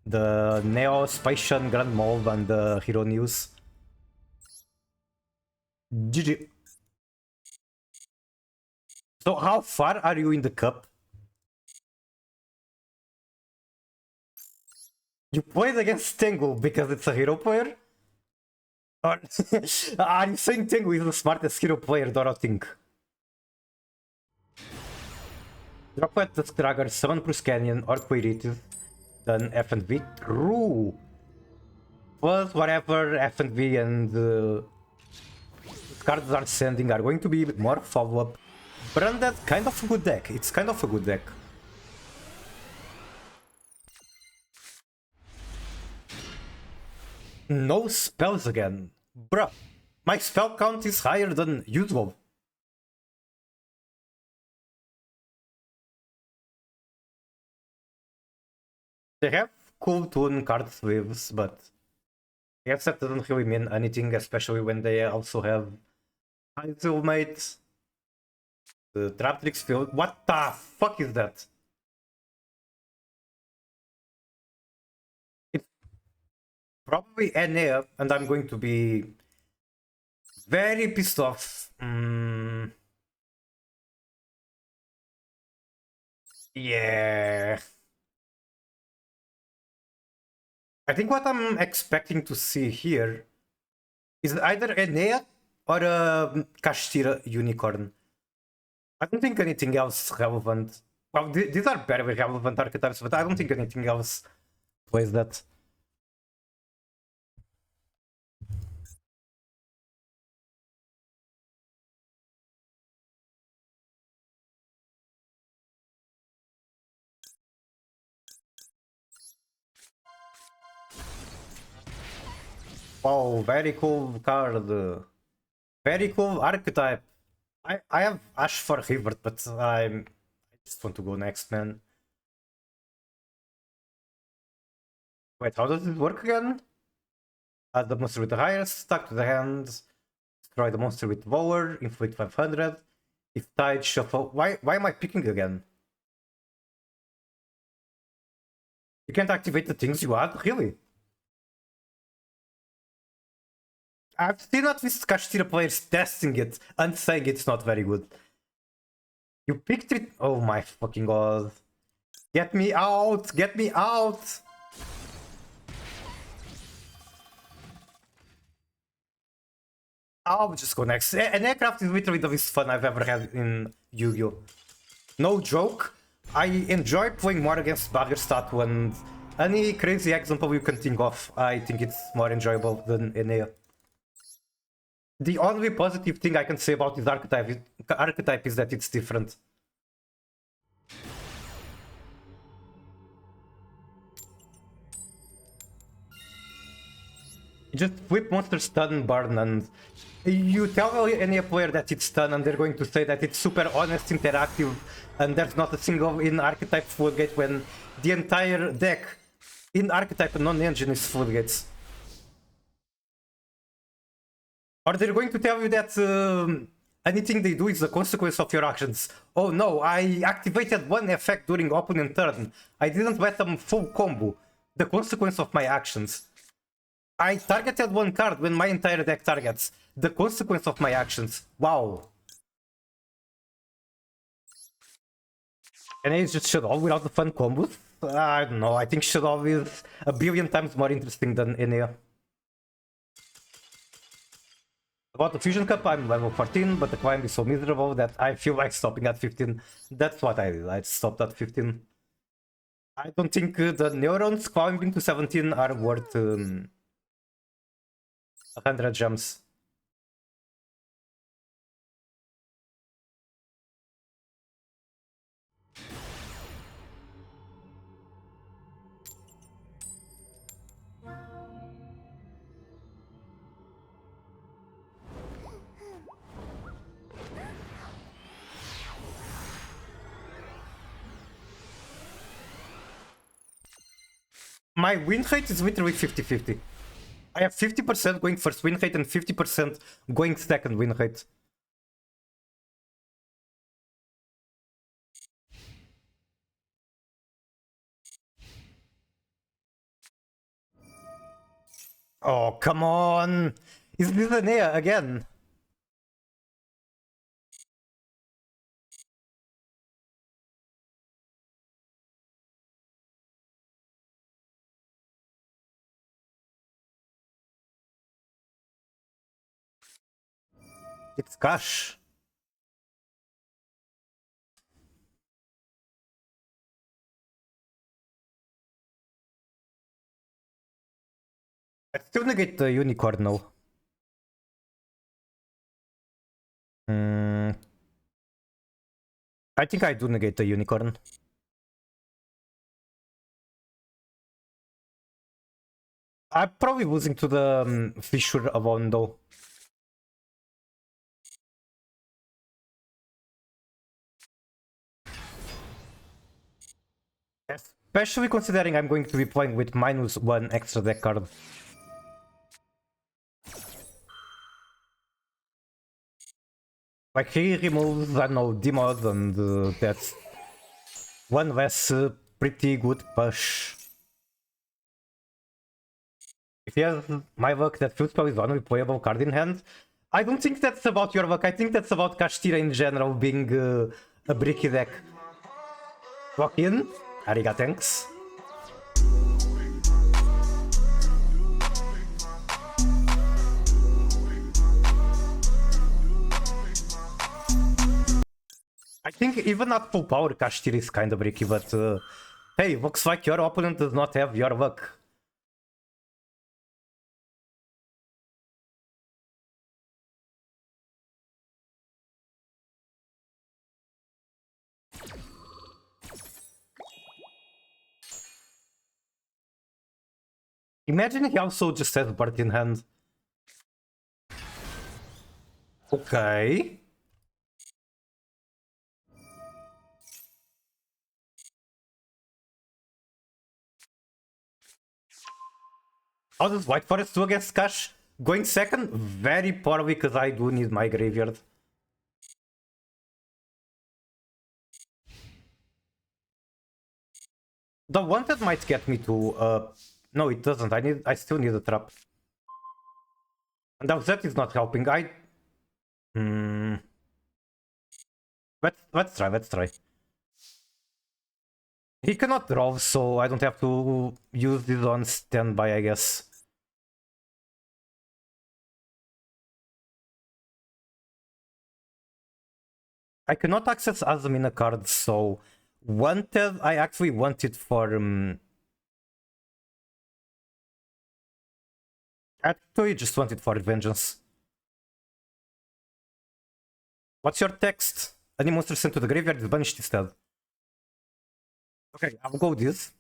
the Neo, Spatian, Grand Mold and the Hero News. GG. So how far are you in the cup? You played against Tengu because it's a hero player? Or are you saying Tengu is the smartest hero player, Dorothink? Drop at the Stragger, summon Bruce Canyon or Quiritive, then F and V. True! Plus whatever F and V and cards are sending are going to be more follow-up. Branded, kind of a good deck. It's kind of a good deck. No spells again. Bruh, my spell count is higher than usual. They have cool tune card sleeves, but I guess that doesn't really mean anything, especially when they also have Isolmate, the Traptrix field. What the fuck is that? It's probably NA, and I'm going to be very pissed off. Yeah. I think what I'm expecting to see here is either Enea or a Kashtira Unicorn. I don't think anything else relevant. Well, these are very relevant archetypes, but I don't think anything else plays that. Oh, very cool card. Very cool archetype. I have Ash for River, but I just want to go next, man. Wait, how does it work again? Add the monster with the highest, stack to the hand, destroy the monster with lower, inflict 500. If tied, shuffle. Why am I picking again? You can't activate the things you add? Really? I've still not visto Castilla players testing it and saying it's not very good. You picked it. Oh my fucking god. Get me out! Get me out! I'll just go next. An aircraft is literally the least fun I've ever had in Yu-Gi-Oh! No joke. I enjoy playing more against Baggerstatu, and any crazy example you can think of, I think it's more enjoyable than Enea. The only positive thing I can say about this archetype is that it's different. You just flip monster stun burn, and you tell any player that it's stun, and they're going to say that it's super honest, interactive, and there's not a single in archetype floodgate when the entire deck in archetype and non-engine is floodgates. Or they're going to tell you that anything they do is a consequence of your actions. Oh no, I activated one effect during opponent turn. I didn't let them full combo. The consequence of my actions. I targeted one card when my entire deck targets. The consequence of my actions. Wow. And it's just Shadow without the fun combos? I don't know, I think Shadow is a billion times more interesting than Enea. About the Fusion Cup, I'm level 14, but the climb is so miserable that I feel like stopping at 15. That's what I did, I stopped at 15. I don't think the neurons climbing to 17 are worth 100 gems. My win rate is literally 50-50. I have 50% going first win rate and 50% going second win rate. Oh, come on! Is this an Nea again? It's Cash. I still negate the unicorn now. I think I do negate the unicorn. I'm probably losing to the Fissure alone though. Especially considering I'm going to be playing with -1 extra deck card. Like he removes, I don't know, Demod, and that's one less pretty good push. If he has my luck, that Field Spell is the only playable card in hand. I don't think that's about your luck, I think that's about Kashtira in general being a bricky deck. Walk in, Ariga thanks. I think even at full power, Kashtira is kind of bricky, but hey, looks like your opponent does not have your luck. Imagine he also just has Bird in hand. Okay. How does White Forest do against Cash? Going second? Very poorly, because I do need my graveyard. The wanted might get me to no, it doesn't. I still need a trap. And now that is not helping. Hmm. Let's try. He cannot draw, so I don't have to use this on standby, I guess. I cannot access Azamina cards, so wanted. I actually want it for actually just want it for vengeance. What's your text? Any monster sent to the graveyard is banished instead. Okay, I'll go this.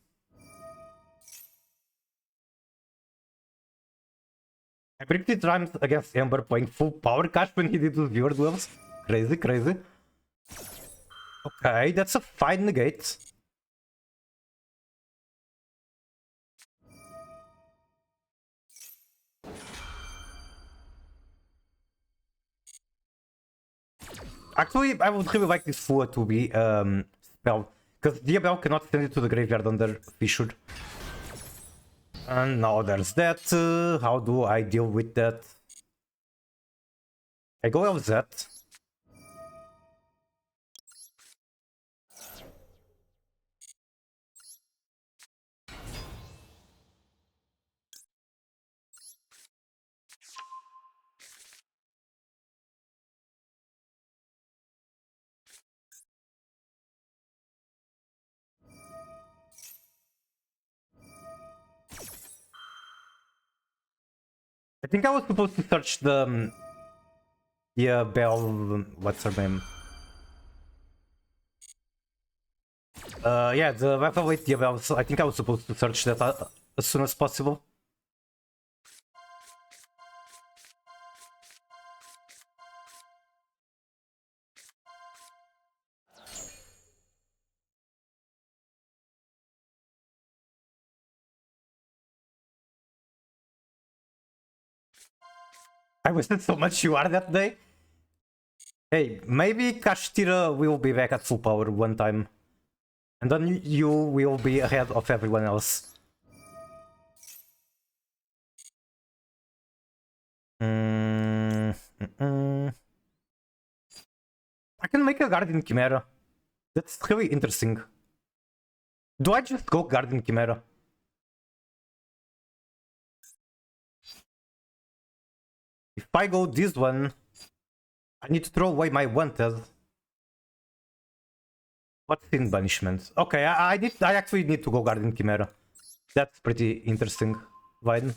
I predicted rhymes against Ember playing full power cash when he did those viewer duels. Crazy. Okay, that's a fine negate. Actually, I would really like this Fua to be spelled. Because Diabel cannot send it to the graveyard under Fissure. And now there's that. How do I deal with that? I go LZ. I think I was supposed to search the yeah, Bell. What's her name? Yeah, the level 8 Diabel. So I think I was supposed to search that as soon as possible. I wasted so much you are that day. Hey, maybe Kashtira will be back at full power one time. And then you will be ahead of everyone else. I can make a Guardian Chimera. That's really interesting. Do I just go Guardian Chimera? If I go this one, I need to throw away my wanted. What's in banishment? Okay, I actually need to go Guardian Chimera. That's pretty interesting. Vine.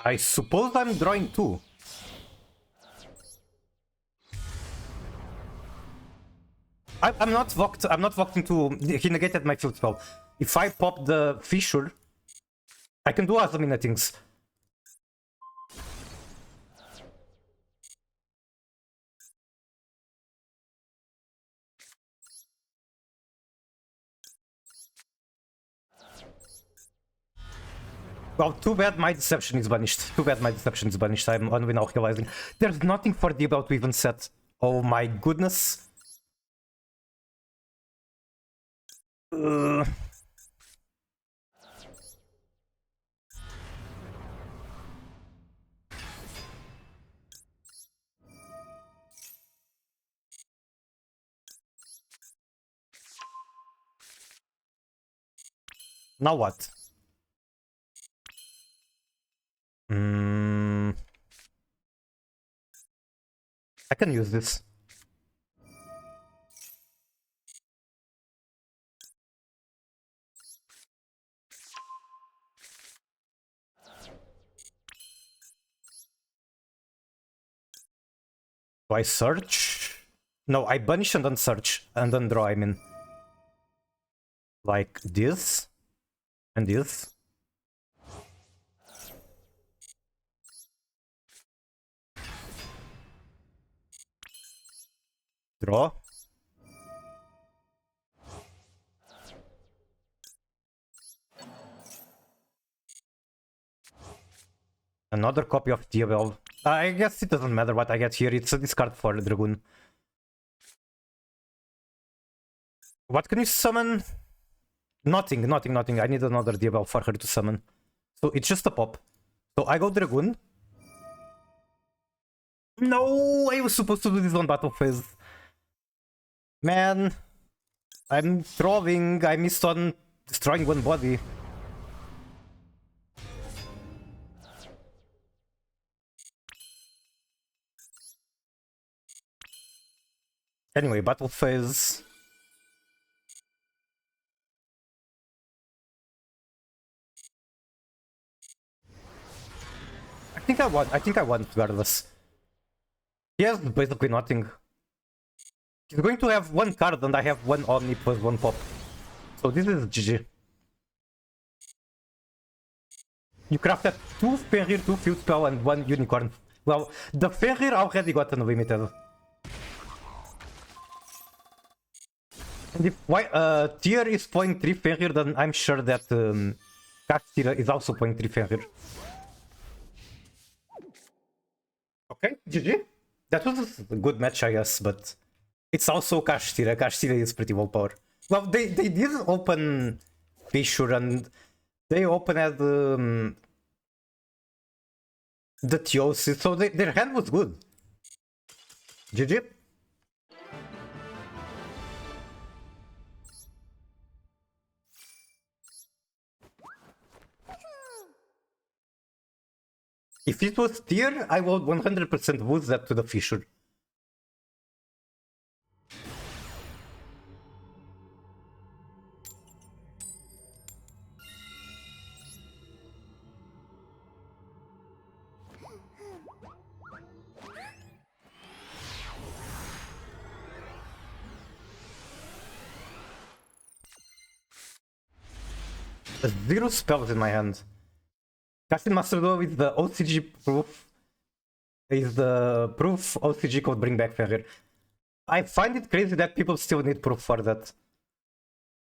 I suppose I'm drawing two. I'm not walked. I'm not walked into. He negated my field spell. If I pop the fissure, I can do Azamina things. Well, too bad my deception is banished. I'm only now realizing. There's nothing for the about to even set. Oh my goodness. Now what? I can use this. Do I search? No, I banish and then search and then draw, I mean. Like this and this. Draw. Another copy of Diabel. I guess it doesn't matter what I get here, it's a discard for the Dragoon. What can you summon? Nothing. I need another Diabel for her to summon. So it's just a pop. So I go Dragoon. No, I was supposed to do this on battle phase. Man, I'm throwing. I missed on destroying one body. Anyway, battle phase. I think I won regardless. He has basically nothing. He's going to have one card and I have one Omni plus one pop. So this is GG. You crafted 2 Fenrir, 2 Field Spell and 1 Unicorn. Well, the Fenrir already got unlimited. And if Tier is 0.3 Fenrir, then I'm sure that Astellar is also 0.3 Fenrir. Okay, GG. That was a good match, I guess, but it's also Kashtira. Kashtira is pretty well power. Well, they did open Fissure and they opened the Theosis, so their hand was good. GG. If it was tier, I would 100% lose that to the Fissure. Zero spells in my hand. Casting Master Duo with the OCG proof is the proof OCG could bring back Fenrir. I find it crazy that people still need proof for that.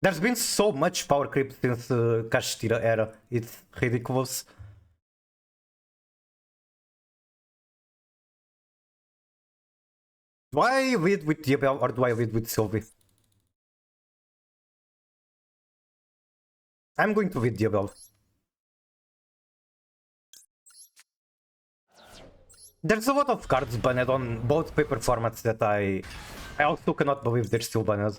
There's been so much power creep since Kashtira era. It's ridiculous. Do I lead with Diabel or do I lead with Sylvie? I'm going to lead Diabel. There's a lot of cards banned on both paper formats that I also cannot believe they're still banned.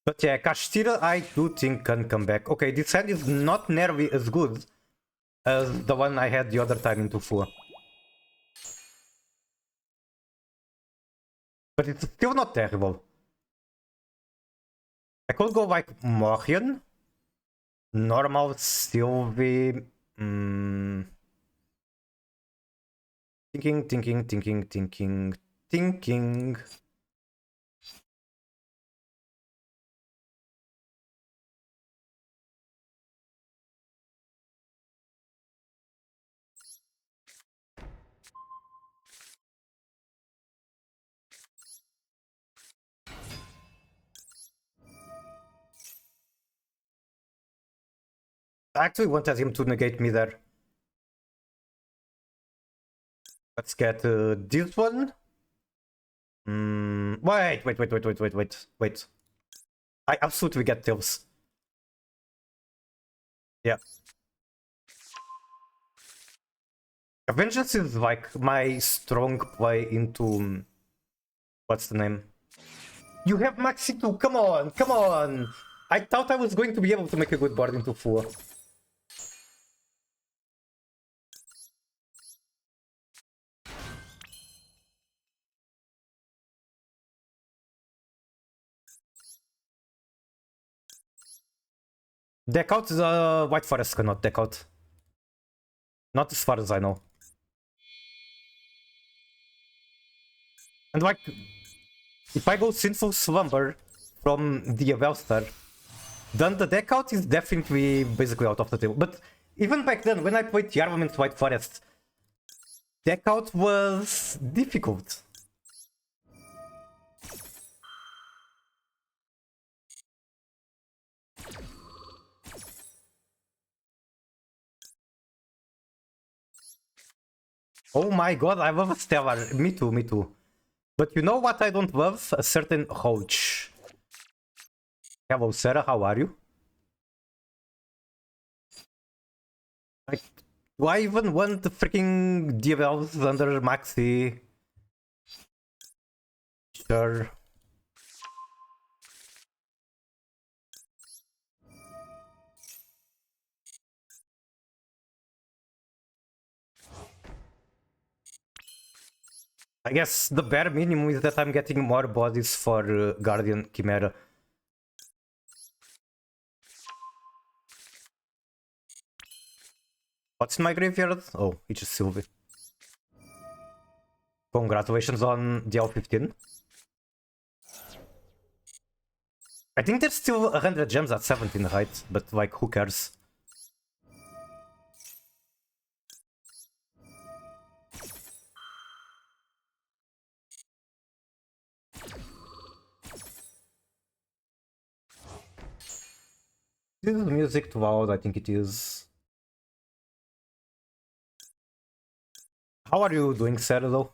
But yeah, Kashtira I do think can come back. Okay, this hand is not nearly as good as the one I had the other time into Fua. But it's still not terrible. I could go like Morian, normal Sylvie. Thinking. I actually wanted him to negate me there. Let's get this one. Wait. I absolutely get Tails. Yeah. Vengeance is like my strong play into... what's the name? You have Maxi too, come on! I thought I was going to be able to make a good board into 4. Deck out, the White Forest cannot deck out. Not as far as I know. And like, if I go Sinful Slumber from the Avelstar, then the deck out is definitely basically out of the table. But even back then, when I played the Armament White Forest, deck out was difficult. Oh my god, I love Astellar. Me too, me too. But you know what I don't love? A certain Hoach. Hello, Sarah, how are you? Like, do I even want the freaking DLs under Maxi? Sure. I guess the bare minimum is that I'm getting more bodies for Guardian Chimera. What's in my graveyard? Oh, it's just Sylvie. Congratulations on the L15. I think there's still 100 gems at 17, right? But like, who cares? This is music too loud, I think it is. How are you doing, Sarah, though?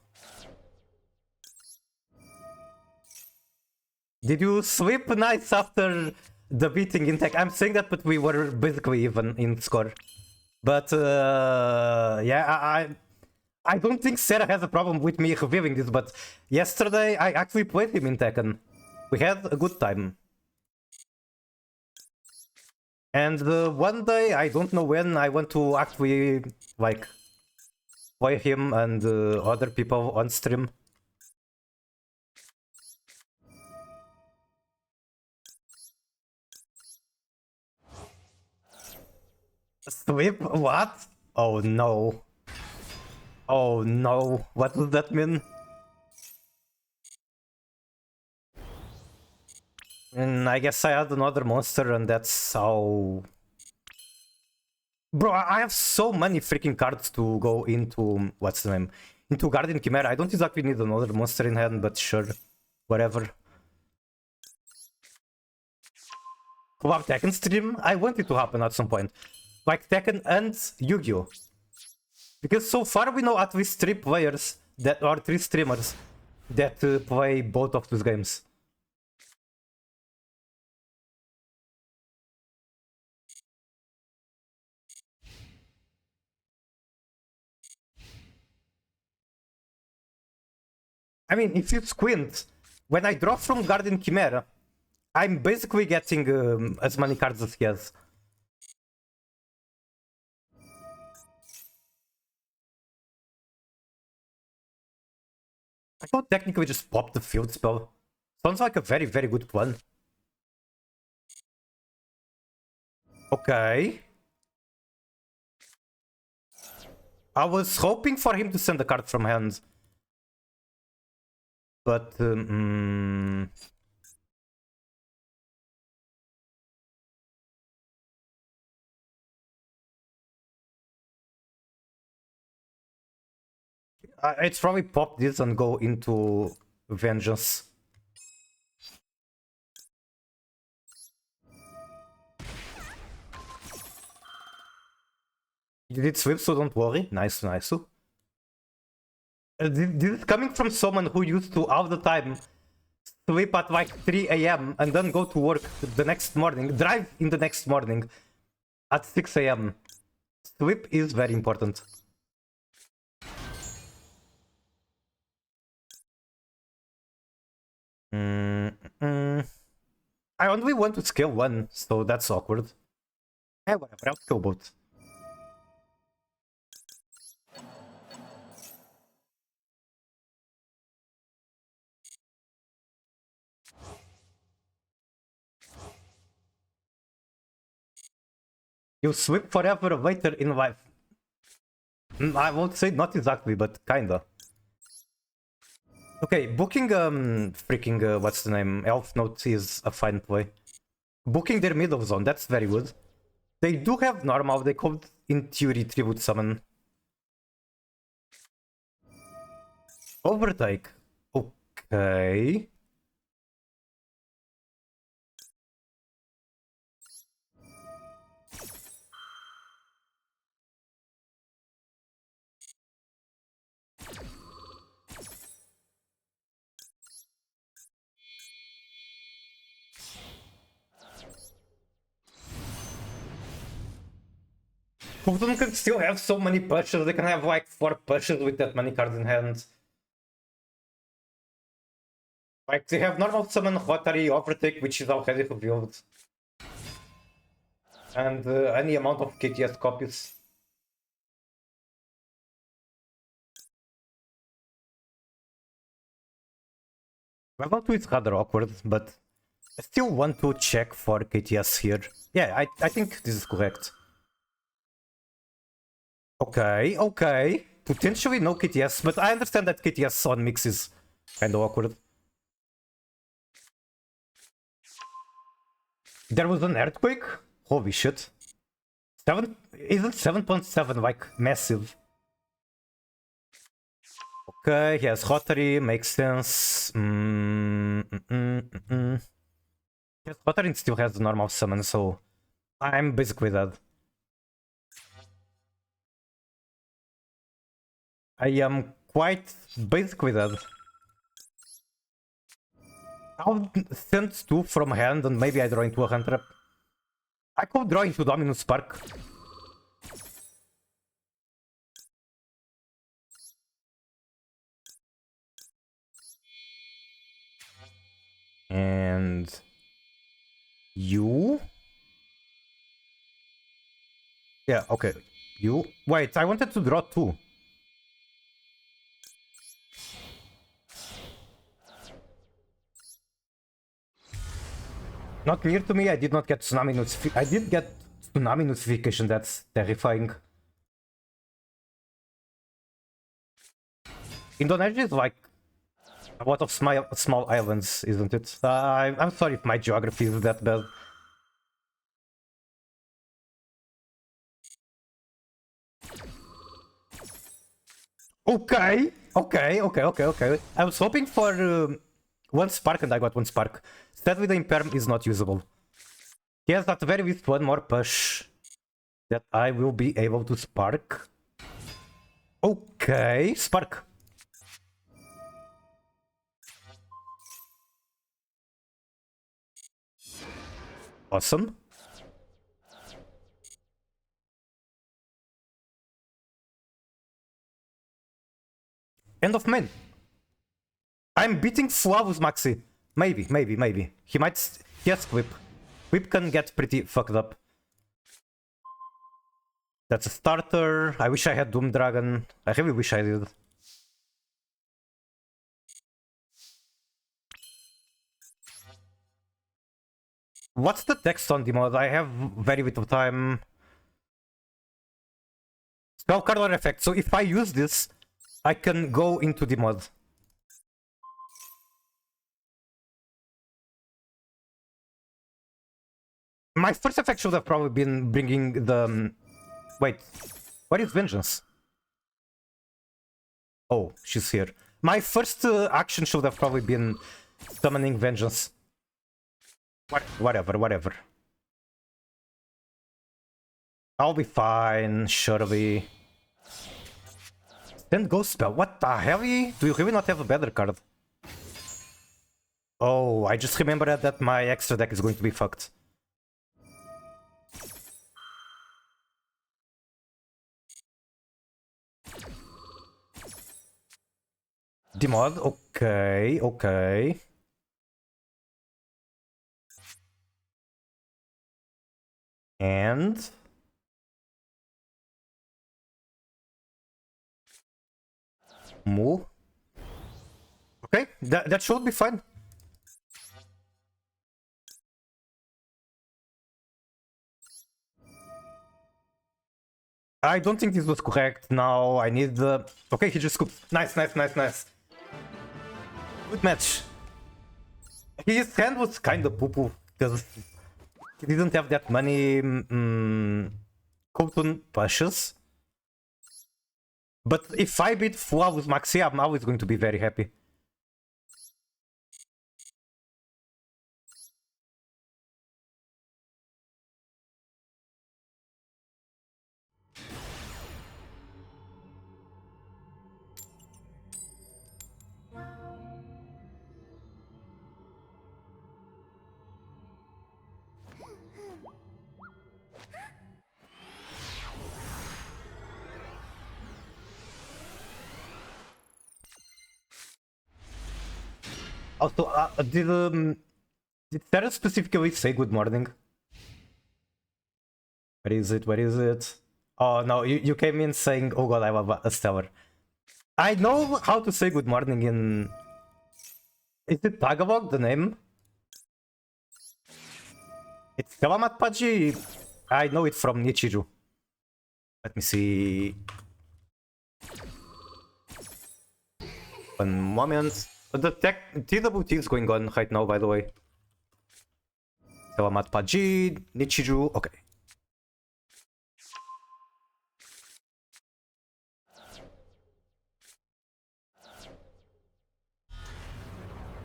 Did you sleep nice after the beating in tech? I'm saying that, but we were basically even in score. But yeah, I don't think Sarah has a problem with me revealing this, but yesterday I actually played him in Tekken. We had a good time. And one day, I don't know when, I want to actually, like, play him and other people on stream. Sleep? What? Oh no. Oh no. What does that mean? And I guess I had another monster and that's how... Bro, I have so many freaking cards to go into... What's the name? Into Guardian Chimera. I don't exactly need another monster in hand, but sure. Whatever. Wow, Tekken stream? I want it to happen at some point. Like Tekken and Yu-Gi-Oh! Because so far we know at least 3 players that are 3 streamers that play both of those games. I mean, if you squint, when I draw from Guardian Chimera, I'm basically getting as many cards as he has. I could technically just pop the field spell. Sounds like a very, very good plan. Okay. I was hoping for him to send a card from hand. But... I'd probably pop this and go into Vengeance. You did sweep, so don't worry. Nice, nice. This is coming from someone who used to, all the time, sleep at like 3 AM and then go to work the next morning, drive in the next morning at 6 AM. Sleep is very important. I only want to scale 1, so that's awkward. Eh, whatever, I'll scale both. You sleep forever later in life. I won't say not exactly, but kinda. Okay, booking freaking what's the name? Elf Note is a fine play. Booking their middle zone, that's very good. They do have normal, they could in theory tribute summon. Overtake. Okay. Fulton can still have so many pushes. They can have like 4 pushes with that many cards in hand. Like they have normal summon, Rotary, Overtake, which is already revealed. And any amount of KTS copies. Level 2 is rather awkward, but I still want to check for KTS here. Yeah, I think this is correct. Okay, okay. Potentially no KTS, but I understand that KTS on mix is kind of awkward. There was an earthquake? Holy shit. Isn't 7.7 like massive? Okay, he has Rotary, makes sense. Yes, Rotary still has the normal summon, so I'm basically dead. I am quite basically dead. I'll send 2 from hand and maybe I draw into a hand trap. I could draw into Dominus Spark. And you? Yeah, okay. You? Wait, I wanted to draw 2. Not near to me, I did not get tsunami notification. I did get tsunami notification, that's terrifying. Indonesia is like a lot of small islands, isn't it? I'm sorry if my geography is that bad. Okay, okay. I was hoping for 1 spark and I got 1 spark. Sadly, the Imperm is not usable. He has at the very least 1 more push that I will be able to spark. Okay, spark. Awesome. End of main. I'm beating Flavus Maxi. Maybe. He might... Yes, Whip. Whip can get pretty fucked up. That's a starter. I wish I had Doom Dragon. I really wish I did. What's the text on the mod? I have very little time. Spell card effect. So if I use this, I can go into the mod. My first effect should have probably been bringing the... Wait, what is Vengeance? Oh, she's here. My first action should have probably been summoning Vengeance. Whatever. I'll be fine, surely. Then Ghost Spell. What the hell? Do you really not have a better card? Oh, I just remembered that my extra deck is going to be fucked. Demod, okay. And... Moo. Okay, that should be fine. I don't think this was correct. Now I need the... Okay, he just scooped. Nice. Good match. His hand was kinda poo-poo, because he didn't have that many Cotton pushes. But if I beat Fua with Maxi, I'm always going to be very happy. Also, did Sarah specifically say good morning? Where is it? Where is it? Oh no, you came in saying, oh god, I love Astellar. I know how to say good morning in... Is it Tagalog, the name? It's Salamat Paji. I know it from Nichiju. Let me see. One moment. The TWT is going on right now, by the way. Salamat Paji, Nichiju. Okay.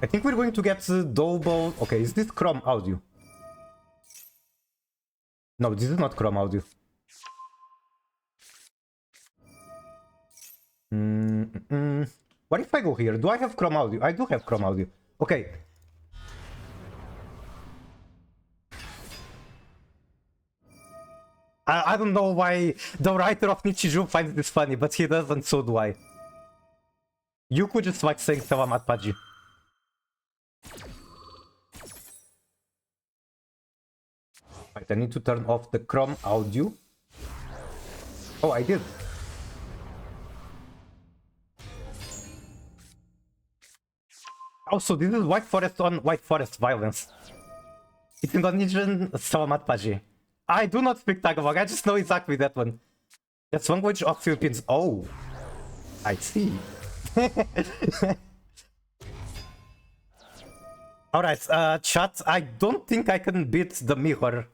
I think we're going to get the double. Okay, is this Chrome audio? No, this is not Chrome audio. What if I go here? Do I have Chrome audio? I do have Chrome audio. Okay. I don't know why the writer of Nichiju finds this funny, but he doesn't, so do I. You could just like saying Salamat Paji. Right, I need to turn off the Chrome audio. Oh, I did. Also, this is White Forest on White Forest violence. It's Indonesian Salamat Paji. I do not speak Tagalog, I just know exactly that one. That's language of Philippines. Oh, I see. Alright, chat, I don't think I can beat the mirror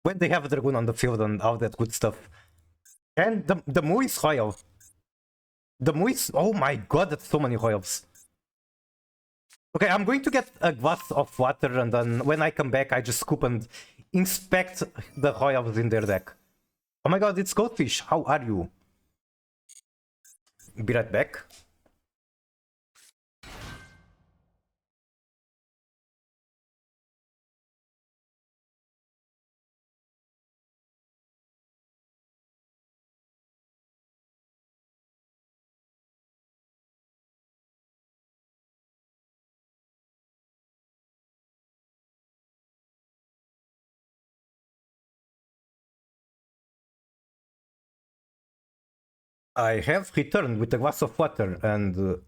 when they have a Dragoon on the field and all that good stuff. And the Mu is royal. The Mu is... Oh my god, that's so many royals. Okay, I'm going to get a glass of water and then when I come back I just scoop and inspect the royals in their deck. Oh my god, it's Goldfish, how are you? Be right back. I have returned with a glass of water and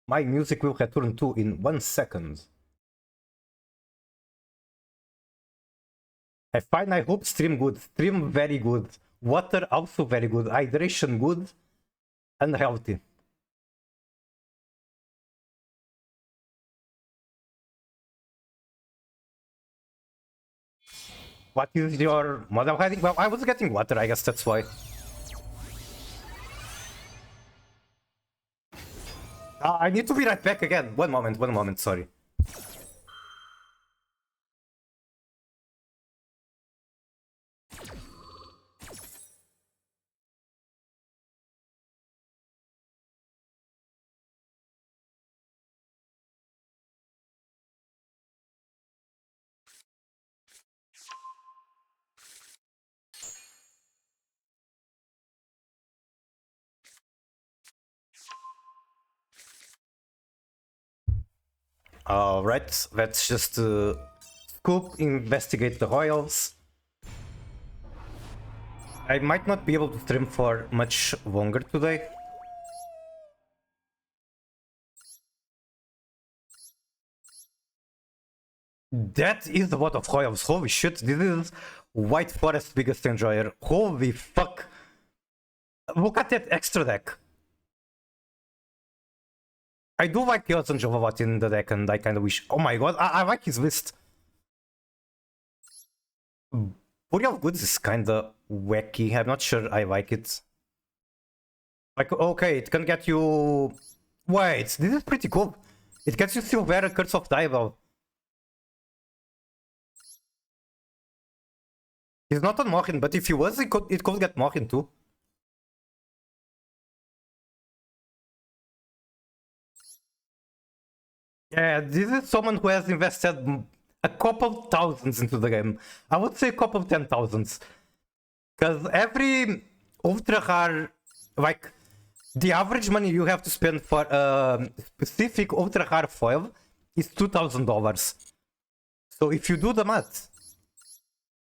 my music will return too in 1 second. I hope stream good, stream very good, water also very good, hydration good and healthy. What is your model heading? Well, I was getting water, I guess that's why. I need to be right back again. One moment, sorry. Alright, let's just scoop, investigate the royals. I might not be able to stream for much longer today. That is a lot of royals, holy shit, this is White Forest's biggest enjoyer, holy fuck. Look at that extra deck. I do like Chaos Angel a lot in the deck and I kinda wish... Oh my god, I like his list. Booty of Goods is kinda wacky, I'm not sure I like it. Like, okay, it can get you... Wait, this is pretty cool. It gets you Silvera, Curse of Diablo. He's not on Morin, but if he was, it could get Morin too. Yeah, this is someone who has invested a couple thousands into the game. I would say a couple 10,000s. Because every ultra rare, like, the average money you have to spend for a specific ultra rare foil is $2,000. So if you do the math,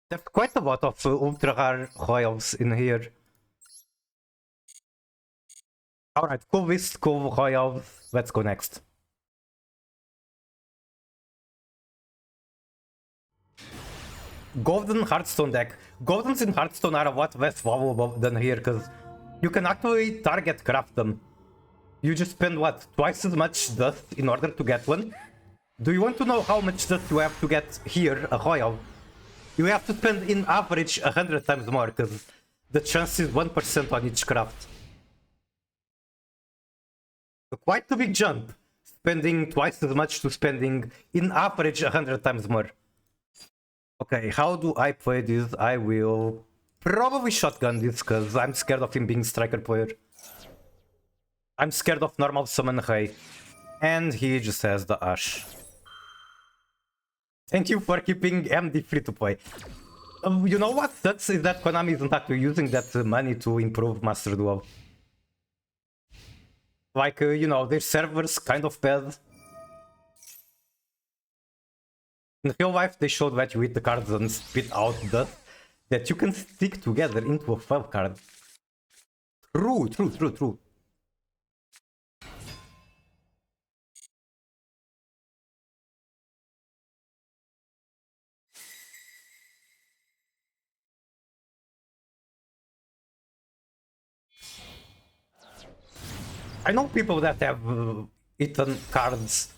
there's quite a lot of ultra rare royals in here. Alright, cool list, cool royals. Let's go next. Golden Hearthstone deck. Goldens in Hearthstone are a lot less valuable than here because you can actually target craft them. You just spend what? Twice as much dust in order to get one? Do you want to know how much dust you have to get here, a royal? You have to spend in average 100 times more because the chance is 1% on each craft. So quite a big jump. Spending twice as much to spending in average 100 times more. Okay, how do I play this? I will probably shotgun this because I'm scared of him being striker player. I'm scared of normal summon Ray. And he just has the Ash. Thank you for keeping MD free to play. You know what sucks is that Konami isn't actually using that money to improve Master Duel. Like, you know, their servers kind of bad. In real life, they showed that you hit the cards and spit out dust that you can stick together into a 5 card. True. I know people that have eaten cards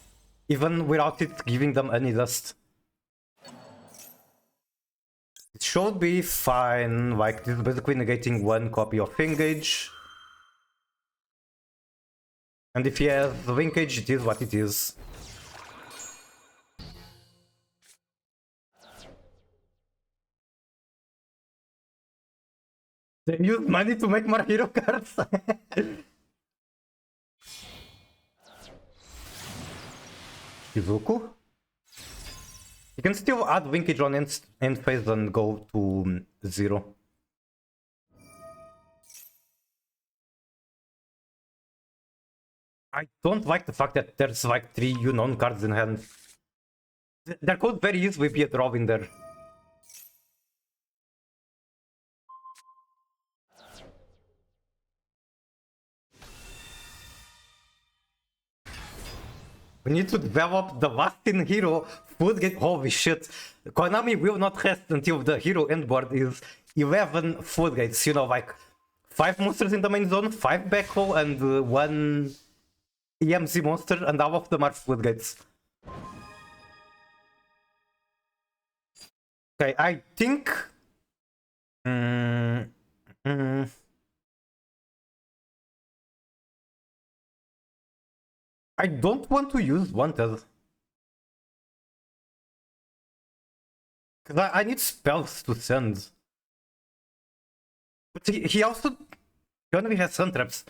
even without it giving them any dust. It should be fine, like this is basically negating one copy of Engage. And if he has the linkage, it is what it is. They use money to make more hero cards. Shizuku? You can still add linkage on end phase and go to 0. I don't like the fact that there's like 3 unknown cards in hand. There could very easily be a draw in there. We need to develop the last in hero food gate. Holy shit. Konami will not rest until the hero end board is 11 food gates. You know, like 5 monsters in the main zone, 5 backrow, and 1 EMZ monster, and all of them are food gates. Okay, I think. I don't want to use Wanted. Because I need spells to send. But he also only has sun traps.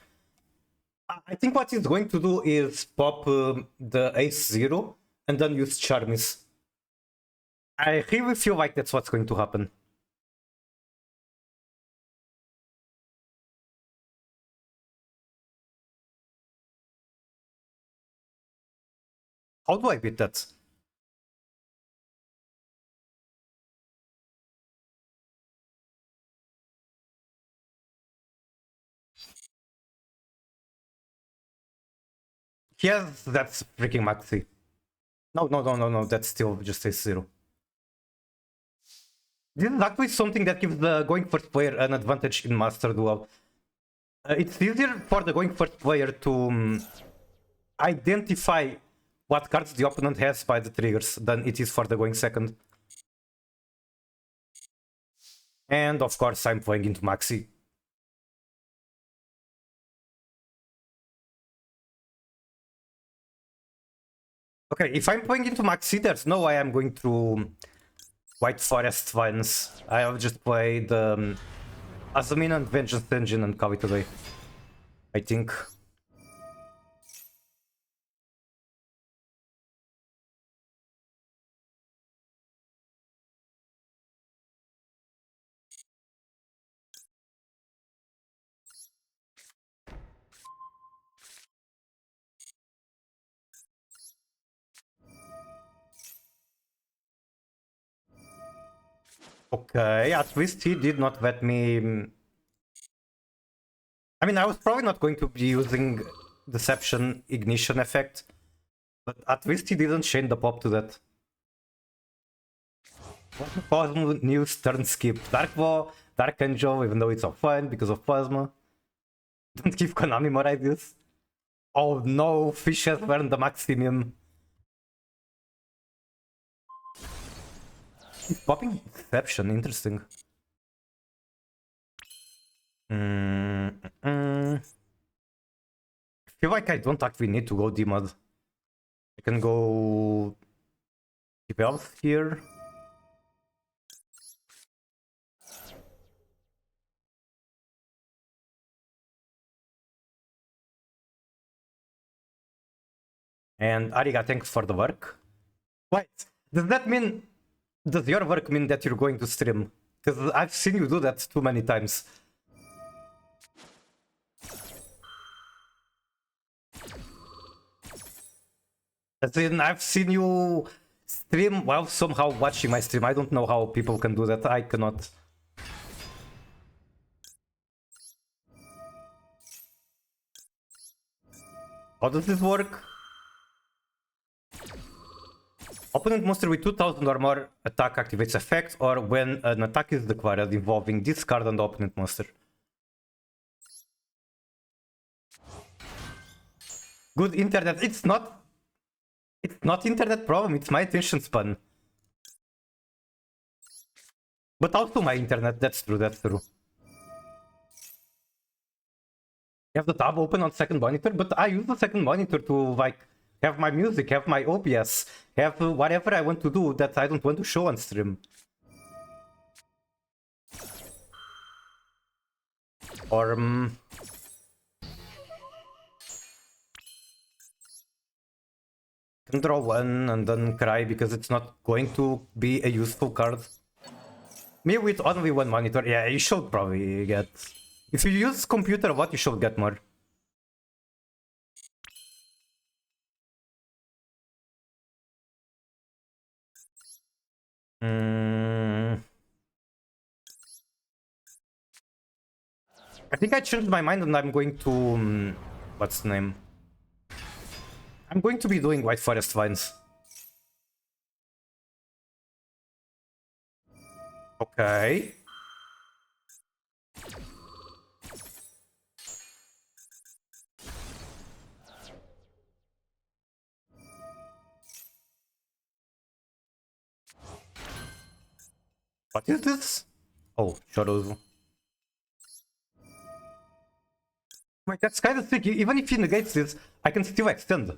I think what he's going to do is pop the Ace Zero and then use Charmis. I really feel like that's what's going to happen. How do I beat that? Yes, that's freaking Maxi. No, that's still just Ace Zero. This is actually something that gives the going first player an advantage in Master Duel. It's easier for the going first player to identify what cards the opponent has by the triggers than it is for the going second. And of course I'm playing into Maxi. Okay, if I'm playing into Maxi, there's no way I'm going through White Forest Vines. I'll just play the Azamin and Vengeance Engine and call it a day, I think. Okay, at least he did not let me... I mean, I was probably not going to be using Deception Ignition effect, but at least he didn't chain the pop to that. Plasma news turn skip. Dark Ball, Dark Angel, even though it's offline because of Plasma. Don't give Konami more ideas. Oh no, Fish has learned the Maximum. He's popping Deception, interesting. I feel like I don't actually need to go D-Mod. I can go keep health here. And Ariga, thanks for the work. Wait, does that mean... Does your work mean that you're going to stream? Because I've seen you do that too many times. As in, I've seen you stream while somehow watching my stream. I don't know how people can do that. I cannot. How does this work? Opponent monster with 2000 or more attack activates effect, or when an attack is declared involving this card on the opponent monster. Good internet. It's not internet problem, it's my attention span. But also my internet, that's true. You have the tab open on second monitor, but I use the second monitor to like have my music, have my OBS, have whatever I want to do that I don't want to show on stream. Or can draw one and then cry because it's not going to be a useful card. Me with only one monitor, yeah, you should probably get... If you use computer, what you should get more. I think I changed my mind and I'm going to... what's the name? I'm going to be doing White Forest Vines. Okay. What is this? Oh, Shadows. Wait, that's kind of tricky. Even if he negates this, I can still extend.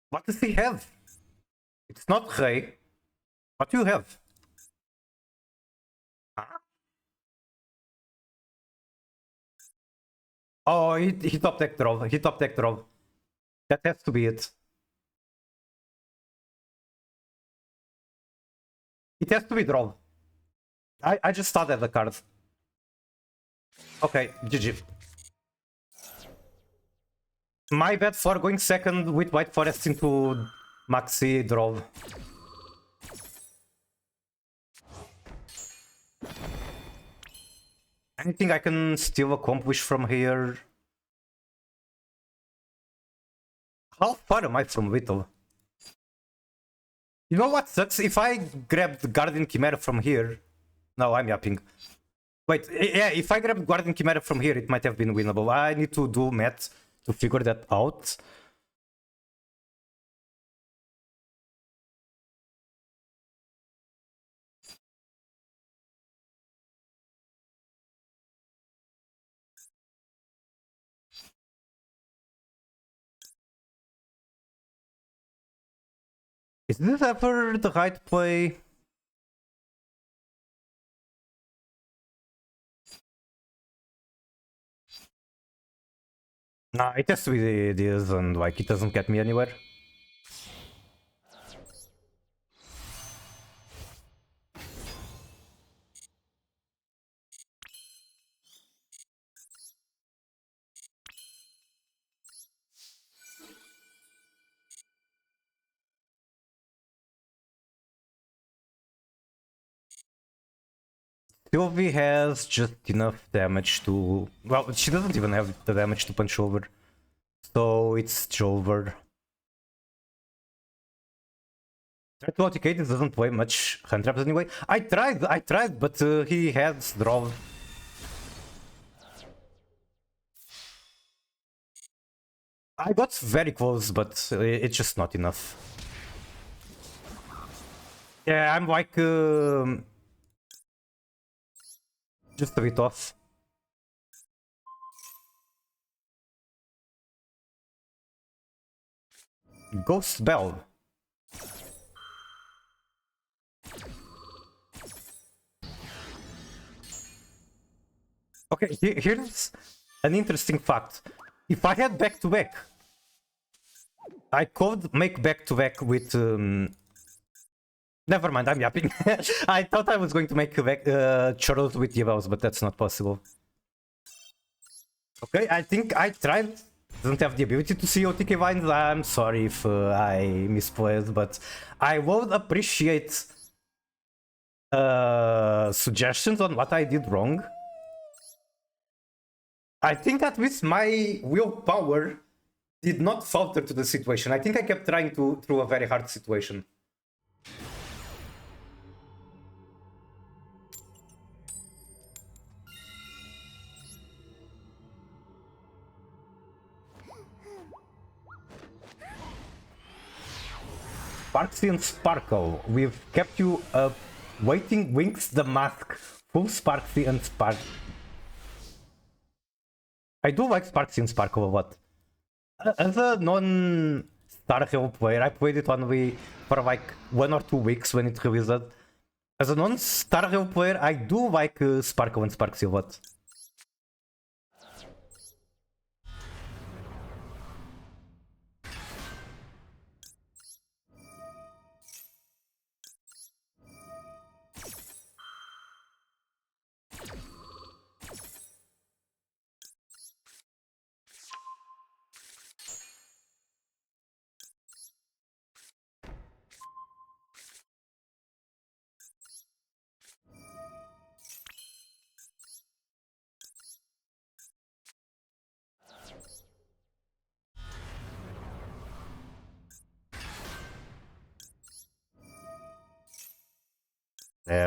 What does he have? It's not Ray. What do you have? Huh? Oh, he top deck draw. He top deck draw. That has to be it. It has to be draw. I just started the card. Okay, GG. My bad for going second with White Forest into Maxi draw. Anything I can still accomplish from here? How far am I from Whittle? You know what sucks? If I grabbed Guardian Chimera from here... No, I'm yapping. Wait, yeah, if I grabbed Guardian Chimera from here, it might have been winnable. I need to do math to figure that out. Is this ever the right play? Nah, it has to be this, and like it doesn't get me anywhere. Sylvie has just enough damage to... Well, she doesn't even have the damage to punch over. So it's Jover. Try to OTK, this doesn't play much hand traps anyway. I tried, but he has draw. I got very close, but it's just not enough. Yeah, I'm like... just a bit off. Ghost Bell. Okay, here's an interesting fact. If I had back-to-back, I could make back-to-back with... Never mind, I'm yapping. I thought I was going to make churros with Yevels, but that's not possible. Okay, I think I tried. Doesn't have the ability to see OTK vines. I'm sorry if I misplayed, but I would appreciate suggestions on what I did wrong. I think at least my willpower did not falter to the situation. I think I kept trying through a very hard situation. Sparksy and Sparkle, we've kept you up waiting. Winks the mask, full Sparksy and Spark. I do like Sparksy and Sparkle a lot. As a non-Star Hero player, I played it only for like 1 or 2 weeks when it released. As a non-Star Hero player, I do like Sparkle and Sparksy a lot.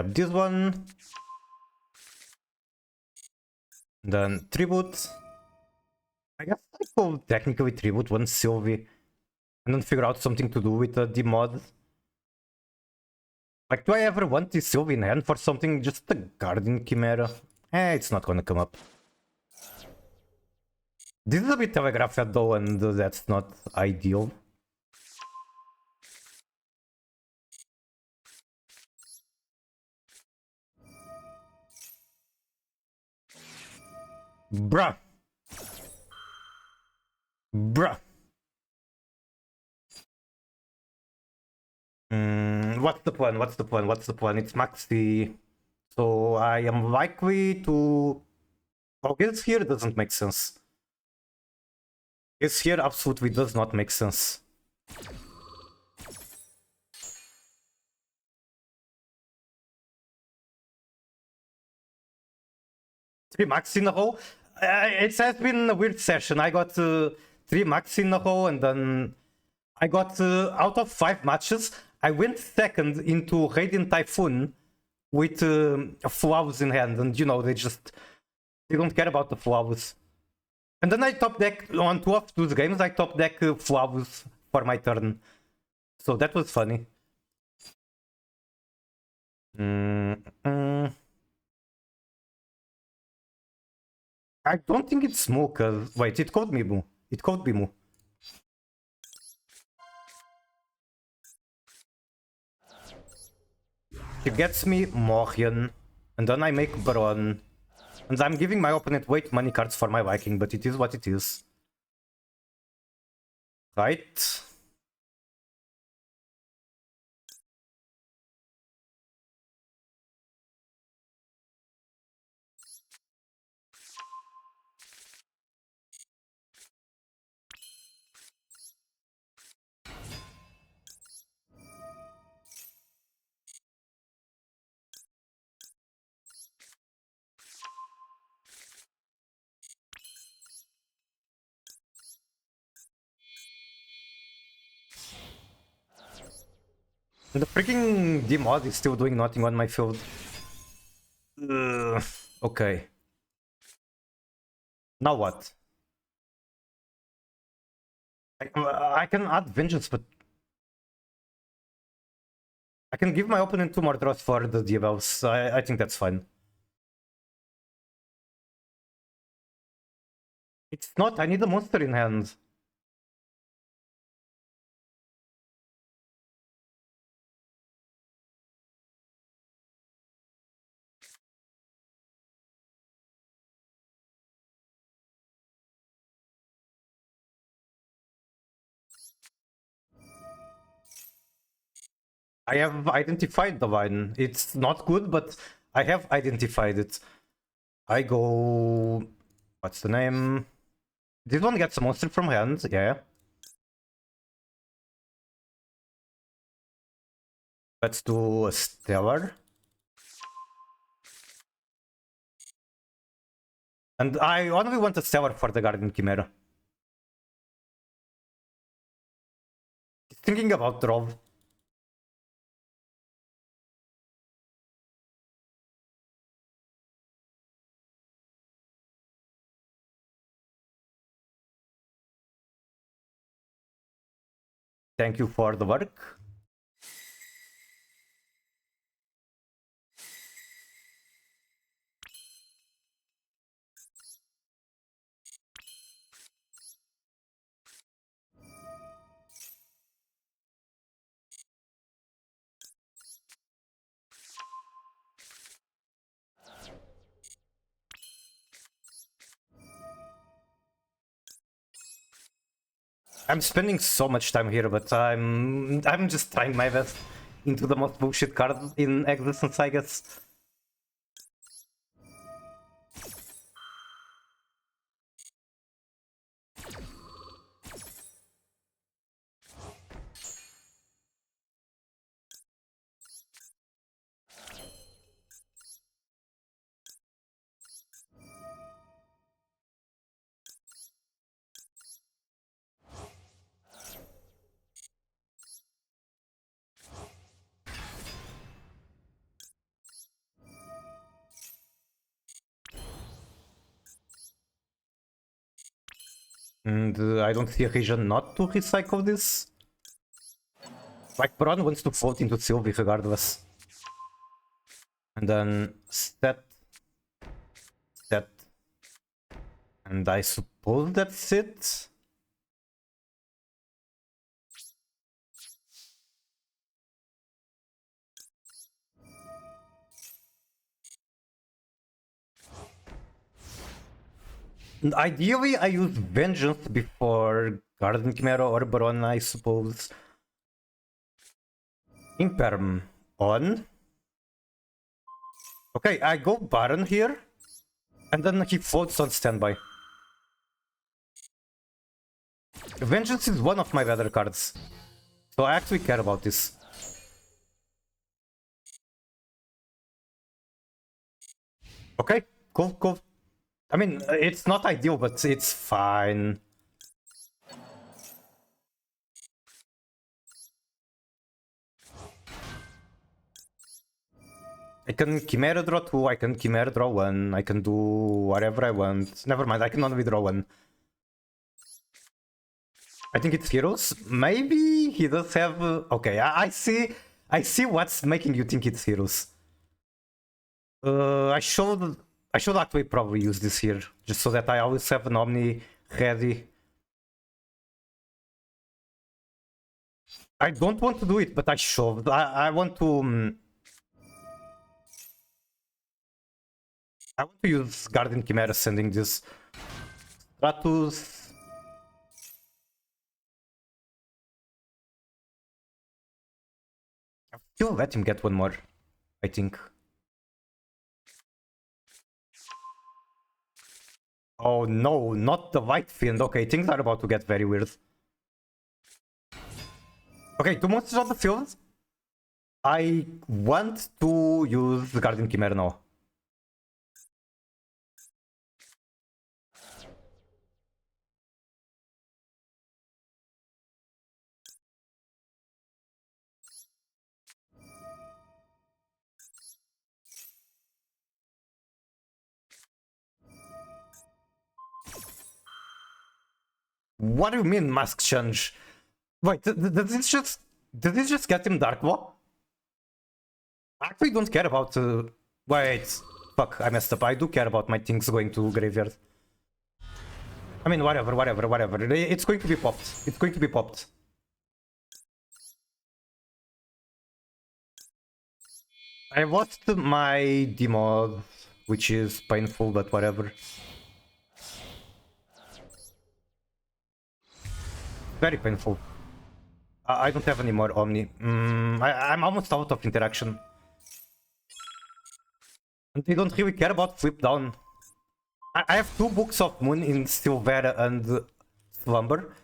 This one. Then Tribute. I guess I could technically Tribute one Sylvie and then figure out something to do with the mod. Like, do I ever want this Sylvie in hand for something? Just the Guardian Chimera? It's not gonna come up. This is a bit telegraphed though, and that's not ideal. Bruh. Bruh. What's the plan? What's the plan? What's the plan? It's Maxi. So I am likely to... Oh, this here doesn't make sense. This here absolutely does not make sense. Three max in a row? It has been a weird session. I got 3 max in a row, and then I got out of 5 matches. I went second into Radiant Typhoon with flowers in hand, and you know, they don't care about the flowers. And then I top deck on 2 of those games. I top deck flowers for my turn, so that was funny. I don't think it's Moo, cause wait, it could be Moo. It could be Moo. He gets me Morian, and then I make Baron. And I'm giving my opponent way too many cards for my liking, but it is what it is. Right. The freaking D-mod is still doing nothing on my field. Okay. Now what? I can add vengeance, but I can give my opponent 2 more draws for the devals. I think that's fine. It's not, I need a monster in hand. I have identified the vine. It's not good, but I have identified it. I go... What's the name? This one gets a monster from hand, yeah. Let's do a Stellar. And I only want a Stellar for the Guardian Chimera. Thinking about Drov. Thank you for the work. I'm spending so much time here, but I'm just trying my best into the most bullshit card in existence, I guess. And I don't see a reason not to recycle this. Like, Braun wants to float into Sylvie regardless. And then set. Set. And I suppose that's it. And ideally, I use Vengeance before Garden Chimera or Baron, I suppose. Imperm on. Okay, I go Baron here. And then he floats on standby. Vengeance is one of my better cards. So I actually care about this. Okay, cool, cool. I mean, it's not ideal, but it's fine. I can Chimera draw 2, I can Chimera draw 1, I can do whatever I want. Never mind, I can only draw 1. I think it's heroes. Maybe he does have... okay, I see what's making you think it's heroes. I should actually probably use this here, just so that I always have an Omni ready. I don't want to do it, but I should. I want to... I want to use Guardian Chimera sending this. Stratus... Still let him get one more, I think. Oh no, not the White Fiend. Okay, things are about to get very weird. Okay, 2 monsters on the field. I want to use the Guardian Chimera now. What do you mean mask change? Wait, did this just get him Dark Claw? I actually don't care about wait, fuck, I messed up. I do care about my things going to graveyard. I mean, whatever. It's going to be popped. It's going to be popped. I lost my D-mod, which is painful, but whatever. Very painful. I don't have any more Omni. I'm almost out of interaction. And they don't really care about Flip Down. I have 2 books of Moon in Silvera and Slumber.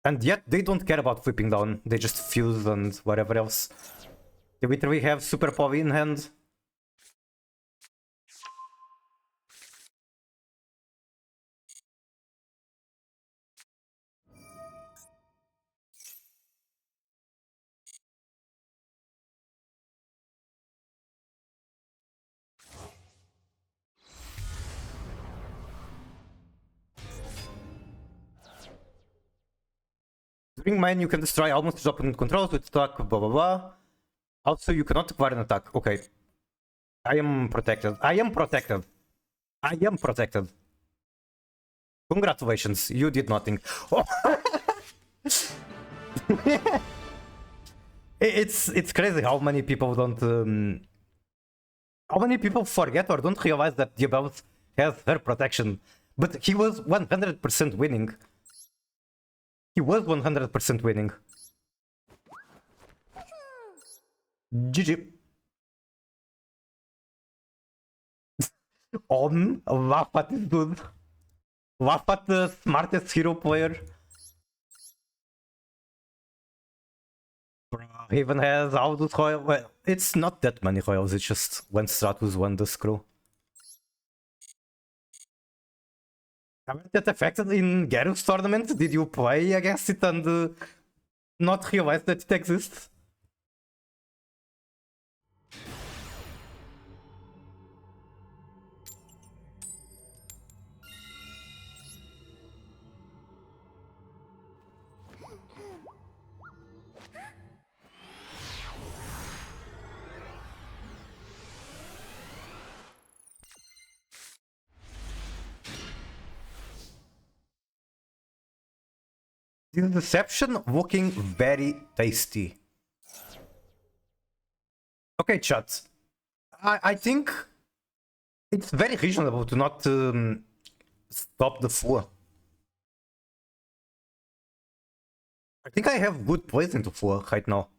And yet they don't care about flipping down. They just fuse and whatever else. They literally have Super Poly in hand. During mine, you can destroy almost his opponent controls with stock, blah blah blah. Also, you cannot acquire an attack. Okay. I am protected. I am protected. I am protected. Congratulations, you did nothing. Oh. It's crazy how many people don't how many people forget or don't realize that Diabellus has her protection. But he was 100% winning. He was 100% winning. GG. Laugh at this dude. Laugh at the smartest hero player. He even has Aldous Royal. Well, it's not that many Royals, it's just when Stratus won the screw. Haven't that affected in Garrus tournament? Did you play against it and not realize that it exists? This deception looking very tasty. Okay, chat. I think it's very reasonable to not stop the floor. I think I have good plays into floor right now.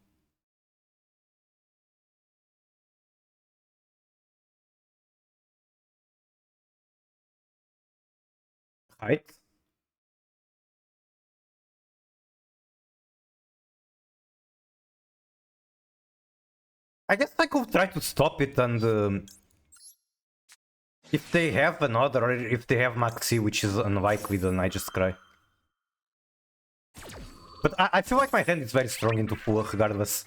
Right? I guess I could try to stop it and if they have another or if they have Maxi, which is unlikely, then I just cry. But I feel like my hand is very strong into full regardless.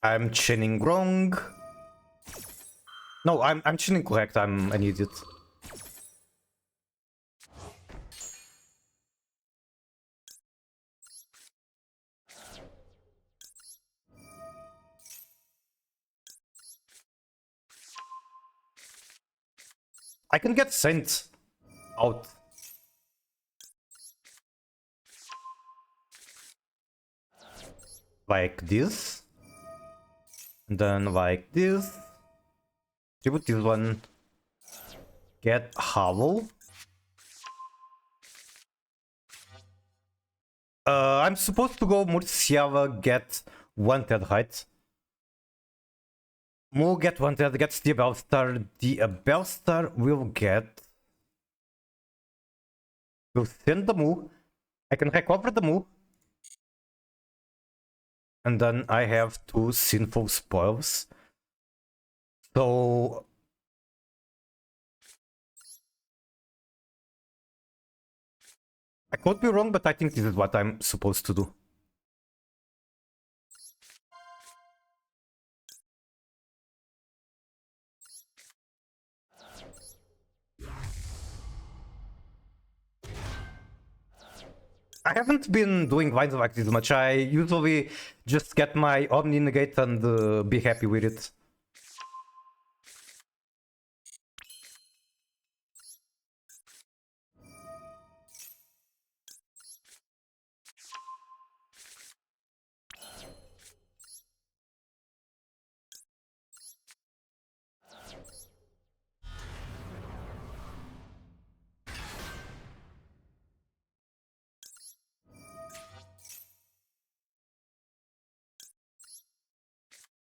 I'm chinning wrong. No, I'm chinning correct. I'm an idiot. I can get sent out. like this, and then like this. Tribute this one. Get Howl. I'm supposed to go Murciava, get Wanted, right? Mu get Wanted, gets the Bellstar. The Bellstar will get... We'll send the Mu. I can recover the Mu. And then I have 2 Sinful Spoils. So... I could be wrong, but I think this is what I'm supposed to do. I haven't been doing vines like this much. I usually just get my Omni Negate and be happy with it.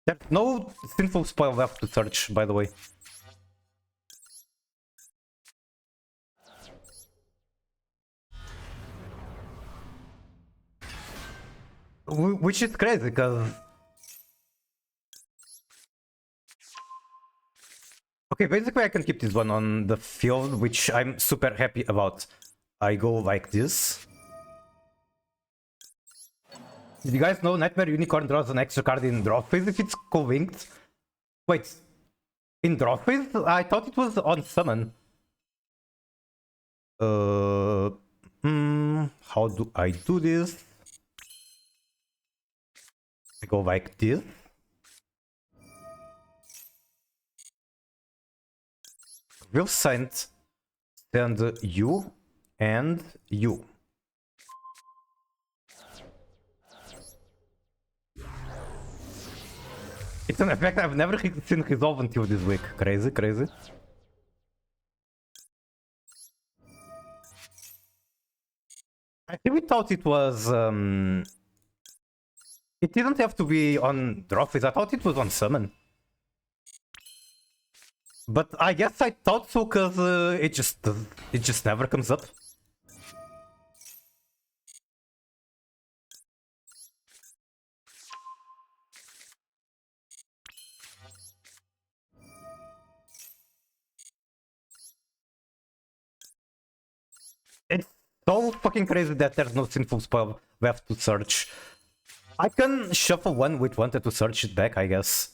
There's no Sinful Spoil left to search, by the way. Which is crazy, because... Okay, basically I can keep this one on the field, which I'm super happy about. I go like this. Did you guys know Nightmare Unicorn draws an extra card in draw phase if it's co-linked? Wait, in draw phase? I thought it was on summon. How do I do this? I go like this. Will send you and you. It's an effect I've never seen resolve until this week. Crazy, crazy. I really thought it was... It didn't have to be on draw phase. I thought it was on summon. But I guess I thought so because it just never comes up. It's so fucking crazy that there's no Sinful Spell left to search. I can shuffle one with Wanted to search it back, I guess.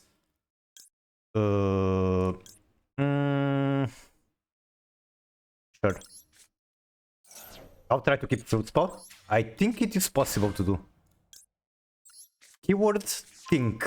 Sure. I'll try to keep Fruit Spell. I think it is possible to do. Keyword think.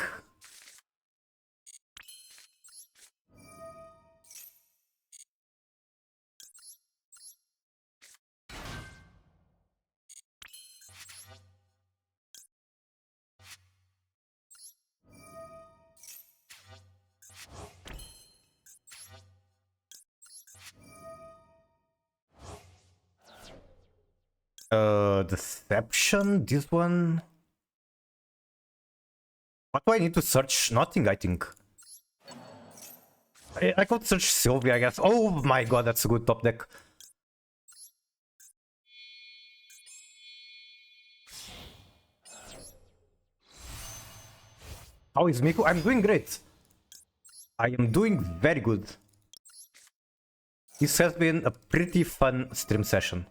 Deception, this one. What do I need to search? Nothing, I think. I could search Sylvia, I guess. Oh my god, that's a good top deck. How is Miku? I'm doing great. I am doing very good. This has been a pretty fun stream session.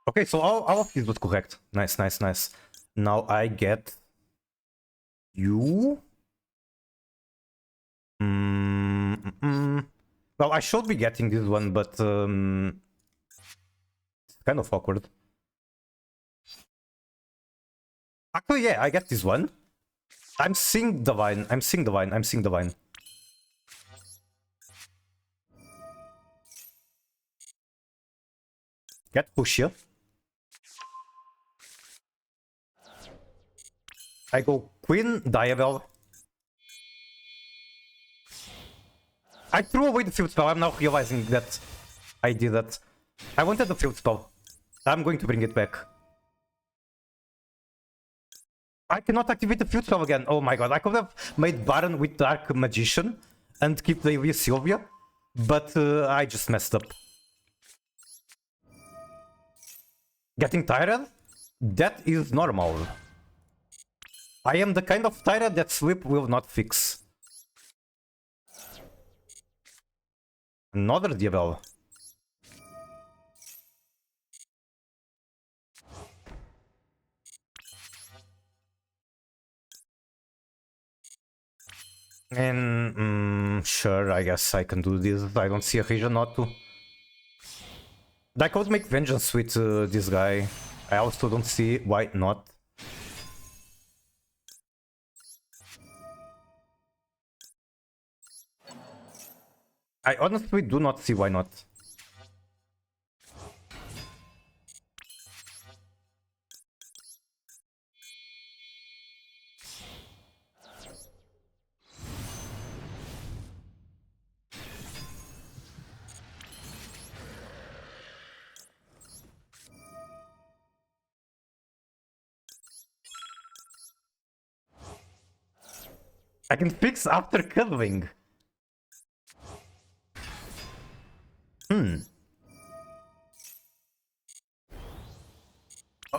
Okay, so all of this was correct. Nice, nice, nice. Now I get you. Well, I should be getting this one, but it's kind of awkward. Actually, yeah, I get this one. I'm seeing the vine. I'm seeing the vine. I'm seeing the vine. Get pushy. I go Queen, Diavel. I threw away the field spell. I'm now realizing that I did that. I wanted the field spell. I'm going to bring it back. I cannot activate the field spell again. Oh my god. I could have made Baron with Dark Magician and keep the AoE Sylvia, but I just messed up. Getting tired? That is normal. I am the kind of tired that sleep will not fix. Another Diavel. And sure, I guess I can do this. I don't see a reason not to. I could make vengeance with this guy. I also don't see why not. I honestly do not see why not. I can fix after cuddling. I'm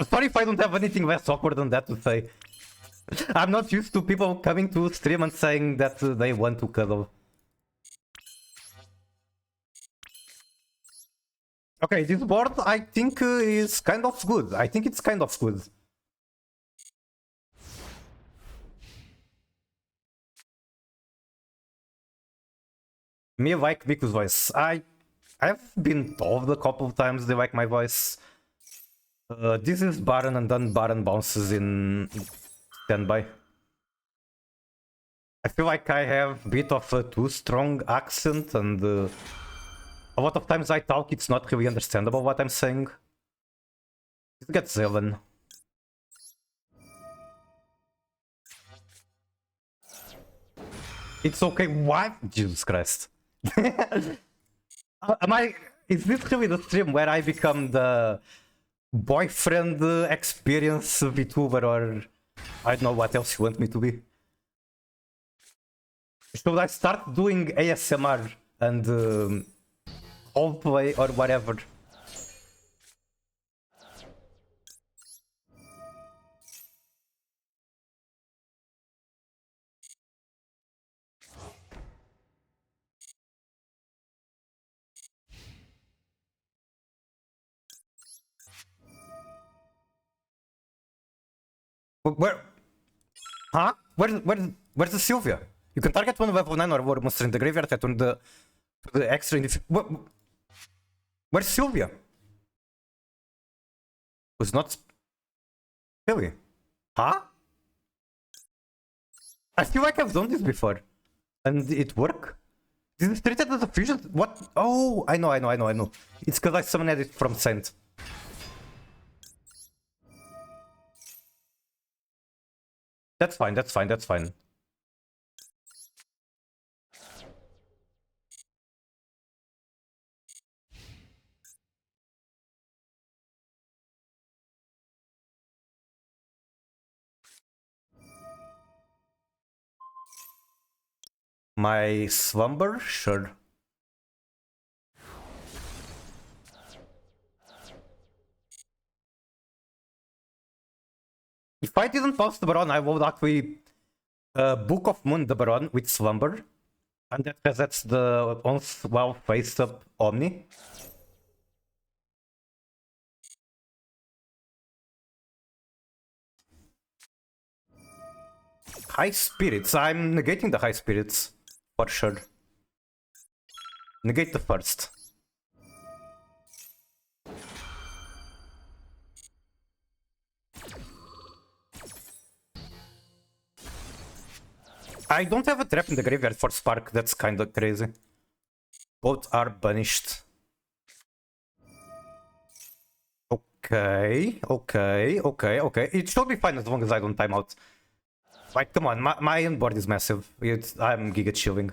sorry if I don't have anything less awkward than that to say. I'm not used to people coming to stream and saying that they want to cuddle. Okay, this board I think is kind of good. I think it's kind of good. Me like Miku's voice. I've been told a couple of times they like my voice. This is Baron and then Baron bounces in standby. I feel like I have a bit of a too strong accent and a lot of times I talk, it's not really understandable what I'm saying. Let's get Zelen. It's okay, why? Jesus Christ. Is this really the stream where I become the boyfriend experience VTuber, or I don't know what else you want me to be? Should I start doing ASMR and roleplay or whatever? Where? Huh? Where's the Sylvia? You can target one level 9 or more monster in the graveyard that turn the extra in the... Where's Sylvia? Who's not... Really? Huh? I feel like I've done this before. And it worked? This is treated as a fusion? What? Oh, I know. It's because I summoned it from Saint. That's fine. My slumber? Sure. If I didn't pass the Baron, I would actually Book of Moon the Baron with Slumber. And that resets the once well face up Omni. High Spirits. I'm negating the High Spirits. For sure. Negate the first. I don't have a trap in the graveyard for Spark, that's kinda crazy. Both are banished. Okay, okay, okay, okay. It should be fine as long as I don't time out. Like, come on, my inboard is massive. I'm giga chilling.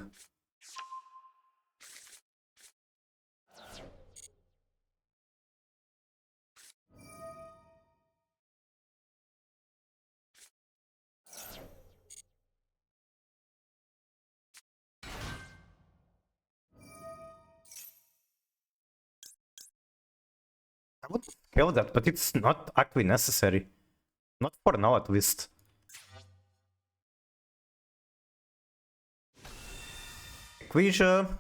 I would scale that, but it's not actually necessary. Not for now, at least. Equisia.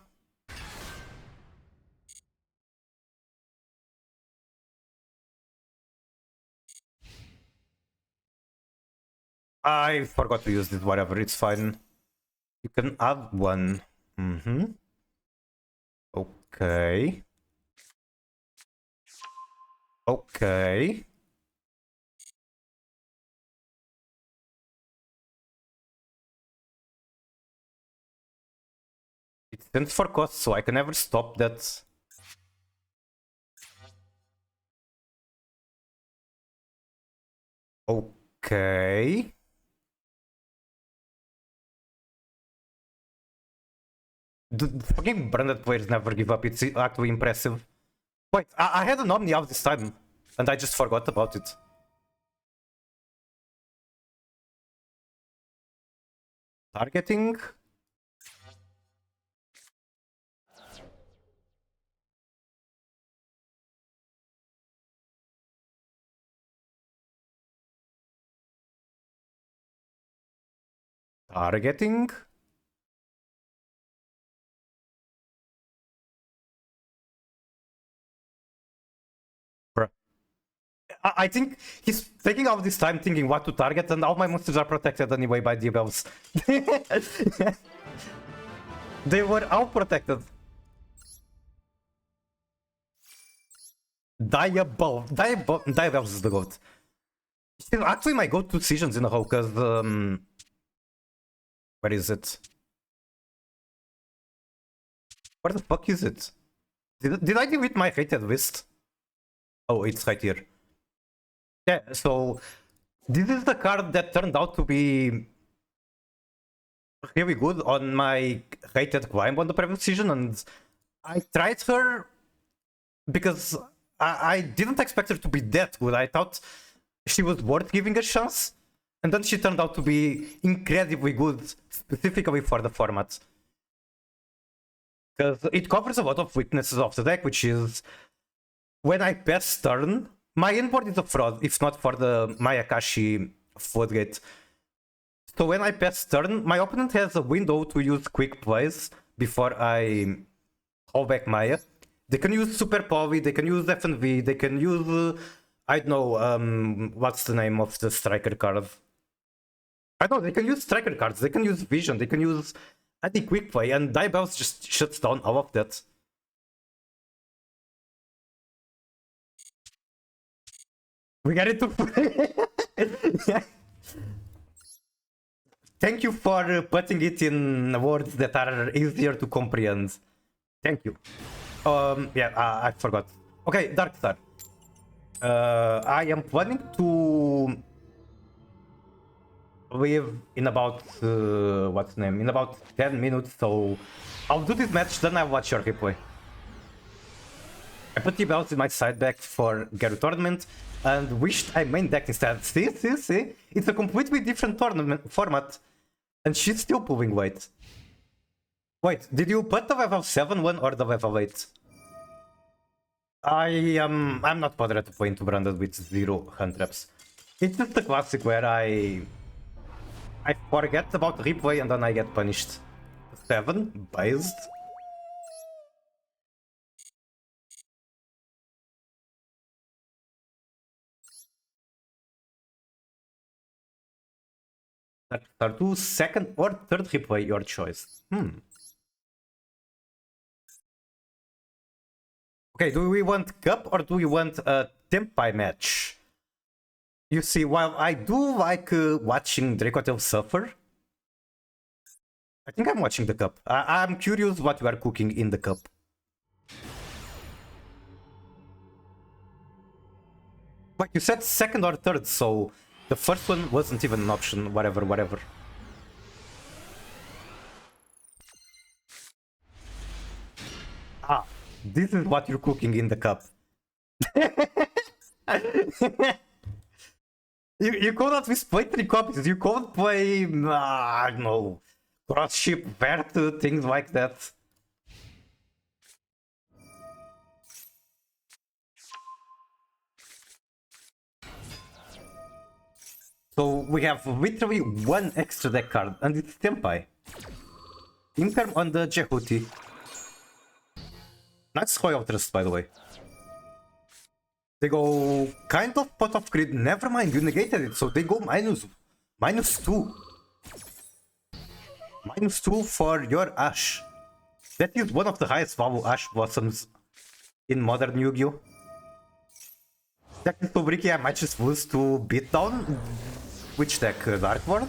I forgot to use this, whatever, it's fine. You can add one. Mm-hmm. Okay. Okay. It stands for cost, so I can never stop that. Okay. The fucking branded players never give up. It's actually impressive. Wait, I had an Omni out this time, and I just forgot about it. Targeting. Targeting. Bruh. I think he's taking all this time thinking what to target, and all my monsters are protected anyway by the bells. They were all protected. Diabells is the goat. Still, actually, my go-to decisions in a row, because where is it? Where the fuck is it? Did I delete my hated list? Oh, it's right here. Yeah, so this is the card that turned out to be really good on my hated climb on the previous season, and I tried her because I didn't expect her to be that good. I thought she was worth giving a chance, and then she turned out to be incredibly good, specifically for the format. Because it covers a lot of weaknesses of the deck, which is when I pass turn, my inboard is a fraud, if not for the Mayakashi Floodgate. So when I pass turn, my opponent has a window to use quick plays before I hold back Maya. They can use Super Poly, they can use FNV, they can use, I don't know, what's the name of the striker card? I don't know, they can use striker cards, they can use Vision, they can use anti-quick play, and Diabells just shuts down all of that. We got it to play. Thank you for putting it in words that are easier to comprehend. Thank you. Yeah, I forgot. Okay, Dark Star. I am planning to leave in about what's the name? In about 10 minutes, so I'll do this match, then I'll watch your replay. I put the belts in my side deck for Garu tournament and wished I main deck instead. See? It's a completely different tournament format, and she's still pulling weight. Wait, did you put the level 7 one or the level 8? I'm not bothered to play into branded with 0 hand traps. It's just the classic where I forget about replay and then I get punished. 7 based. Start to second or third replay, your choice. Okay, do we want cup or do we want a tempi match? You see, while I do like watching Dracotel suffer, I think I'm watching the cup. I'm curious what you are cooking in the cup. But you said second or third, so the first one wasn't even an option. Whatever, whatever. Ah, this is what you're cooking in the cup. You cannot play 3 copies. You can't play, I don't know, cross ship Vert, things like that. So we have literally one extra deck card, and it's Tempai. Imperm on the Jehuti. Nice Royal Trust, by the way. They go kind of pot of grid. Never mind, you negated it, so they go -2. -2 for your Ash. That is one of the highest value Ash Blossoms in modern Yu-Gi-Oh! That is so bricky, I might just lose to Beatdown. Which deck? Dark World?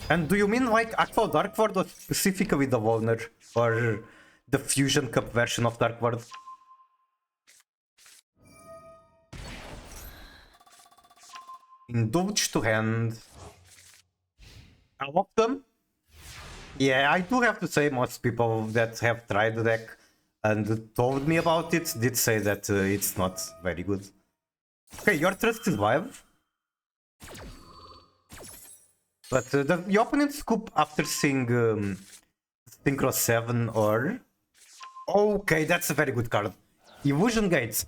And do you mean like actual Dark World or specifically the Loner? Or the Fusion Cup version of Dark World? Indulge to hand. All of them? Yeah, I do have to say most people that have tried the deck and told me about it did say that it's not very good. Okay, your trust is 5. But the opponent scoop after seeing Synchro 7 or... Okay, that's a very good card. Illusion Gates.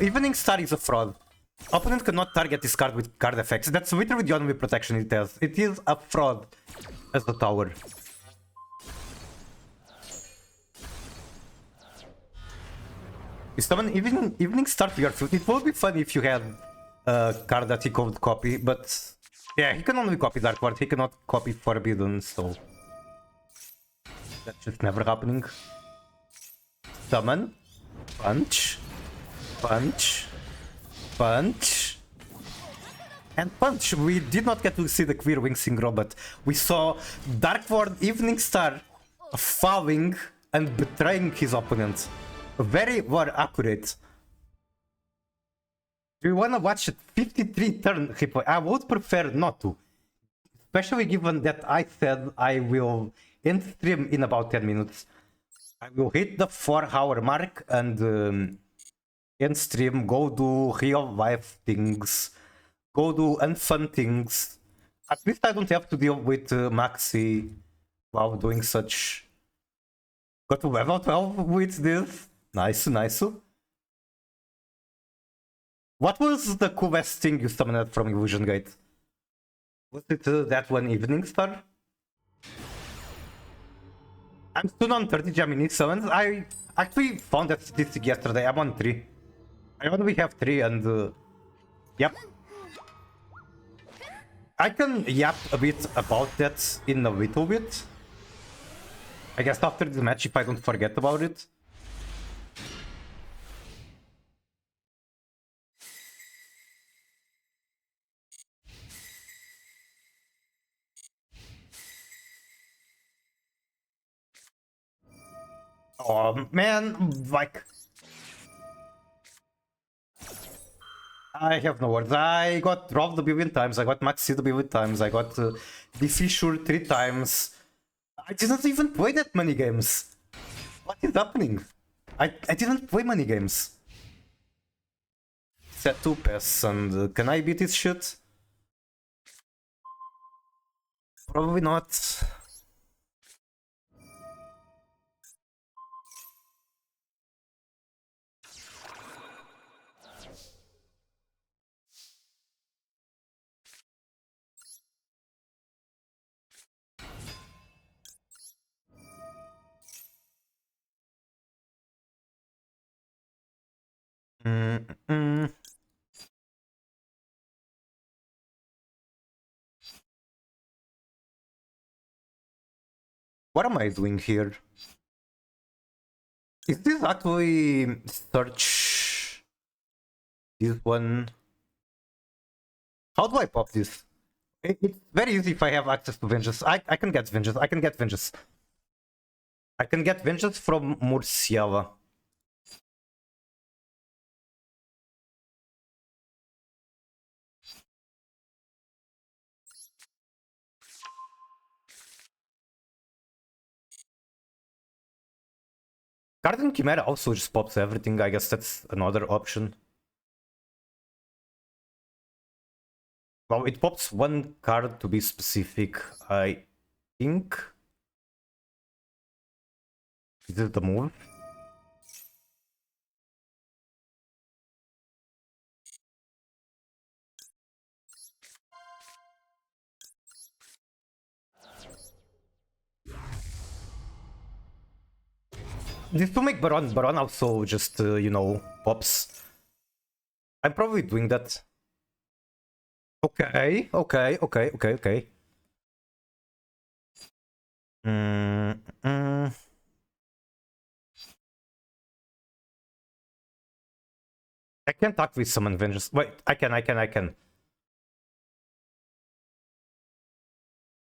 Evening Star is a fraud. Opponent cannot target this card with card effects. That's literally the only protection it has. It is a fraud as the tower. You summon Evening Star to your field. It would be fun if you had a card that he could copy, but yeah, he can only copy Dark Ward. He cannot copy Forbidden, so that's just never happening. Summon, punch, punch, punch, and punch. We did not get to see the Queer Wing Synchro, but we saw Dark Ward Evening Star falling and betraying his opponent. Very well accurate. Do you wanna watch it 53 turn replay? I would prefer not to. Especially given that I said I will end stream in about 10 minutes. I will hit the 4-hour mark and end stream, go do real life things, go do unfun things. At least I don't have to deal with Maxi while doing such. Got to level 12 with this. Nice, nice. What was the coolest thing you summoned from Illusion Gate? Was it that one Evening Star? I'm still on 30 Gemini summons. I actually found that statistic yesterday. I'm on 3. I only have 3 and... yep. I can yap a bit about that in a little bit. I guess after the match if I don't forget about it. Oh man, like... I have no words. I got robbed a billion times, I got maxed a billion times, I got defissured 3 times. I didn't even play that many games. What is happening? I didn't play many games. Set 2 pass and can I beat this shit? Probably not. What am I doing here? Is this actually search this one? How do I pop this? It's very easy if I have access to Vengeance. I can get Vengeance. I can get Vengeance. I can get Vengeance from Murciava. Garden Chimera also just pops everything. I guess that's another option. Well, it pops one card to be specific, I think. Is it the move? This to make Baron also just, you know, pops. I'm probably doing that. Okay. Mm, mm. I can't talk with Summon Vengeance. Wait, I can.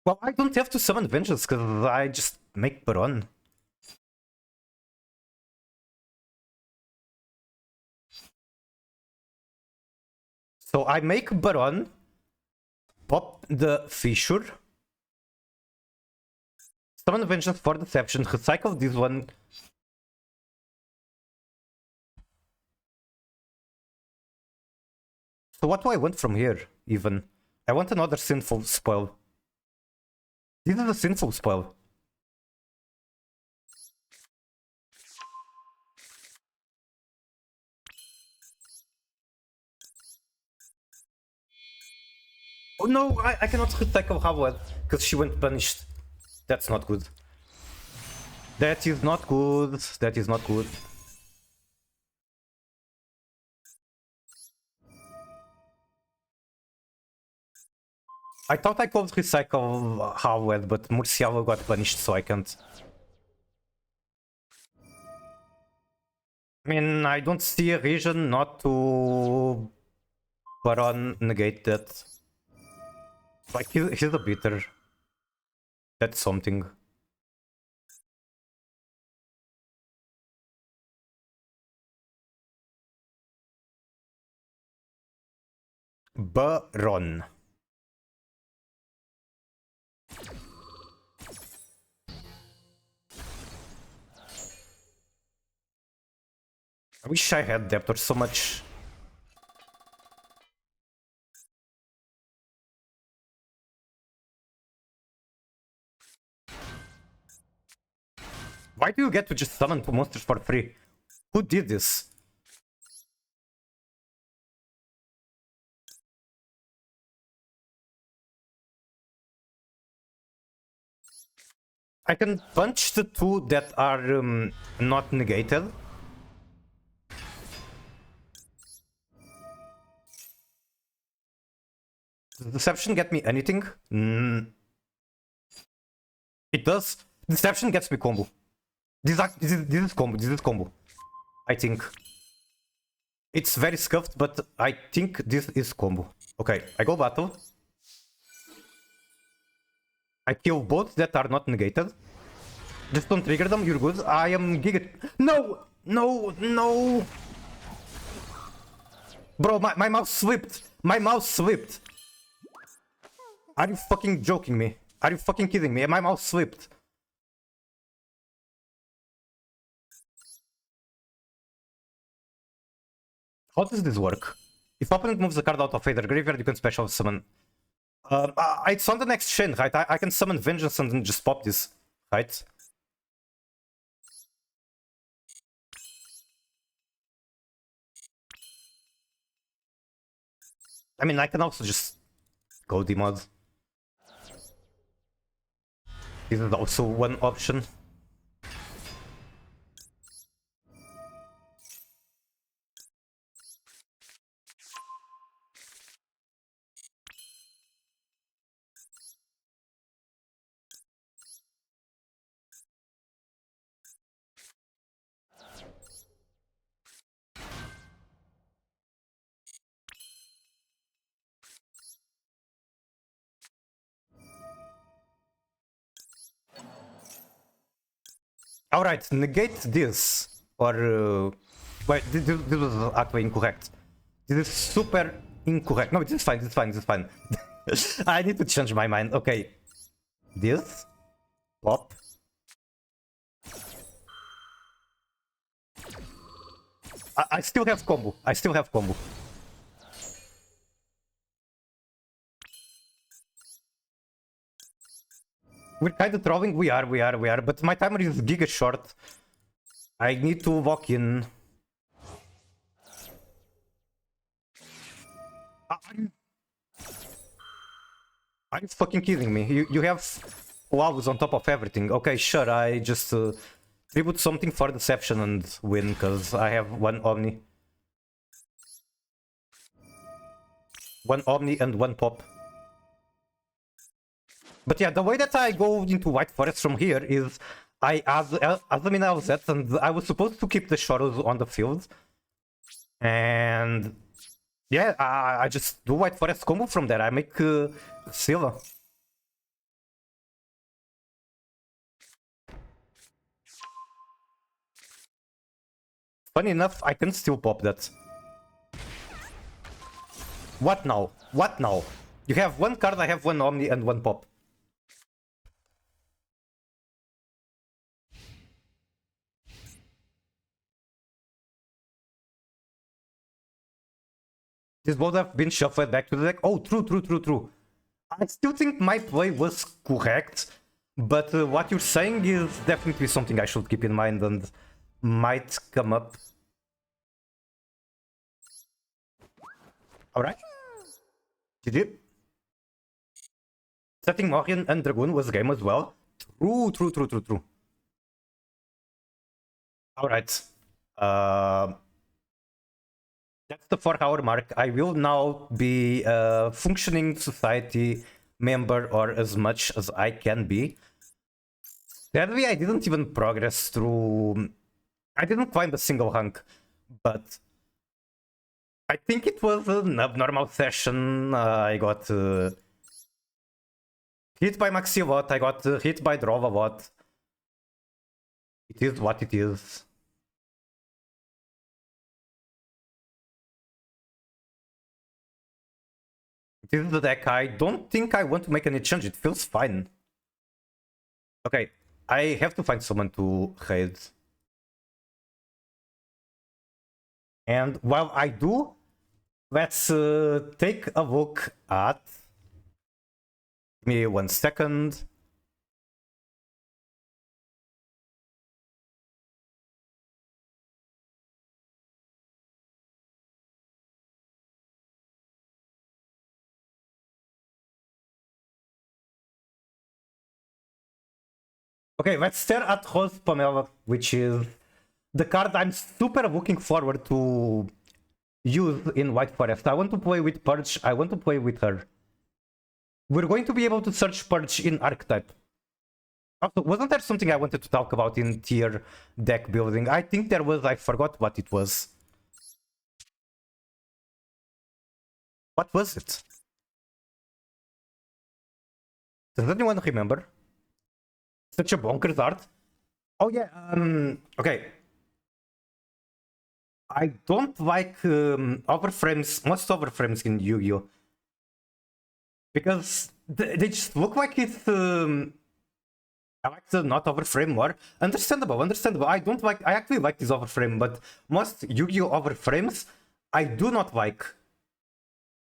Well, I don't have to Summon Vengeance because I just make Baron. So I make Baron, pop the Fissure, Summon Vengeance for Deception, recycle this one. So what do I want from here, even? I want another Sinful Spell. This is a Sinful Spell. Oh no, I cannot recycle Howard because she went punished. That's not good. That is not good. That is not good. I thought I could recycle Howard, but Murcielago got punished, so I can't. I mean, I don't see a reason not to Baron negate that. Like, he's a bitter. That's something. Baron. I wish I had depth or so much. Why do you get to just summon two monsters for free? Who did this? I can punch the two that are not negated. Does Deception get me anything? It does. Deception gets me combo. This is combo. This is combo. I think. It's very scuffed, but I think this is combo. Okay, I go battle. I kill both that are not negated. Just don't trigger them, you're good. I am giga... No! No! No! Bro, my mouse slipped! My mouse slipped! Are you fucking joking me? Are you fucking kidding me? My mouse slipped. How does this work? If opponent moves a card out of either graveyard, you can special summon. It's on the next chain, right? I can summon Vengeance and then just pop this, right? I mean, I can also just go demod. This is also one option. Alright, negate this. Or... wait, this was actually incorrect. This is super incorrect. No, this is fine, this is fine. I need to change my mind. Okay. This. Pop. I still have combo. I still have combo. We're kind of trolling. We are. But my timer is giga short. I need to walk in. Are you fucking kidding me? You have wows on top of everything. Okay, sure. I just tribute something for deception and win because I have one Omni. One Omni and one Pop. But yeah, the way that I go into White Forest from here is I as them in LZ, and I was supposed to keep the shadows on the field. And yeah, I just do White Forest combo from there. I make Silva. Funny enough, I can still pop that. What now? What now? You have one card, I have one Omni and one pop. This would have been shuffled back to the deck. Oh, true. I still think my play was correct, but what you're saying is definitely something I should keep in mind and might come up. Alright. GG. Setting Morion and Dragoon was a game as well. True. Alright. That's the 4-hour mark. I will now be a functioning society member, or as much as I can be. Sadly, I didn't even progress through... I didn't climb a single hunk, but I think it was an abnormal session. I got hit by Maxi a lot, I got hit by Drov a lot. It is what it is. This is the deck. I don't think I want to make any change. It feels fine. Okay, I have to find someone to raid. And while I do, let's take a look at... Give me 1 second. Okay, let's stare at Rose Pamela, which is the card I'm super looking forward to use in White Forest. I want to play with Purge, I want to play with her. We're going to be able to search Purge in Archetype. Also, wasn't there something I wanted to talk about in tier deck building? I think there was, I forgot what it was. What was it? Does anyone remember? Such a bonkers art. Oh yeah, okay. I don't like overframes, most overframes in Yu-Gi-Oh! Because they just look like it's... I like the not overframe more. Understandable. I don't like... I actually like this overframe, but most Yu-Gi-Oh! Overframes I do not like.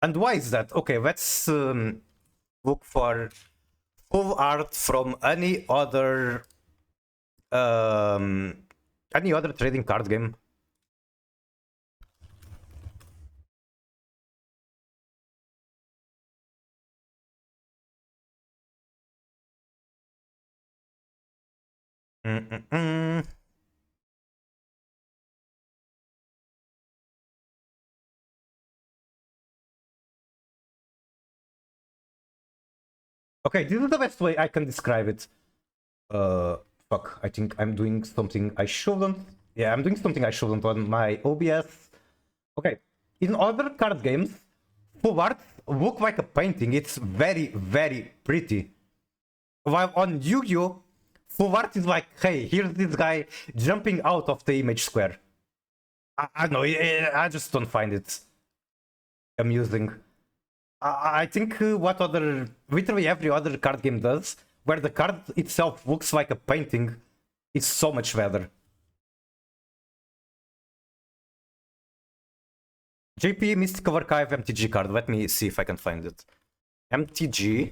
And why is that? Okay, let's look for full art from any other trading card game. Okay, this is the best way I can describe it. Fuck, I think I'm doing something I shouldn't. Yeah, I'm doing something I shouldn't on my OBS. Okay, in other card games, full art look like a painting. It's very, very pretty. While on Yu-Gi-Oh! Full art is like, hey, here's this guy jumping out of the image square. I don't know, I just don't find it amusing. I think what literally every other card game does, where the card itself looks like a painting, is so much better. JP Mystical Archive MTG card. Let me see if I can find it. MTG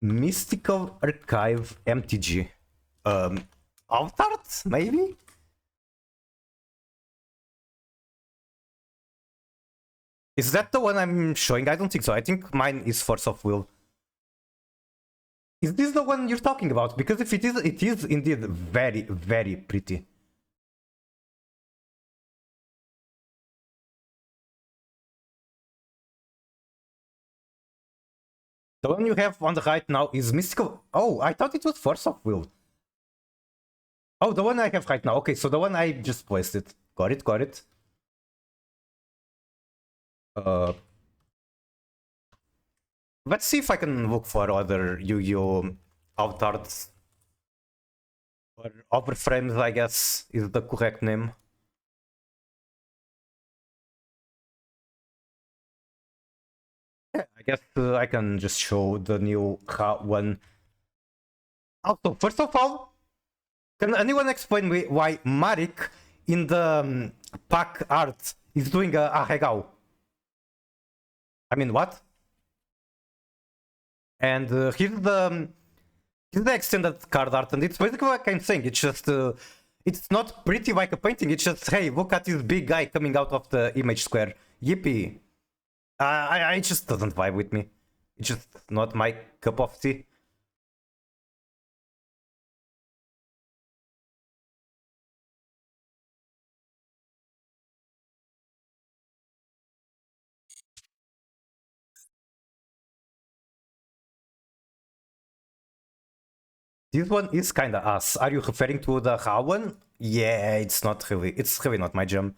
Mystical Archive MTG. Altart, maybe? Is that the one I'm showing? I don't think so. I think mine is Force of Will. Is this the one you're talking about? Because if it is indeed very, very pretty. The one you have on the right now is Mystical... Oh, I thought it was Force of Will. Oh, the one I have right now. Okay, so the one I just placed it. Got it, got it. Let's see if I can look for other Yu-Gi-Oh! Avatars. Or Overframes, I guess, is the correct name. Yeah, I guess I can just show the new one. Also, first of all, can anyone explain me why Marik in the pack art is doing a Hegao? I mean, what? And here's the extended card art, and it's basically like I'm saying. It's just it's not pretty like a painting. It's just, hey, look at this big guy coming out of the image square. Yippee! It just doesn't vibe with me. It's just not my cup of tea. This one is kinda ass. Are you referring to the Ra one? Yeah, it's really not my jam.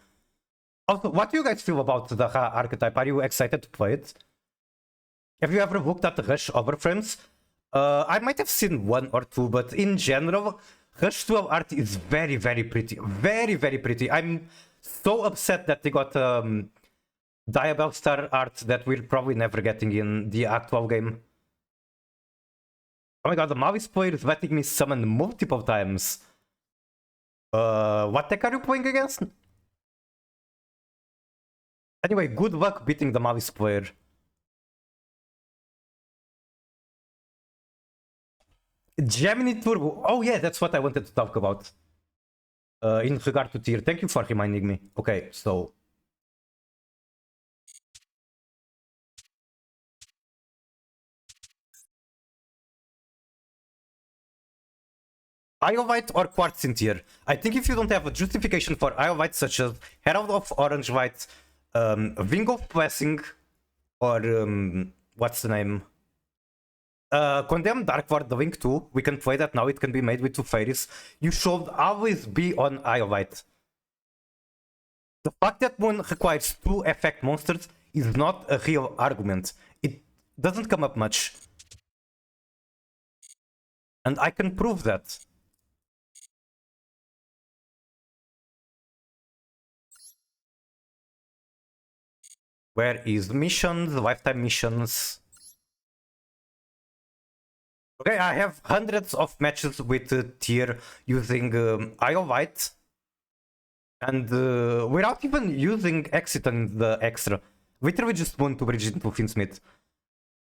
Also, what do you guys feel about the Ra archetype? Are you excited to play it? Have you ever looked at the Rush Overframes? I might have seen one or two, but in general, Rush 12 art is very, very pretty. Very, very pretty. I'm so upset that they got Diabell Star art that we're probably never getting in the actual game. Oh my god, the Mavis player is letting me summon multiple times. What deck are you playing against? Anyway, good luck beating the Mavis player. Gemini Turbo. Oh yeah, that's what I wanted to talk about. In regard to tier. Thank you for reminding me. Okay, so... Iolite or Quartz in tier? I think if you don't have a justification for Iolite, such as Herald of Orange White, Wing of Blessing, or what's the name? Condemn Dark Ward the Link 2, we can play that now, it can be made with 2 fairies. You should always be on Iolite. The fact that one requires 2 effect monsters is not a real argument. It doesn't come up much. And I can prove that. Where is missions, lifetime missions? Okay, I have hundreds of matches with tier using Iolite. And without even using Exiton in the extra. Literally just want to bridge into Finsmith.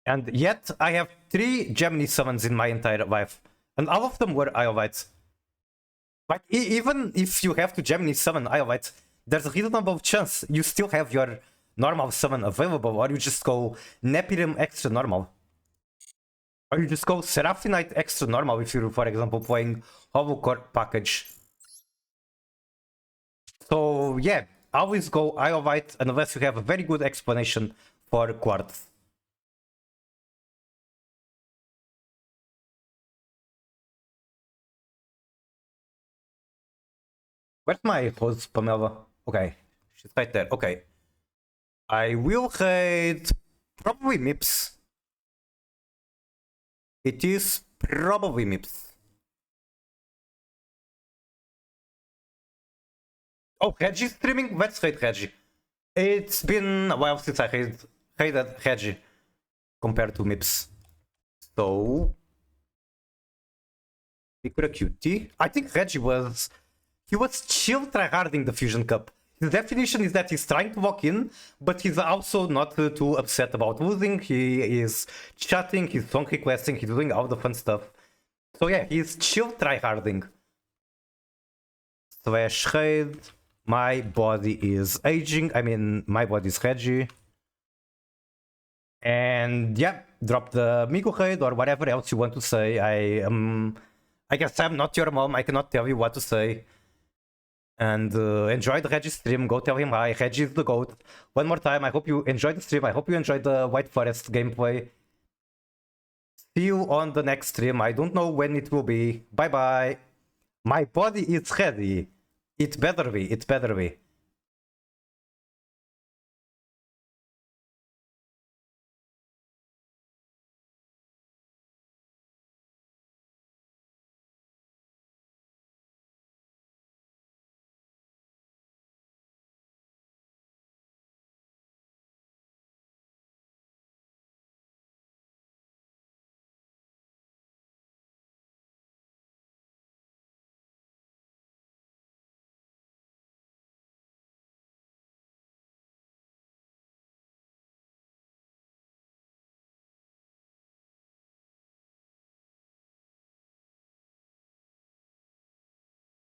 And yet, I have 3 Gemini summons in my entire life. And all of them were Iolites. Like, even if you have to Gemini summon Iolite, there's a reasonable chance you still have your normal summon available, or you just go Nephilim extra normal. Or you just go Seraphonite extra normal if you're, for example, playing Holocore package. So yeah, always go Iolite unless you have a very good explanation for Quartz. Where's my host, Pamela? Okay, she's right there. Okay. I will hate probably Mips. It is probably Mips. Oh, Reggie streaming? Let's hate Reggie. It's been a while since I hated Reggie compared to Mips. So... Pick a cutie. I think Reggie was... He was chill tryharding the Fusion Cup. His definition is that he's trying to walk in, but he's also not too upset about losing. He is chatting, he's song requesting, he's doing all the fun stuff. So yeah, he's chill tryharding. Slash raid. My body is aging. I mean, my body is Reggie. And yeah, drop the Migo raid or whatever else you want to say. I guess I'm not your mom. I cannot tell you what to say. And enjoy the Reggie stream. Go tell him hi. Reggie is the GOAT. One more time, I hope you enjoyed the stream. I hope you enjoyed the White Forest gameplay. See you on the next stream. I don't know when it will be. Bye bye. My body is ready. It better be. It better be.